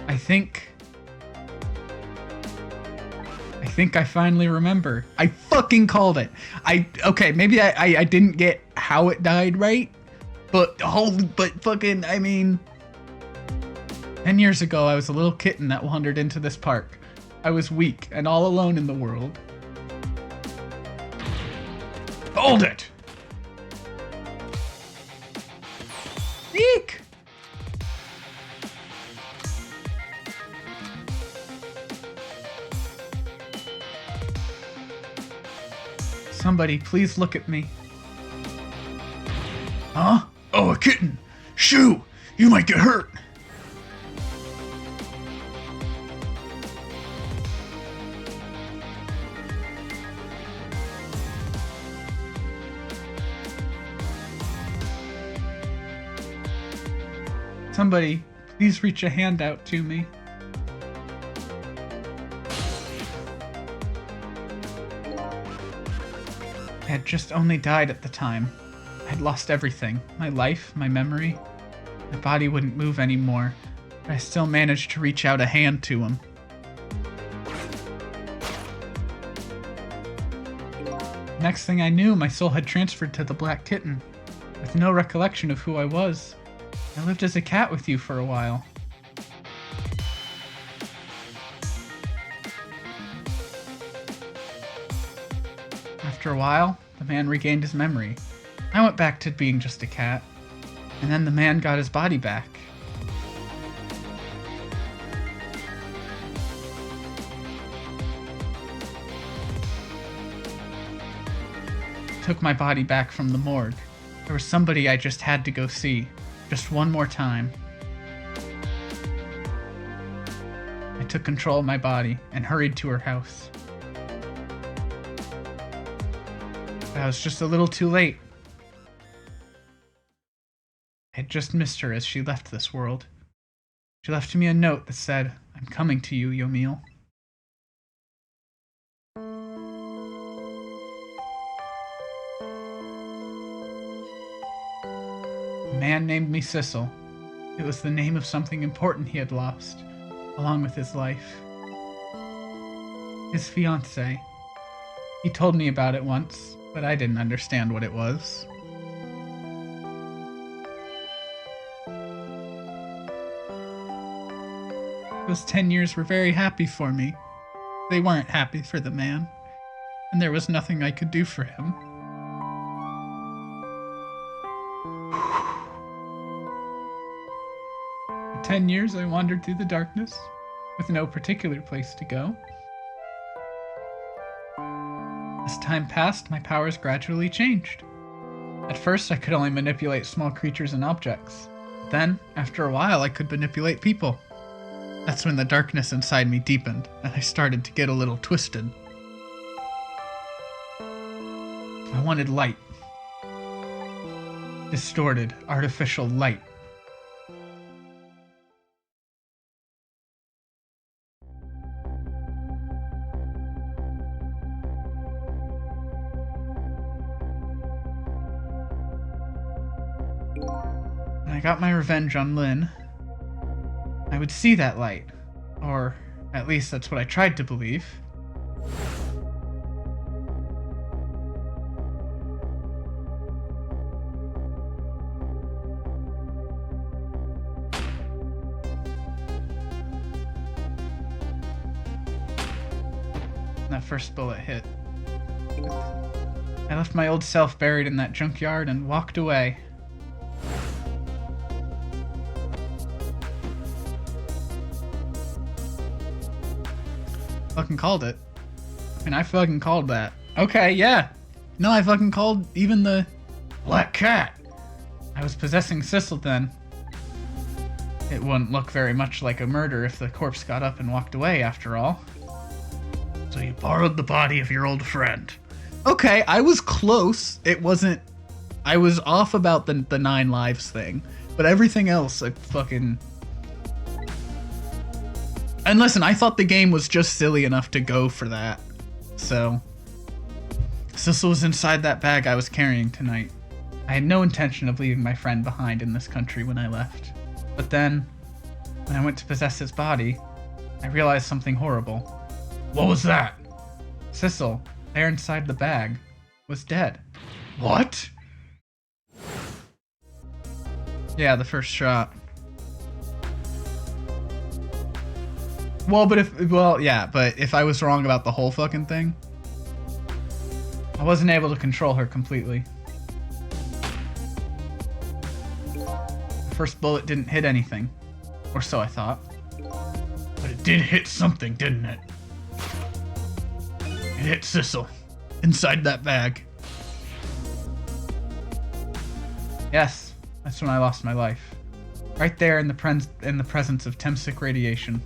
I think I finally remember. I fucking called it. Okay, maybe I didn't get how it died right, but fucking, I mean, 10 years ago, I was a little kitten that wandered into this park. I was weak and all alone in the world. Hold it! Eek! Somebody, please look at me. Huh? Oh, a kitten! Shoo! You might get hurt! Somebody, please reach a hand out to me. I had just only died at the time. I'd lost everything. My life, my memory. My body wouldn't move anymore, but I still managed to reach out a hand to him. Next thing I knew, my soul had transferred to the black kitten. with no recollection of who I was. I lived as a cat with you for a while. After a while, the man regained his memory. I went back to being just a cat, and then the man got his body back. Took my body back from the morgue. There was somebody I just had to go see, just one more time. I took control of my body and hurried to her house. But I was just a little too late. I had just missed her as she left this world. She left me a note that said, "I'm coming to you, Yomiel." A man named me Sissel. It was the name of something important he had lost, along with his life. His fiancée. He told me about it once, but I didn't understand what it was. Those 10 years were very happy for me. They weren't happy for the man, and there was nothing I could do for him. For 10 years I wandered through the darkness, with no particular place to go. As time passed, my powers gradually changed. At first, I could only manipulate small creatures and objects. Then, after a while, I could manipulate people. That's when the darkness inside me deepened, and I started to get a little twisted. I wanted light. Distorted, artificial light. When I got my revenge on Lynn, I would see that light. Or, at least that's what I tried to believe. That first bullet hit. I left my old self buried in that junkyard and walked away. Fucking called it. I mean, I fucking called that. Okay, yeah. No, I fucking called even the Black Cat. I was possessing Sissel then. It wouldn't look very much like a murder if the corpse got up and walked away, after all. So you borrowed the body of your old friend. Okay, I was close. It wasn't... I was off about the 9 lives thing. But everything else, I fucking... And listen, I thought the game was just silly enough to go for that. So... Sissel was inside that bag I was carrying tonight. I had no intention of leaving my friend behind in this country when I left. But then, when I went to possess his body, I realized something horrible. What was that? Sissel, there inside the bag, was dead. What? Yeah, the first shot. But if I was wrong about the whole fucking thing, I wasn't able to control her completely. The first bullet didn't hit anything, or so I thought. But it did hit something, didn't it? It hit Sissel, inside that bag. Yes, that's when I lost my life. Right there in the presence of Temsic radiation.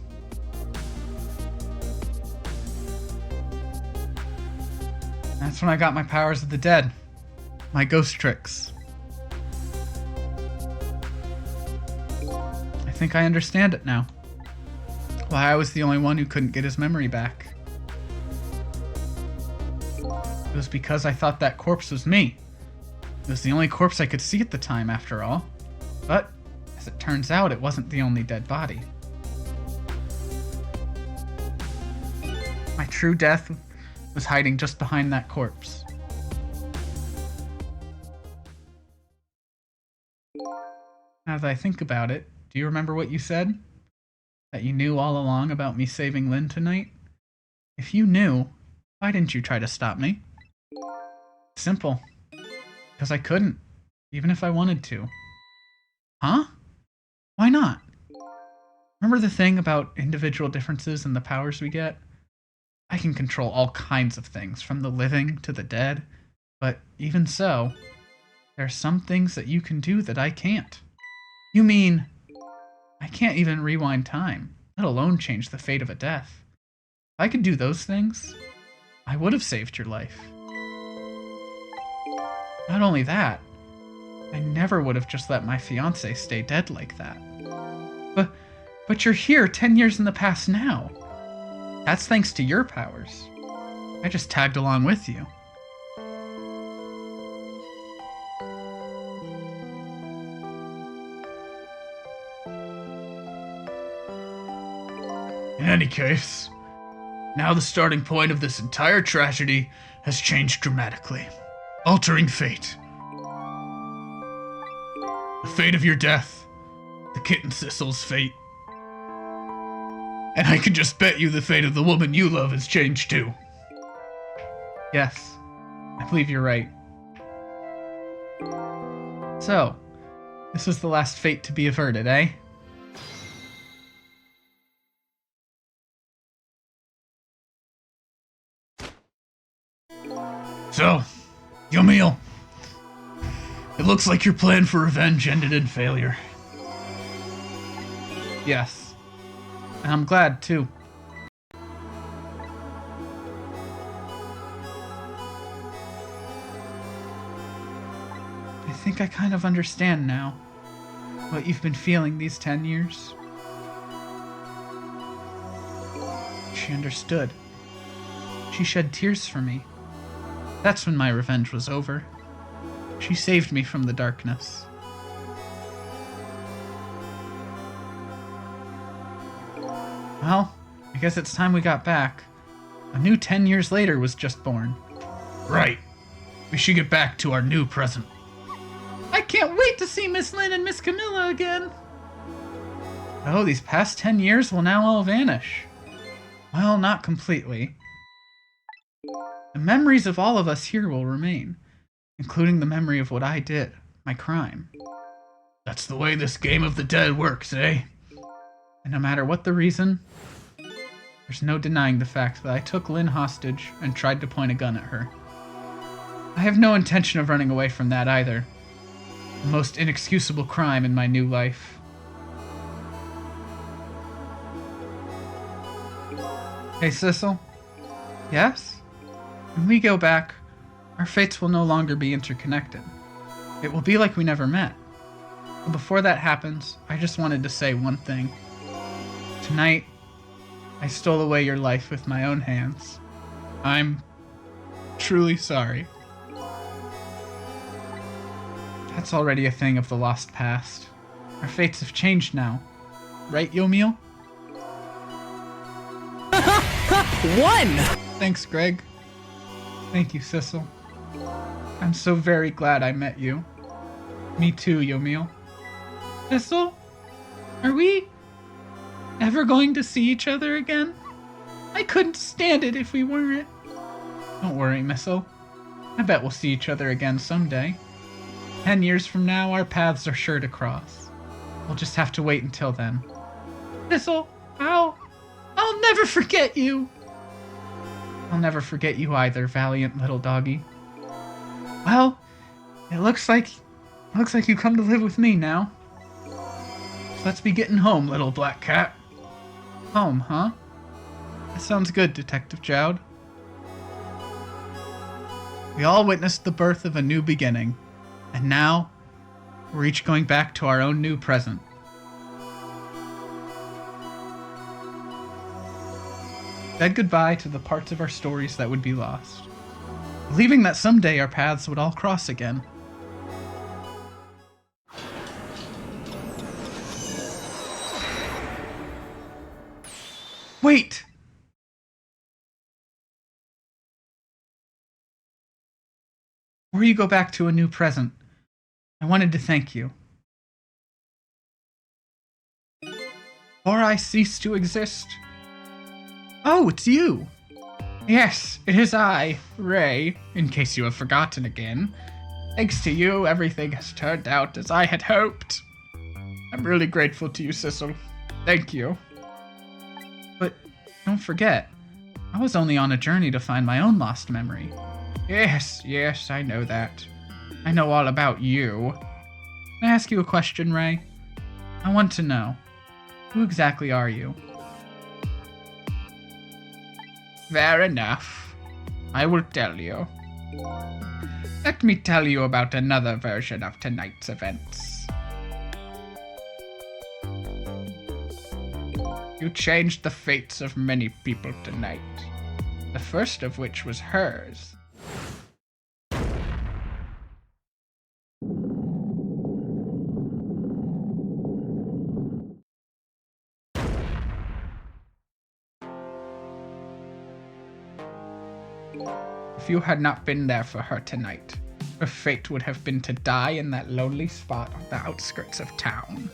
That's when I got my powers of the dead. My ghost tricks. I think I understand it now. Why I was the only one who couldn't get his memory back. It was because I thought that corpse was me. It was the only corpse I could see at the time, after all. But, as it turns out, it wasn't the only dead body. My true death was hiding just behind that corpse. Now that I think about it, do you remember what you said? That you knew all along about me saving Lynn tonight? If you knew, why didn't you try to stop me? Simple. Because I couldn't, even if I wanted to. Huh? Why not? Remember the thing about individual differences in the powers we get? I can control all kinds of things, from the living to the dead, but even so, there are some things that you can do that I can't. You mean, I can't even rewind time, let alone change the fate of a death. If I could do those things, I would have saved your life. Not only that, I never would have just let my fiancé stay dead like that. But you're here 10 years in the past now. That's thanks to your powers. I just tagged along with you. In any case, now the starting point of this entire tragedy has changed dramatically, altering fate. The fate of your death, the kitten Sissel's fate. And I can just bet you the fate of the woman you love has changed too. Yes, I believe you're right. So, this was the last fate to be averted, eh? So, Yomil, it looks like your plan for revenge ended in failure. Yes. And I'm glad, too. I think I kind of understand now what you've been feeling these 10 years. She understood. She shed tears for me. That's when my revenge was over. She saved me from the darkness. Well, I guess it's time we got back. A new 10 years later was just born. Right. We should get back to our new present. I can't wait to see Miss Lynn and Miss Camilla again. Oh, these past 10 years will now all vanish. Well, not completely. The memories of all of us here will remain, including the memory of what I did, my crime. That's the way this game of the dead works, eh? And no matter what the reason, there's no denying the fact that I took Lynn hostage and tried to point a gun at her. I have no intention of running away from that either. The most inexcusable crime in my new life. Hey, Sissel? Yes? When we go back, our fates will no longer be interconnected. It will be like we never met. But before that happens, I just wanted to say one thing. Tonight, I stole away your life with my own hands. I'm truly sorry. That's already a thing of the lost past. Our fates have changed now. Right, Yomil? One! Thanks, Greg. Thank you, Sissel. I'm so very glad I met you. Me too, Yomil. Sissel? Are we ever going to see each other again? I couldn't stand it if we weren't. Don't worry, Missile. I bet we'll see each other again someday. 10 years from now, our paths are sure to cross. We'll just have to wait until then. Missile, I'll never forget you. I'll never forget you either, valiant little doggy. Well, it looks like you come to live with me now. So let's be getting home, little black cat. Home, huh? That sounds good, Detective Jowd. We all witnessed the birth of a new beginning, and now we're each going back to our own new present. Said goodbye to the parts of our stories that would be lost, believing that someday our paths would all cross again. Wait! Before you go back to a new present, I wanted to thank you. or I cease to exist. Oh, it's you. Yes, it is I, Ray, in case you have forgotten again. Thanks to you, everything has turned out as I had hoped. I'm really grateful to you, Sissel. Thank you. But don't forget, I was only on a journey to find my own lost memory. Yes, I know that. I know all about you. Can I ask you a question, Ray? I want to know, who exactly are you? Fair enough. I will tell you. Let me tell you about another version of tonight's events. You changed the fates of many people tonight, the first of which was hers. If you had not been there for her tonight, her fate would have been to die in that lonely spot on the outskirts of town.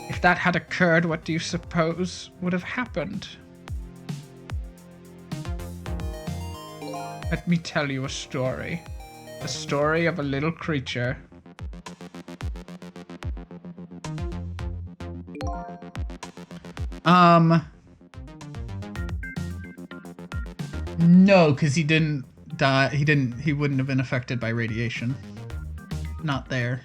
If that had occurred, what do you suppose would have happened? Let me tell you a story. The story of a little creature. No, because he didn't die. He wouldn't have been affected by radiation. Not there.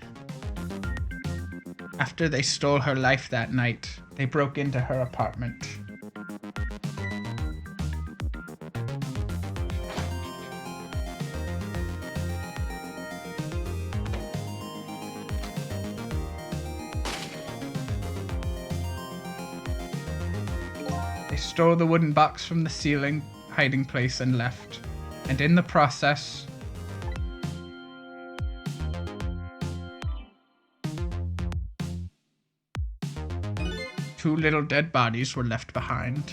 After they stole her life that night, they broke into her apartment. They stole the wooden box from the ceiling hiding place and left. And in the process, two little dead bodies were left behind.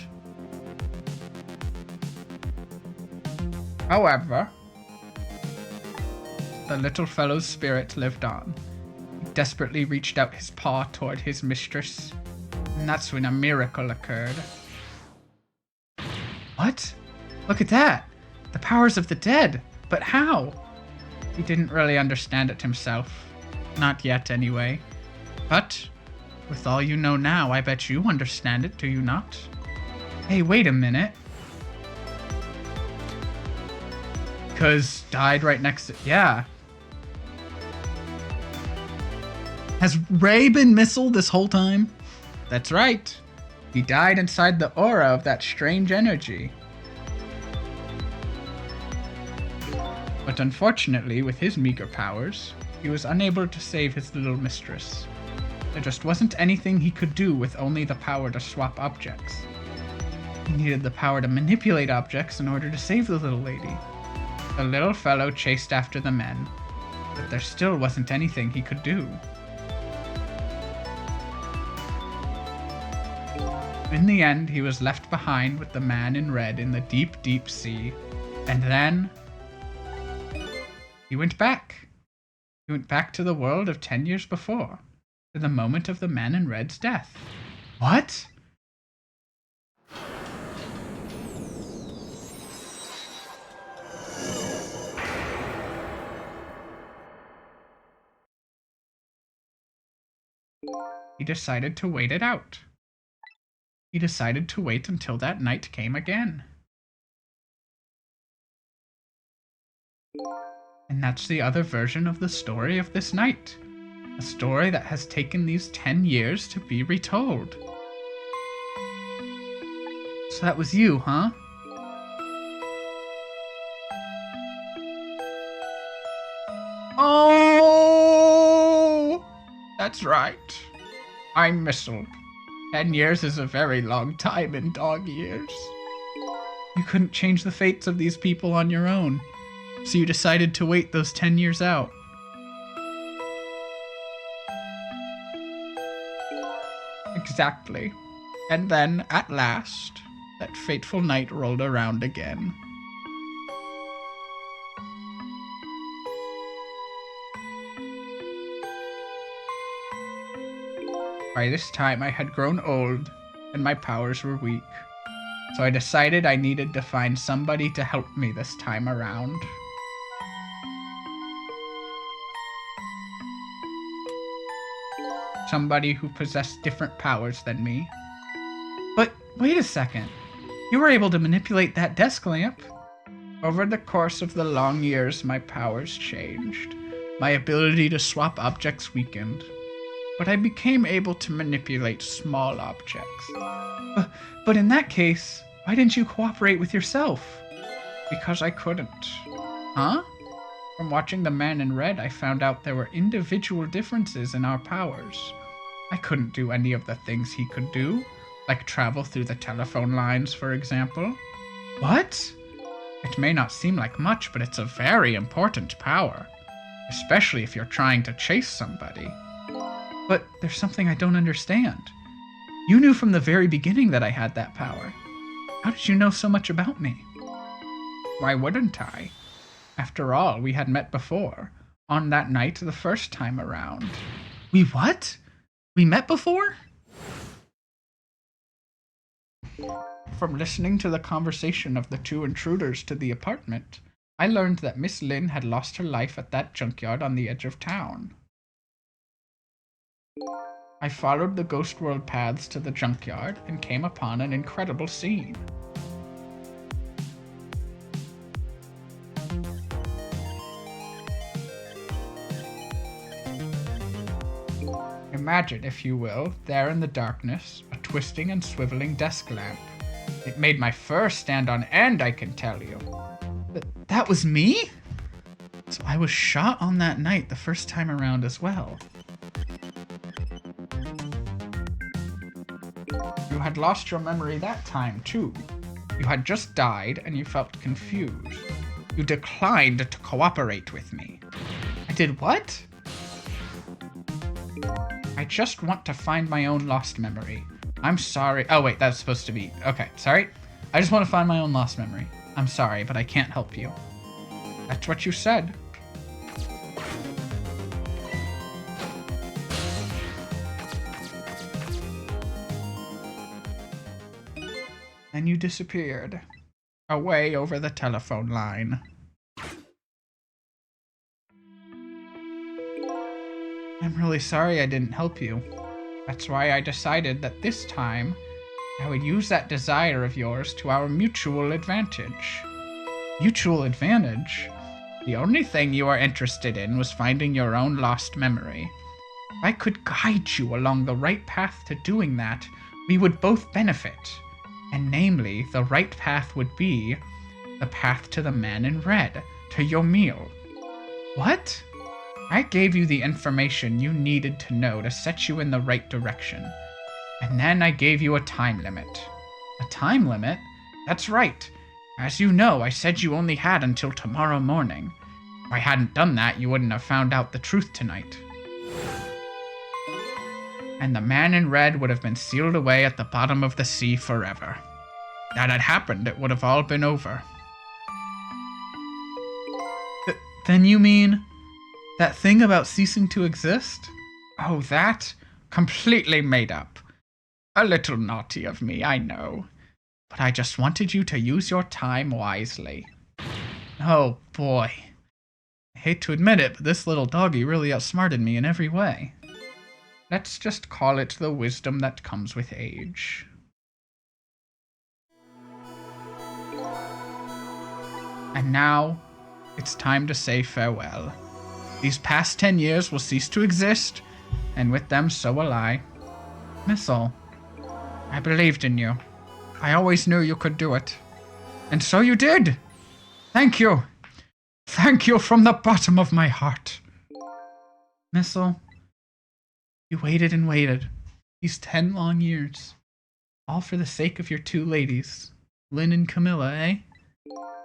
However, the little fellow's spirit lived on. He desperately reached out his paw toward his mistress, and that's when a miracle occurred. What? Look at that! The powers of the dead! But how? He didn't really understand it himself. Not yet, anyway. But with all you know now, I bet you understand it, do you not? Hey, wait a minute. Because died right next to... Yeah. Has Ray been Missile this whole time? That's right. He died inside the aura of that strange energy. But unfortunately, with his meager powers, he was unable to save his little mistress. There just wasn't anything he could do with only the power to swap objects. He needed the power to manipulate objects in order to save the little lady. The little fellow chased after the men, but there still wasn't anything he could do. In the end, he was left behind with the man in red in the deep, deep sea. And then he went back. He went back to the world of 10 years before, to the moment of the man in red's death. What? He decided to wait it out. He decided to wait until that night came again. And that's the other version of the story of this night. A story that has taken these 10 years to be retold. So that was you, huh? Oh! That's right. I'm Missile. 10 years is a very long time in dog years. You couldn't change the fates of these people on your own, so you decided to wait those 10 years out. Exactly. And then, at last, that fateful night rolled around again. By this time, I had grown old, and my powers were weak. So I decided I needed to find somebody to help me this time around. Somebody who possessed different powers than me. But wait a second. You were able to manipulate that desk lamp. Over the course of the long years, my powers changed. My ability to swap objects weakened. But I became able to manipulate small objects. But in that case, why didn't you cooperate with yourself? Because I couldn't. Huh? From watching The Man in Red, I found out there were individual differences in our powers. I couldn't do any of the things he could do, like travel through the telephone lines, for example. What? It may not seem like much, but it's a very important power, especially if you're trying to chase somebody. But there's something I don't understand. You knew from the very beginning that I had that power. How did you know so much about me? Why wouldn't I? After all, we had met before, on that night the first time around. We what? We met before? From listening to the conversation of the two intruders to the apartment, I learned that Miss Lynn had lost her life at that junkyard on the edge of town. I followed the Ghost World paths to the junkyard and came upon an incredible scene. Imagine, if you will, there in the darkness, a twisting and swiveling desk lamp. It made my fur stand on end, I can tell you. That was me? So I was shot on that night the first time around as well. You had lost your memory that time, too. You had just died and you felt confused. You declined to cooperate with me. I did what? I just want to find my own lost memory. I'm sorry. Oh, wait, that's supposed to be... Okay, sorry. I just want to find my own lost memory. I'm sorry, but I can't help you. That's what you said. Then you disappeared. Away over the telephone line. I'm really sorry I didn't help you. That's why I decided that this time, I would use that desire of yours to our mutual advantage. Mutual advantage? The only thing you are interested in was finding your own lost memory. If I could guide you along the right path to doing that, we would both benefit. And namely, the right path would be the path to the Man in Red, to your meal. What? I gave you the information you needed to know to set you in the right direction. And then I gave you a time limit. A time limit? That's right. As you know, I said you only had until tomorrow morning. If I hadn't done that, you wouldn't have found out the truth tonight. And the Man in Red would have been sealed away at the bottom of the sea forever. If that had happened, it would have all been over. Then you mean... that thing about ceasing to exist? Oh, that? Completely made up. A little naughty of me, I know. But I just wanted you to use your time wisely. Oh, boy. I hate to admit it, but this little doggy really outsmarted me in every way. Let's just call it the wisdom that comes with age. And now, it's time to say farewell. These past 10 years will cease to exist, and with them so will I. Missile, I believed in you. I always knew you could do it. And so you did! Thank you! Thank you from the bottom of my heart. Missile, you waited and waited. These 10 long years. All for the sake of your two ladies. Lynn and Camilla, eh?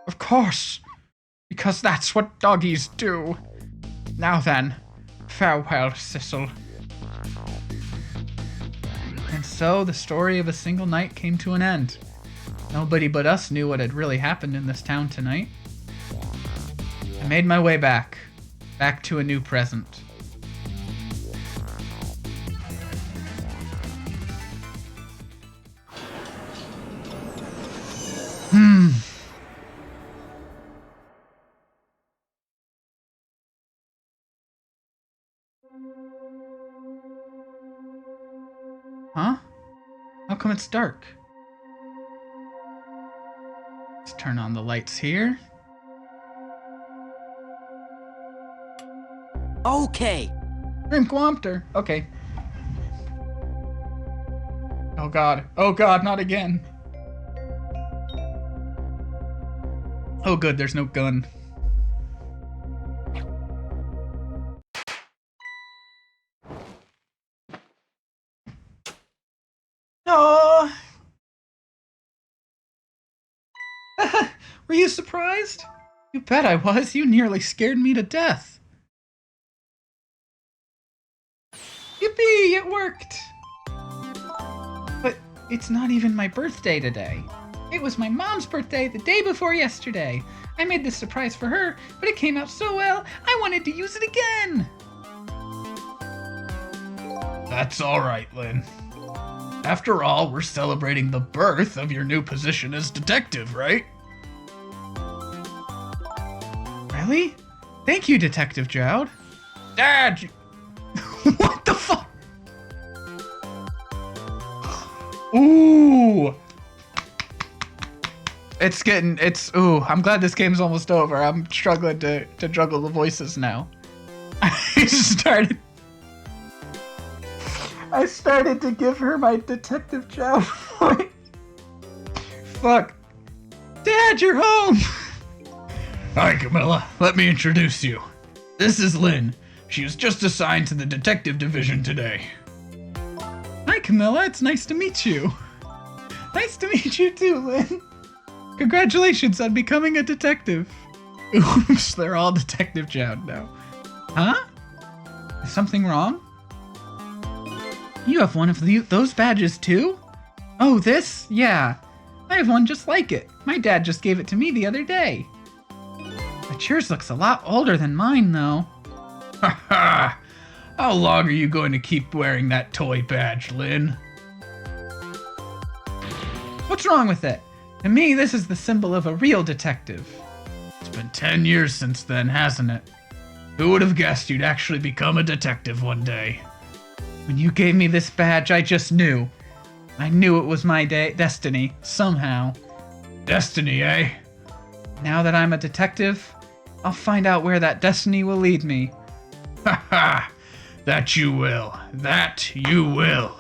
Of course! Because that's what doggies do. Now then, farewell, Sissel. And so the story of a single night came to an end. Nobody but us knew what had really happened in this town tonight. I made my way back to a new present. Huh? How come it's dark? Let's turn on the lights here. Okay. Grim Gwampter. Okay. Oh god. Oh god, not again. Oh good, there's no gun. Oh. Were you surprised? You bet I was. You nearly scared me to death. Yippee, it worked! But it's not even my birthday today. It was my mom's birthday the day before yesterday. I made this surprise for her, but it came out so well, I wanted to use it again. That's alright, Lynn. After all, we're celebrating the birth of your new position as detective, right? Really? Thank you, Detective Jowd. Dad! What the fuck? Ooh! Ooh, I'm glad this game's almost over. I'm struggling to juggle the voices now. I started to give her my Detective Jowd voice. Fuck. Dad, you're home! Hi, Camilla. Let me introduce you. This is Lynn. She was just assigned to the detective division today. Hi, Camilla. It's nice to meet you. Nice to meet you too, Lynn. Congratulations on becoming a detective. Oops, they're all Detective Jowd now. Huh? Is something wrong? You have one of those badges too? Oh, this? Yeah. I have one just like it. My dad just gave it to me the other day. But yours looks a lot older than mine, though. Ha ha! How long are you going to keep wearing that toy badge, Lynn? What's wrong with it? To me, this is the symbol of a real detective. It's been 10 years since then, hasn't it? Who would have guessed you'd actually become a detective one day? When you gave me this badge, I just knew. I knew it was my destiny, somehow. Destiny, eh? Now that I'm a detective, I'll find out where that destiny will lead me. Ha ha! That you will. That you will.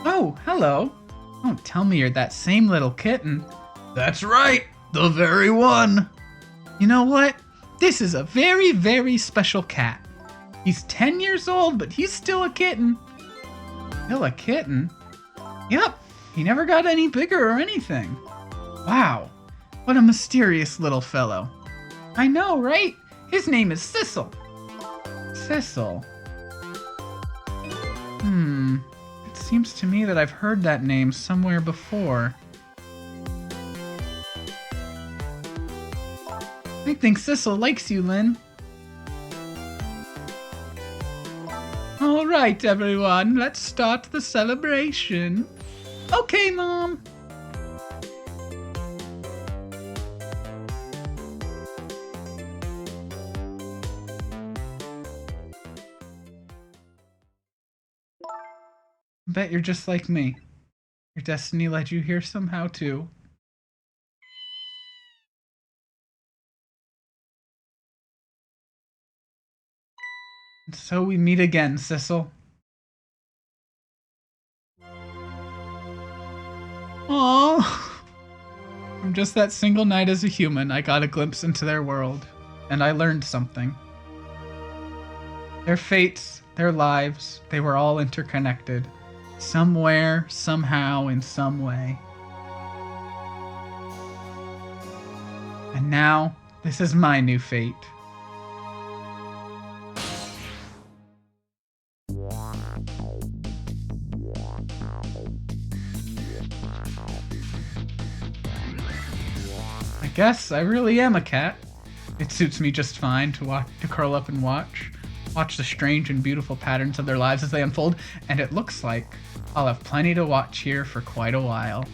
Oh, hello. Don't tell me you're that same little kitten. That's right, the very one. You know what? This is a very, very special cat. He's 10 years old, but he's still a kitten. Still a kitten? Yep, he never got any bigger or anything. Wow, what a mysterious little fellow. I know, right? His name is Sissel. Sissel. It seems to me that I've heard that name somewhere before. I think Sissel likes you, Lynn. All right, everyone, let's start the celebration. Okay, Mom. I bet you're just like me. Your destiny led you here somehow, too. And so we meet again, Sissel. Aww. From just that single night as a human, I got a glimpse into their world, and I learned something. Their fates, their lives, they were all interconnected. Somewhere, somehow, in some way. And now, this is my new fate. I guess I really am a cat. It suits me just fine to curl up and watch the strange and beautiful patterns of their lives as they unfold, and it looks like I'll have plenty to watch here for quite a while.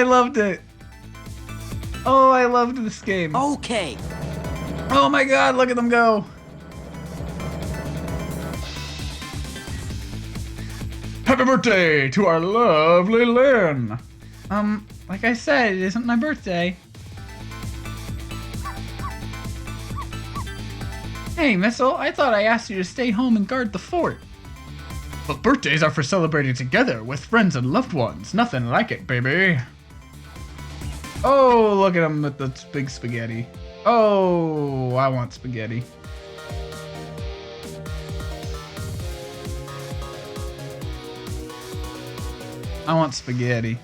loved it. Oh, I loved this game. Okay. Oh my god, look at them go. Happy birthday to our lovely Lynn. Like I said, it isn't my birthday. Hey, Missile, I thought I asked you to stay home and guard the fort. But birthdays are for celebrating together with friends and loved ones. Nothing like it, baby. Oh, look at him with the big spaghetti. Oh, I want spaghetti. I want spaghetti.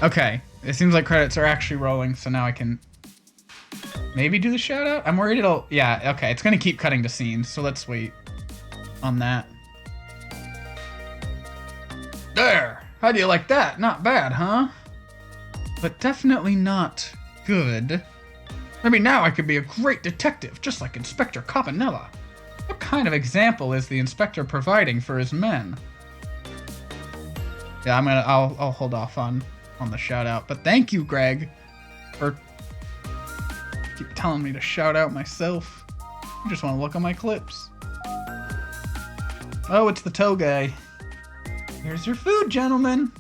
Okay, it seems like credits are actually rolling, so now I can maybe do the shout out? I'm worried it'll, yeah, okay, it's gonna keep cutting to scenes, so let's wait on that. There! How do you like that? Not bad, huh? But definitely not good. Maybe now I could be a great detective, just like Inspector Caponella. What kind of example is the inspector providing for his men? Yeah, I'll hold off on the shout out. But thank you, Greg, for keep telling me to shout out myself. I just want to look at my clips. Oh, it's the toe guy. Here's your food, gentlemen.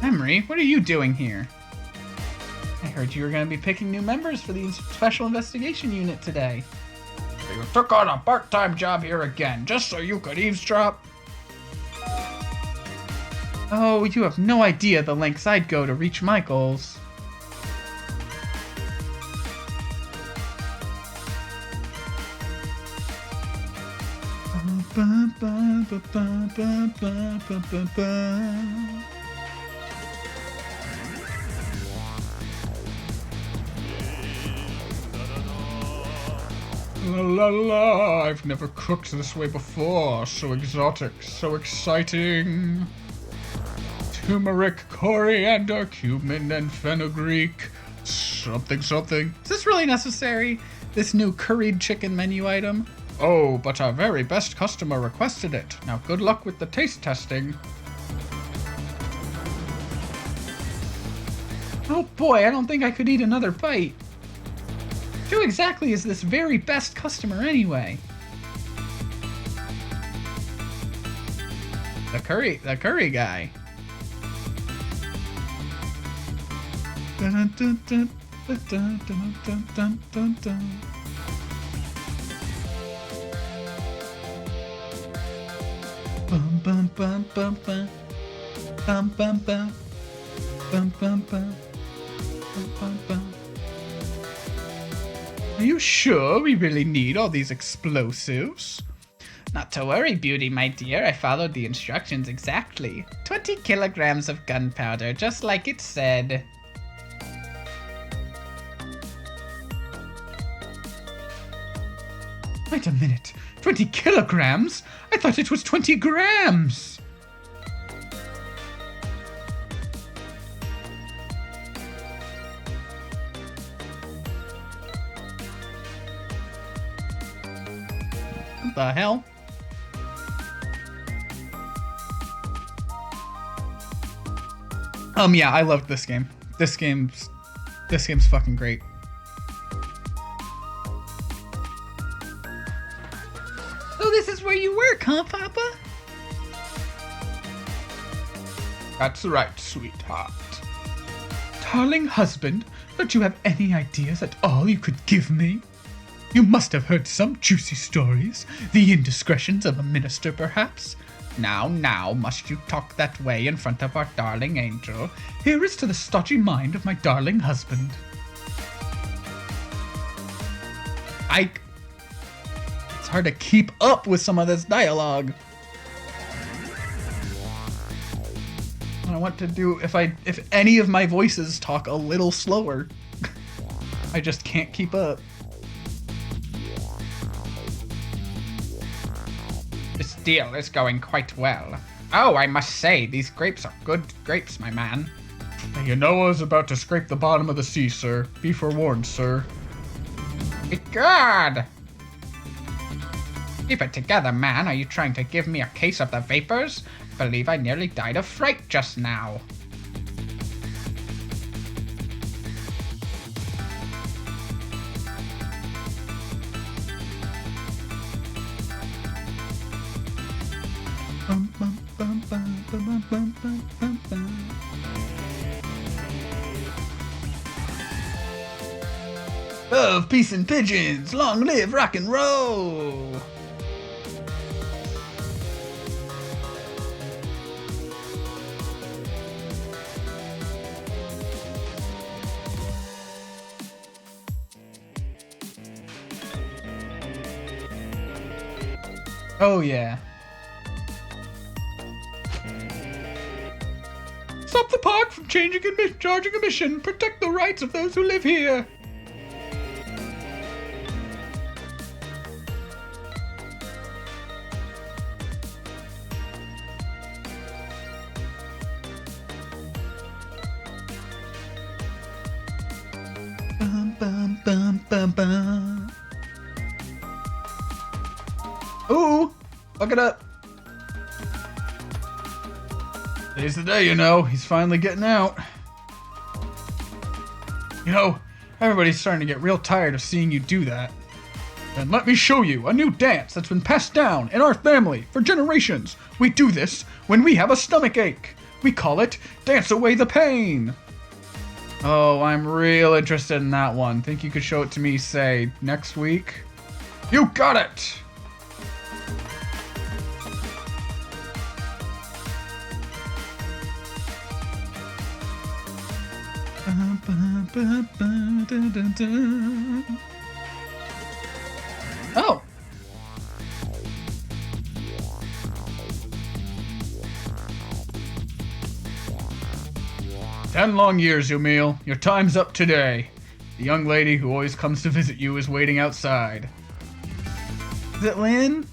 Emery, what are you doing here? I heard you were going to be picking new members for the Special Investigation Unit today. You took on a part-time job here again, just so you could eavesdrop? Oh, you have no idea the lengths I'd go to reach my goals. La la la, I've never cooked this way before. So exotic, so exciting. Turmeric, coriander, cumin, and fenugreek. Something, something. Is this really necessary? This new curried chicken menu item? Oh, but our very best customer requested it. Now good luck with the taste testing. Oh boy, I don't think I could eat another bite. Who exactly is this very best customer anyway? The curry guy. Dun, dun, dun, dun, dun, dun, dun, dun, dun, dun. Bum bum bum bum bum bum bum bum bum bum bum bum bum. Are you sure we really need all these explosives? Not to worry, Beauty, my dear. I followed the instructions exactly. 20 kilograms of gunpowder, just like it said. Wait a minute. 20 kilograms? I thought it was 20 grams. What the hell? Yeah, I loved this game. This game's fucking great. Oh, this is where you work, huh, Papa? That's right, sweetheart. Darling husband, don't you have any ideas at all you could give me? You must have heard some juicy stories. The indiscretions of a minister, perhaps? Now, must you talk that way in front of our darling angel? Here is to the stodgy mind of my darling husband. It's hard to keep up with some of this dialogue. I want to do, if any of my voices talk a little slower, I just can't keep up. This deal is going quite well. Oh, I must say, these grapes are good grapes, my man. You know I was about to scrape the bottom of the sea, sir. Be forewarned, sir. Good. Keep it together, man. Are you trying to give me a case of the vapors? Believe I nearly died of fright just now. Love, peace, and pigeons. Long live rock and roll. Oh yeah. Stop the park from charging admission. Protect the rights of those who live here. Bum, bum, bum, bum, bum. Ooh, fuck it up. Today's the day, you know. He's finally getting out. You know, everybody's starting to get real tired of seeing you do that. Then let me show you a new dance that's been passed down in our family for generations. We do this when we have a stomach ache. We call it Dance Away the Pain. Oh, I'm real interested in that one. Think you could show it to me, say, next week? You got it! Oh! 10 long years, Emil. Your time's up today. The young lady who always comes to visit you is waiting outside. Is it Lynn?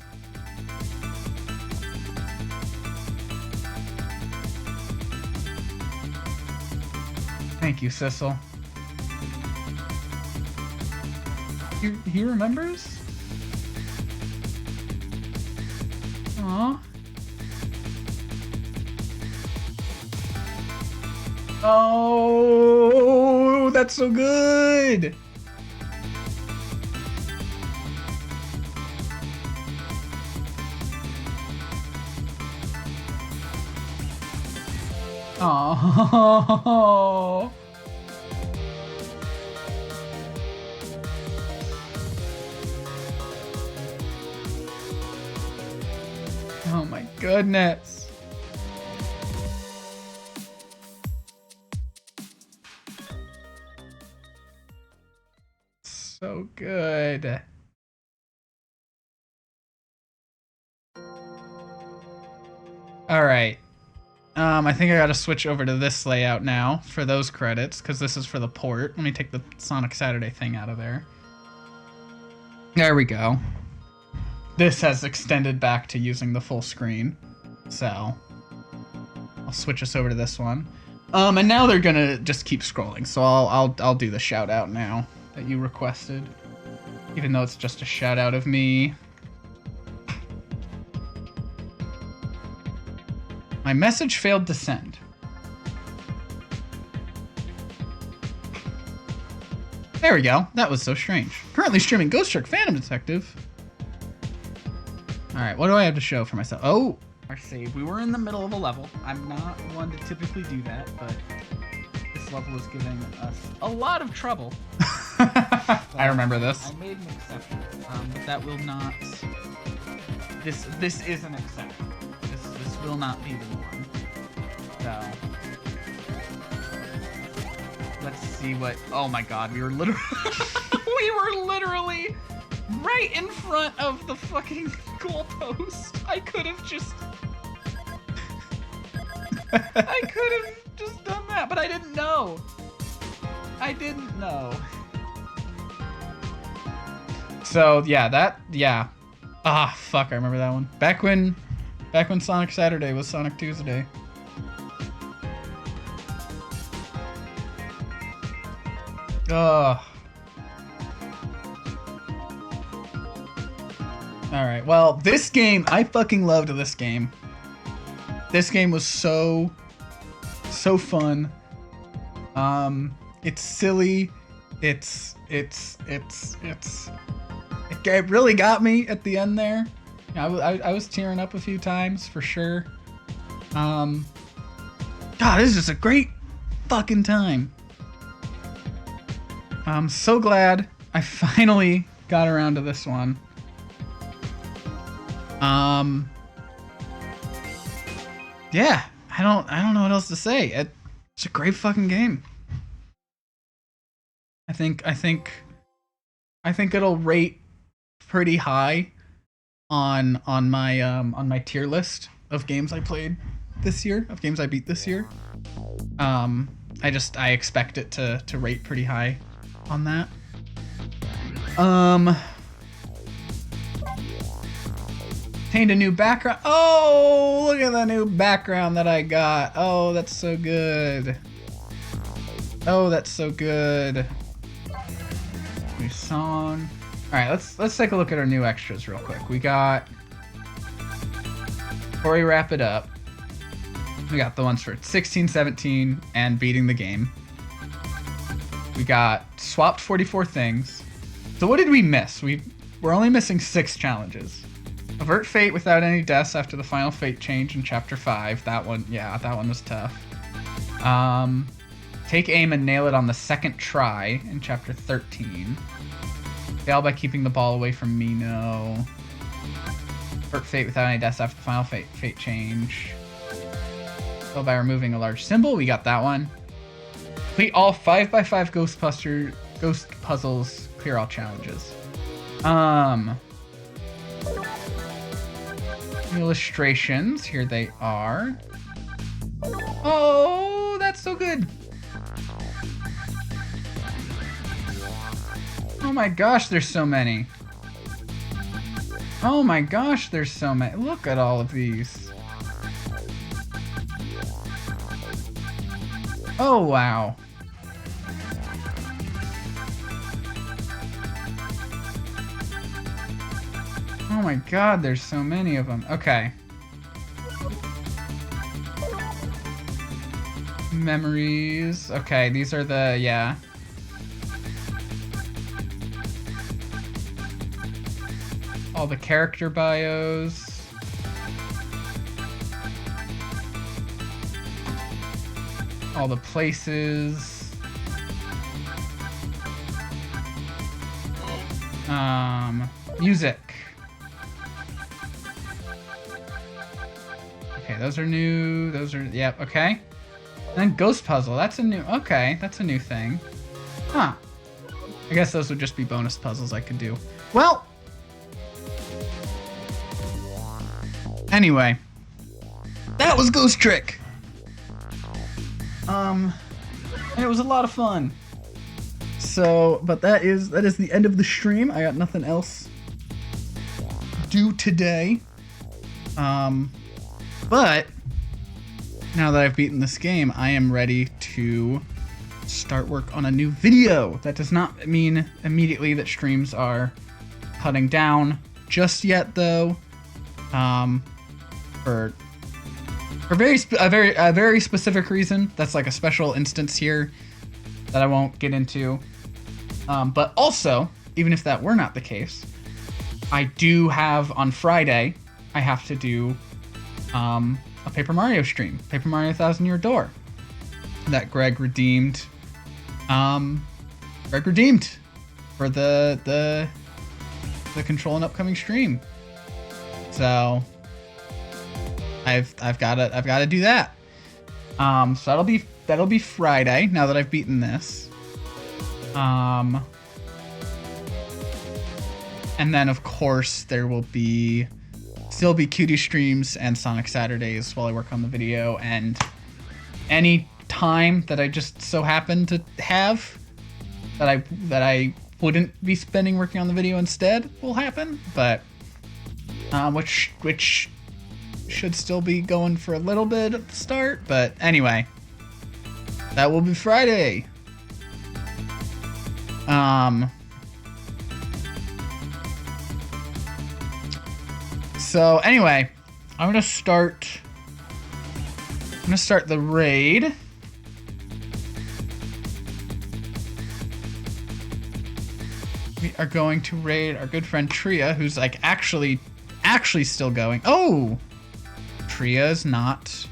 Thank you, Cecil. He remembers? Aw. Oh, that's so good! Oh. Oh my goodness. So good. All right. I think I gotta switch over to this layout now for those credits, because this is for the port. Let me take the Sonic Saturday thing out of there. There we go. This has extended back to using the full screen, so I'll switch us over to this one. And now they're gonna just keep scrolling, so I'll do the shout out now that you requested, even though it's just a shout out of me. My message failed to send. There we go. That was so strange. Currently streaming Ghost Trick Phantom Detective. Alright, what do I have to show for myself? Oh! Our save. We were in the middle of a level. I'm not one to typically do that, but this level is giving us a lot of trouble. I remember this. I made an exception, but that will not... This is an exception. This will not be the norm. So... let's see what... Oh my god, we were literally... we were literally right in front of the fucking goalpost. I could have just... I could have just done that, but I didn't know. I didn't know. So, yeah. Ah, fuck, I remember that one. Back when Sonic Saturday was Sonic Tuesday. Ugh. All right. Well, this game, I fucking loved this game. This game was so fun. It's silly. It really got me at the end there. I was tearing up a few times for sure. God, this is just a great fucking time. I'm so glad I finally got around to this one. Yeah, I don't know what else to say. It's a great fucking game. I think it'll rate pretty high on my tier list of games I played this year, of games I beat this year. I expect it to rate pretty high on that. Obtained a new background. Oh, look at the new background that I got. Oh, that's so good. Oh, that's so good. New song. All right, let's take a look at our new extras real quick. We got Before we wrap it up, we got the ones for 16, 17, and beating the game. We got swapped 44 things. So what did we miss? We're only missing 6 challenges. Avert fate without any deaths after the final fate change in chapter 5. That one was tough. Take aim and nail it on the second try in chapter 13. Fail by keeping the ball away from Mino. Avert fate without any deaths after the final fate change. Fail by removing a large symbol. We got that one. Complete all 5x5 ghost puzzles. Clear all challenges. Illustrations. Here they are. Oh, that's so good. Oh my gosh, there's so many. Oh my gosh, there's so many. Look at all of these. Oh wow. Oh my god, there's so many of them. Okay. Memories. Okay, these are the, yeah. All the character bios. All the places. Music. Okay, those are new. Those are, yep, okay. And then Ghost Puzzle, that's a new, okay, that's a new thing. Huh. I guess those would just be bonus puzzles I could do. Well, anyway, that was Ghost Trick. And it was a lot of fun. So, but that is the end of the stream. I got nothing else due today. But now that I've beaten this game, I am ready to start work on a new video. That does not mean immediately that streams are cutting down just yet, though. For a very specific reason. That's like a special instance here that I won't get into. But also, even if that were not the case, I do have on Friday, I have to do a Paper Mario stream, Paper Mario Thousand Year Door, that Greg redeemed. Greg redeemed for the Control an upcoming stream. So I've got to do that. So that'll be Friday. Now that I've beaten this. And then of course there will still be Cutie streams and Sonic Saturdays while I work on the video, and any time that I just so happen to have that I wouldn't be spending working on the video instead will happen, but which should still be going for a little bit at the start, but anyway, that will be Friday. So anyway, I'm gonna start the raid. We are going to raid our good friend Tria, who's like actually still going. Oh, Tria is not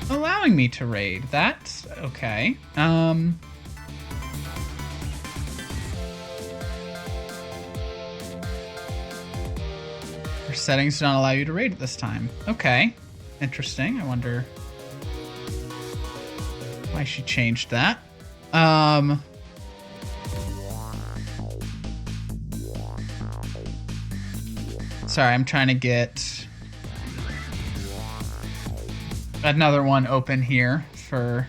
allowing me to raid. That's okay. Her settings do not allow you to raid at this time. Okay, interesting. I wonder why she changed that. Sorry, I'm trying to get another one open here for...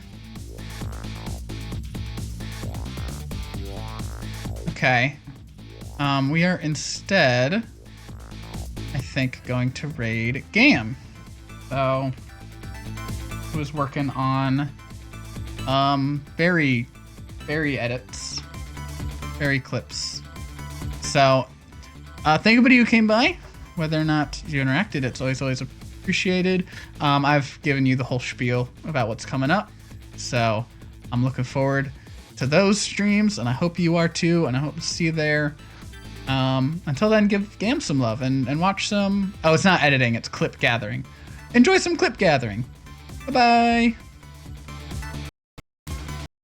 Okay. We are instead, I think, going to raid Gam. So, I was working on berry edits, berry clips. So, thank everybody who came by. Whether or not you interacted, it's always appreciated. I've given you the whole spiel about what's coming up, so I'm looking forward to those streams, and I hope you are too, and I hope to see you there. Until then, give Gam some love and watch some... Oh, it's not editing, it's clip gathering. Enjoy some clip gathering. Bye-bye.